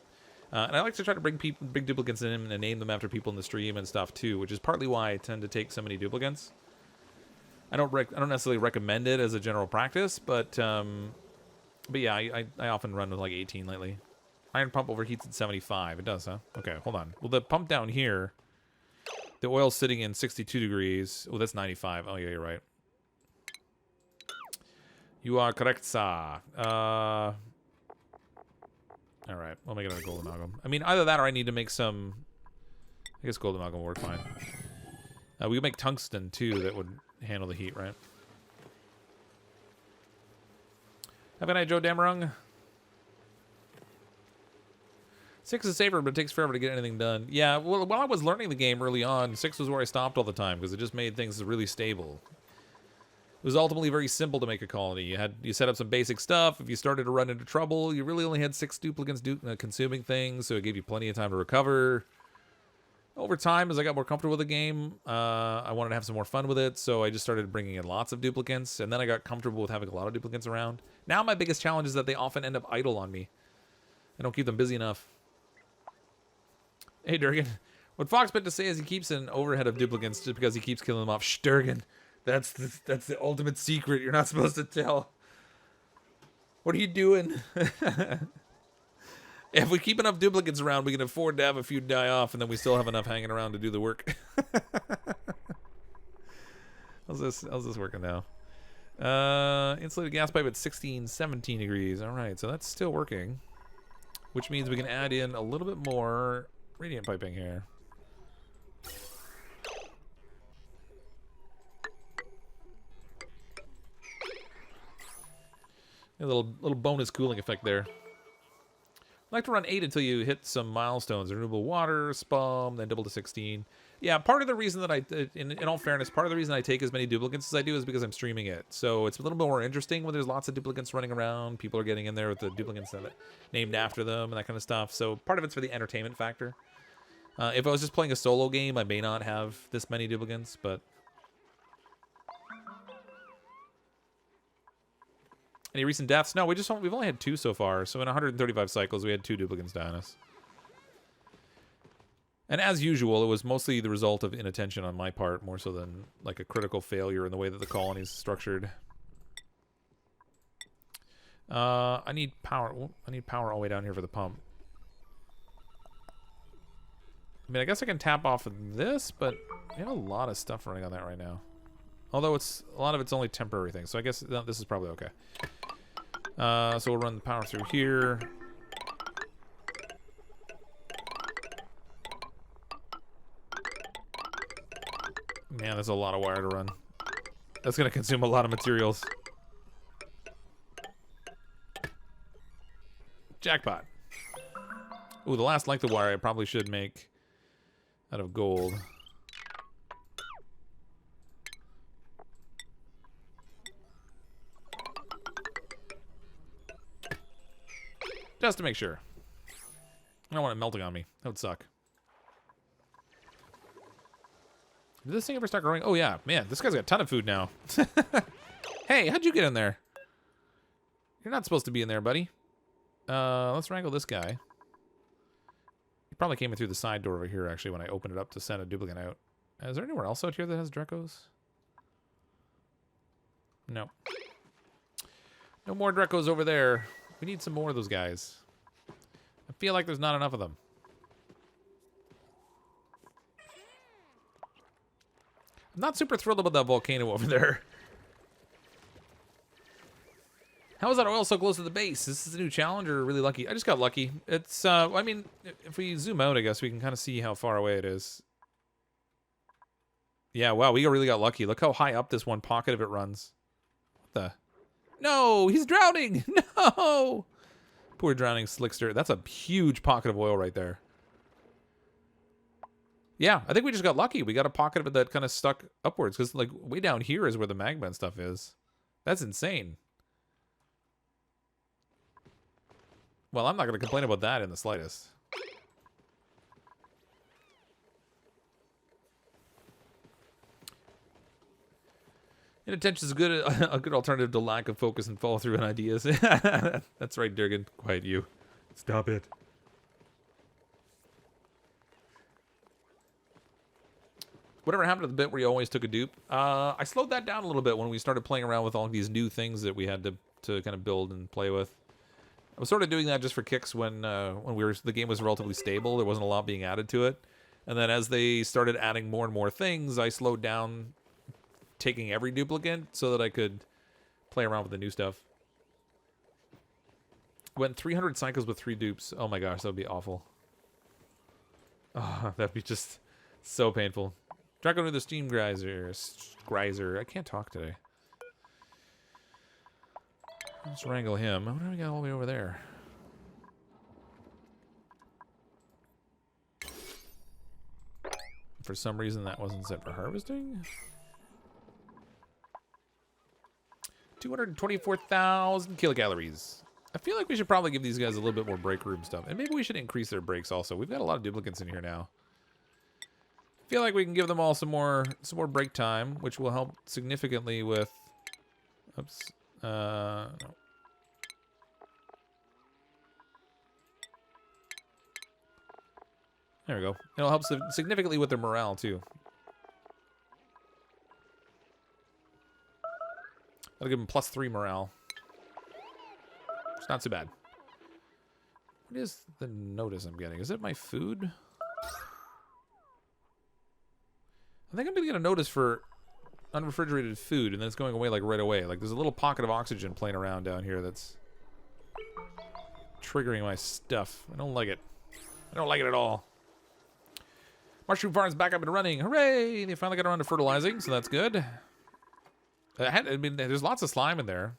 And I like to try to bring big duplicates in and name them after people in the stream and stuff too, which is partly why I tend to take so many duplicates. I don't necessarily recommend it as a general practice, but yeah, I often run with like 18 lately. Iron pump overheats at 75. It does, huh? Okay, hold on. Well, the pump down here, the oil's sitting in 62 degrees. Oh, that's 95. Oh, yeah, you're right. You are correct, sir. All right, we'll make another gold amalgam. I mean, either that or I need to make some... I guess gold amalgam will work fine. We could make tungsten, too, that would handle the heat, right? Have a night, Joe Damerung. 6 is safer, but it takes forever to get anything done. Yeah, well, while I was learning the game early on, 6 was where I stopped all the time, because it just made things really stable. It was ultimately very simple to make a colony. You set up some basic stuff. If you started to run into trouble, you really only had 6 duplicates consuming things, so it gave you plenty of time to recover. Over time, as I got more comfortable with the game, I wanted to have some more fun with it, so I just started bringing in lots of duplicates, and then I got comfortable with having a lot of duplicates around. Now my biggest challenge is that they often end up idle on me. I don't keep them busy enough. Hey, Durgan. What Fox meant to say is he keeps an overhead of duplicates just because he keeps killing them off. Shh, Durgan. That's the ultimate secret you're not supposed to tell. What are you doing? If we keep enough duplicates around, we can afford to have a few die off, and then we still have enough hanging around to do the work. How's this working now? Insulated gas pipe at 16, 17 degrees. All right, so that's still working, which means we can add in a little bit more radiant piping here. A little bonus cooling effect there. I like to run 8 until you hit some milestones. Renewable water, spum, then double to 16. Yeah, part of the reason that in all fairness, part of the reason I take as many duplicates as I do is because I'm streaming it. So it's a little bit more interesting when there's lots of duplicates running around. People are getting in there with the duplicates that named after them and that kind of stuff. So part of it's for the entertainment factor. If I was just playing a solo game, I may not have this many duplicates, but... Any recent deaths? No, we've only had 2 so far. So in 135 cycles, we had 2 duplicates die on us. And as usual, it was mostly the result of inattention on my part, more so than like a critical failure in the way that the colony is structured. I need power. I need power all the way down here for the pump. I mean, I guess I can tap off of this, but we have a lot of stuff running on that right now. Although a lot of it's only temporary things, so I guess this is probably okay. So we'll run the power through here. Man, that's a lot of wire to run. That's going to consume a lot of materials. Jackpot. Ooh, the last length of wire I probably should make out of gold. Just to make sure. I don't want it melting on me. That would suck. Did this thing ever start growing? Oh, yeah. Man, this guy's got a ton of food now. Hey, how'd you get in there? You're not supposed to be in there, buddy. Let's wrangle this guy. He probably came in through the side door over here, actually, when I opened it up to send a duplicate out. Is there anywhere else out here that has Drecos? No. No more Drecos over there. We need some more of those guys. I feel like there's not enough of them. I'm not super thrilled about that volcano over there. How is that oil so close to the base? Is this a new challenge or really lucky? I just got lucky. It's, I mean, if we zoom out, I guess we can kind of see how far away it is. Yeah, wow, we really got lucky. Look how high up this one pocket of it runs. What the? No, he's drowning. No. Poor drowning slickster. That's a huge pocket of oil right there. Yeah, I think we just got lucky. We got a pocket of it that kind of stuck upwards because, like, way down here is where the magma and stuff is. That's insane. Well, I'm not going to complain about that in the slightest. Inattention is a good alternative to lack of focus and follow through on ideas. That's right, Durgan. Quiet you. Stop it. Whatever happened to the bit where you always took a dupe? I slowed that down a little bit when we started playing around with all these new things that we had to kind of build and play with. I was sort of doing that just for kicks when the game was relatively stable. There wasn't a lot being added to it. And then as they started adding more and more things, I slowed down taking every duplicate so that I could play around with the new stuff. Went 300 cycles with 3 dupes. Oh my gosh, that would be awful. Oh, that'd be just so painful. Draco to the steam geyser. Geyser. I can't talk today. Let's wrangle him. What do we got all the way over there? For some reason, that wasn't set for harvesting. 224,000 kilocalories. I feel like we should probably give these guys a little bit more break room stuff. And maybe we should increase their breaks also. We've got a lot of duplicates in here now. I feel like we can give them all some more break time, which will help significantly with... Oops. No. There we go. It'll help significantly with their morale, too. That'll give them +3 morale. It's not too bad. What is the notice I'm getting? Is it my food? I think I'm going to get a notice for unrefrigerated food, and then it's going away, like, right away. Like, there's a little pocket of oxygen playing around down here that's triggering my stuff. I don't like it. I don't like it at all. Mushroom farm's back up and running. Hooray! They finally got around to fertilizing, so that's good. I mean, there's lots of slime in there.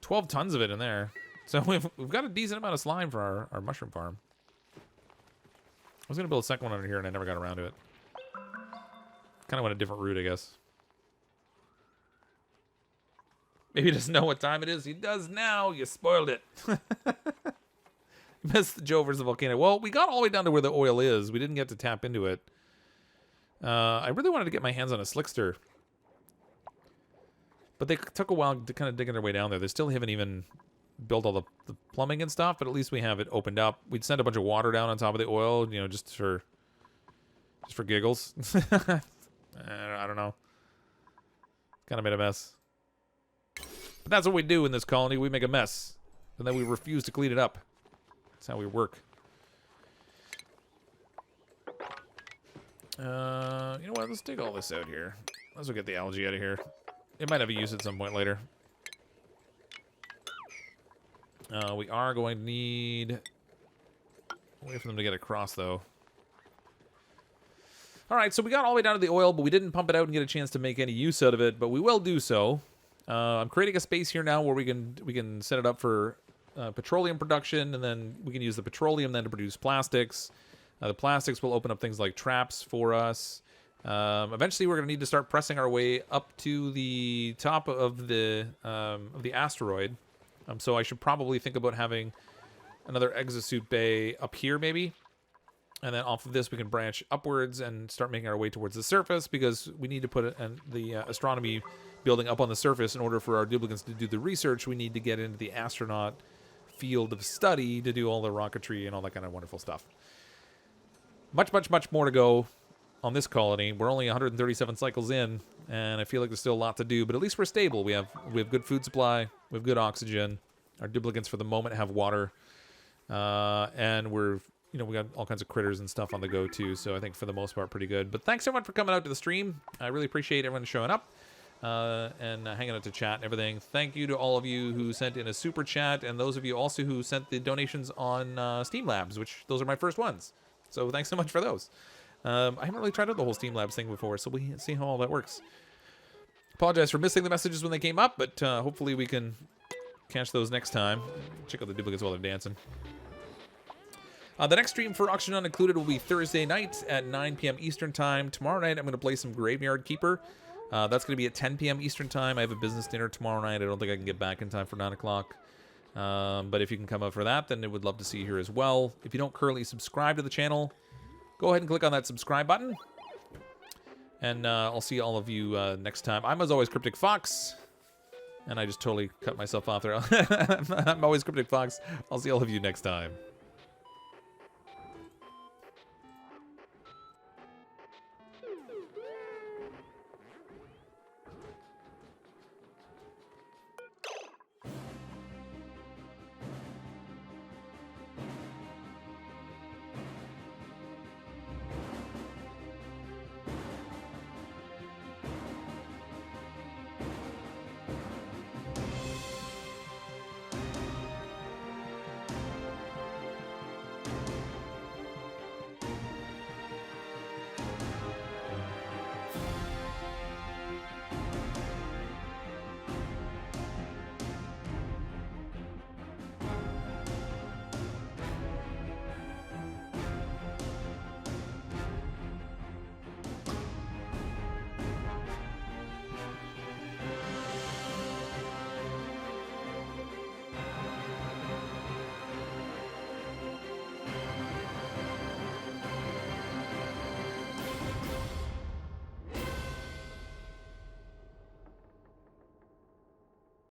12 tons of it in there. So we've got a decent amount of slime for our mushroom farm. I was going to build a second one under here, and I never got around to it. Kind of went a different route, I guess. Maybe he doesn't know what time it is. He does now. You spoiled it. Missed Joe versus the volcano. Well, we got all the way down to where the oil is. We didn't get to tap into it. I really wanted to get my hands on a slickster. But they took a while to kind of digging their way down there. They still haven't even built all the plumbing and stuff, but at least we have it opened up. We'd send a bunch of water down on top of the oil, you know, just for giggles. I don't know. Kind of made a mess. But that's what we do in this colony. We make a mess. And then we refuse to clean it up. That's how we work. You know what? Let's dig all this out here. Let's get the algae out of here. It might have a use at some point later. We are going to need... Wait for them to get across, though. Alright, so we got all the way down to the oil, but we didn't pump it out and get a chance to make any use out of it, but we will do so. I'm creating a space here now where we can set it up for petroleum production, and then we can use the petroleum then to produce plastics. The plastics will open up things like traps for us. Eventually, we're going to need to start pressing our way up to the top of the asteroid. So I should probably think about having another exosuit bay up here, maybe. And then off of this, we can branch upwards and start making our way towards the surface, because we need to put the astronomy building up on the surface in order for our duplicates to do the research. We need to get into the astronaut field of study to do all the rocketry and all that kind of wonderful stuff. Much, much, much more to go on this colony. We're only 137 cycles in, and I feel like there's still a lot to do, but at least we're stable. We have good food supply, we have good oxygen. Our duplicates for the moment have water, and we got all kinds of critters and stuff on the go too, so I think for the most part pretty good. But thanks everyone for coming out to the stream. I really appreciate everyone showing up and hanging out to chat and everything. Thank you to all of you who sent in a super chat, and those of you also who sent the donations on Steam Labs, which those are my first ones. So thanks so much for those. I haven't really tried out the whole Steam Labs thing before, so we see how all that works. Apologize for missing the messages when they came up, but hopefully we can catch those next time. Check out the duplicates while they're dancing. The next stream for Auction Not Included will be Thursday night at 9 p.m. Eastern Time. Tomorrow night I'm going to play some Graveyard Keeper. That's going to be at 10 p.m. Eastern Time. I have a business dinner tomorrow night. I don't think I can get back in time for 9 o'clock. But if you can come out for that, then I would love to see you here as well. If you don't currently subscribe to the channel, go ahead and click on that subscribe button. And I'll see all of you next time. I'm, as always, CrypticFox. And I just totally cut myself off there. I'm always CrypticFox. I'll see all of you next time.